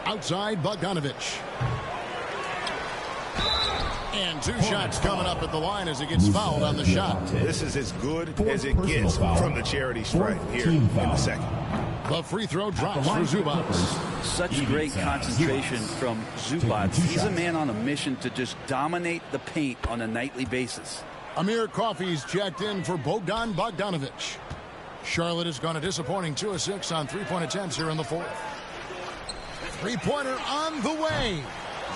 Outside, Bogdanovich. And 2 shots coming up at the line as he gets fouled on the shot. This is as good as it gets from the charity stripe here in the second. The free throw drops for Zubac. Such great concentration from Zubac. He's a man on a mission to just dominate the paint on a nightly basis. Amir Coffey's checked in for Bogdan Bogdanovich. Charlotte has gone a disappointing 2 of 6 on 3-point attempts here in the 4th. 3-pointer on the way.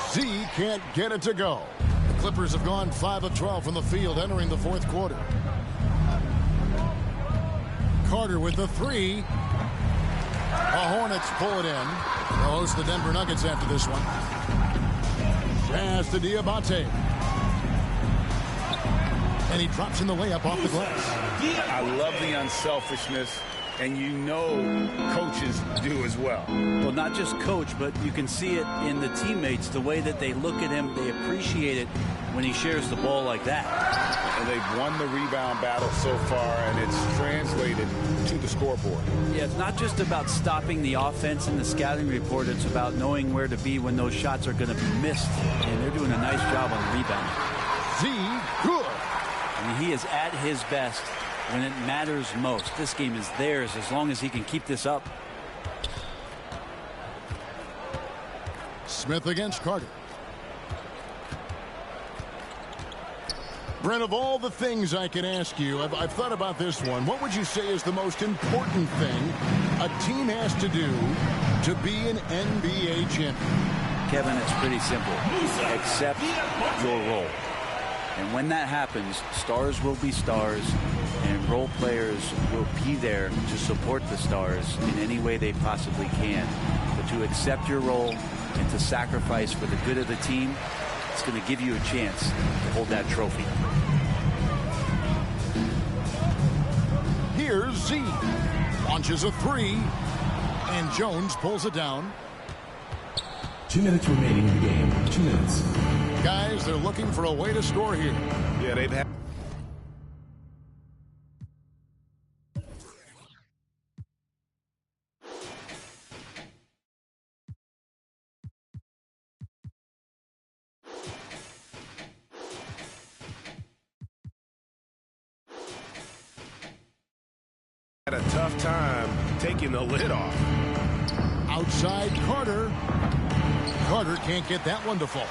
Z can't get it to go. The Clippers have gone 5 of 12 from the field entering the 4th quarter. Carter with the 3. The Hornets pull it in. They'll host the Denver Nuggets after this one. Pass to Diabate. And he drops in the layup off the glass. I love the unselfishness, and you know coaches do as well. Well, not just coach, but you can see it in the teammates, the way that they look at him. They appreciate it when he shares the ball like that. And they've won the rebound battle so far, and it's translated to the scoreboard. Yeah, it's not just about stopping the offense in the scouting report. It's about knowing where to be when those shots are going to be missed. And they're doing a nice job on the rebound. Z, good. I mean, he is at his best when it matters most. This game is theirs as long as he can keep this up. Smith against Carter. Brent, of all the things I can ask you, I've thought about this one. What would you say is the most important thing a team has to do to be an NBA champion? Kevin, it's pretty simple. Accept your role. And when that happens, stars will be stars, and role players will be there to support the stars in any way they possibly can. But to accept your role and to sacrifice for the good of the team, it's going to give you a chance to hold that trophy. Here's Z. Launches a 3, and Jones pulls it down. 2 minutes remaining in the game. 2 minutes. Guys, they're looking for a way to score here. Yeah, they've had. Had a tough time taking the lid off. Outside Carter. Carter can't get that one to fall.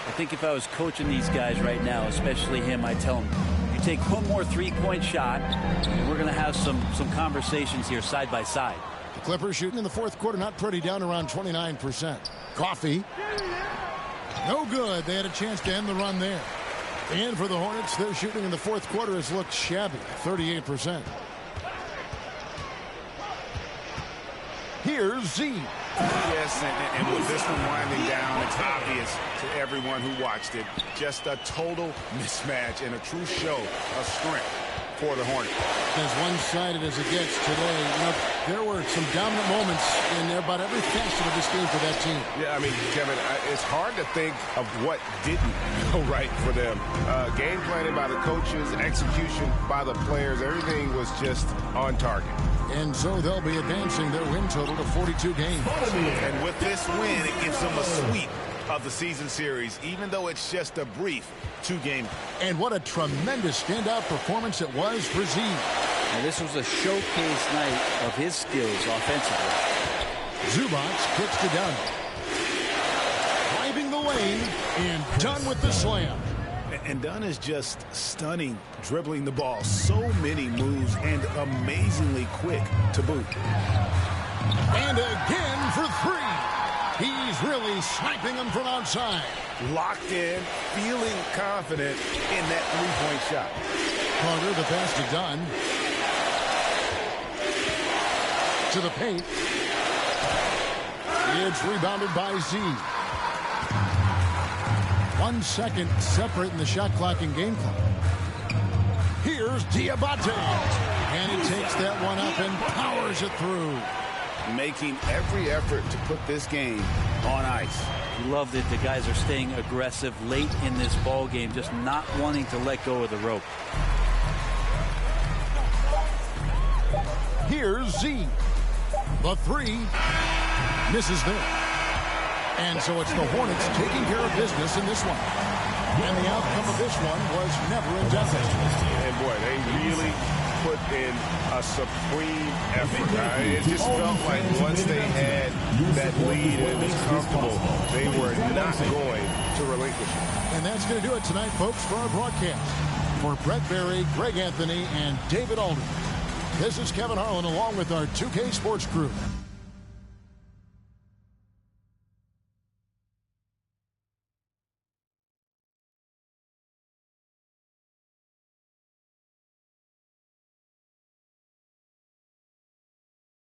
I think if I was coaching these guys right now, especially him, I'd tell him, you take one more 3-point shot, and we're going to have some conversations here side by side. The Clippers shooting in the 4th quarter, not pretty, down around 29%. Coffey. No good. They had a chance to end the run there. And for the Hornets, their shooting in the 4th quarter has looked shabby, 38%. Here's Z. Yes, and with this one winding down, it's obvious to everyone who watched it. Just a total mismatch and a true show of strength for the Hornets. As one-sided as it gets today, you know, there were some dominant moments in about every facet of this game for that team. Yeah, I mean, Kevin, it's hard to think of what didn't go right for them. Game planning by the coaches, execution by the players, everything was just on target. And so they'll be advancing their win total to 42 games. And with this win, it gives them a sweep of the season series, even though it's just a brief two-game. And what a tremendous standout performance it was for Z. Now, this was a showcase night of his skills offensively. Zubats kicks to Dunn. Driving the lane and Dunn with the slam. And Dunn is just stunning, dribbling the ball. So many moves and amazingly quick to boot. And again for three. He's really sniping them from outside. Locked in, feeling confident in that three-point shot. Carter, the pass to Dunn. To the paint. It's rebounded by Z. 1 second separate in the shot clock and game clock. Here's Diabate. And he takes that one up and powers it through. Making every effort to put this game on ice. Love that the guys are staying aggressive late in this ball game, just not wanting to let go of the rope. Here's Z. The three misses there. And so it's the Hornets taking care of business in this one. And the outcome of this one was never in doubt. And boy, they really put in a supreme effort. It just felt like once they had that lead and it was comfortable, they were not going to relinquish it. And that's going to do it tonight, folks, for our broadcast. For Brett Berry, Greg Anthony, and David Alden, this is Kevin Harlan along with our 2K Sports crew.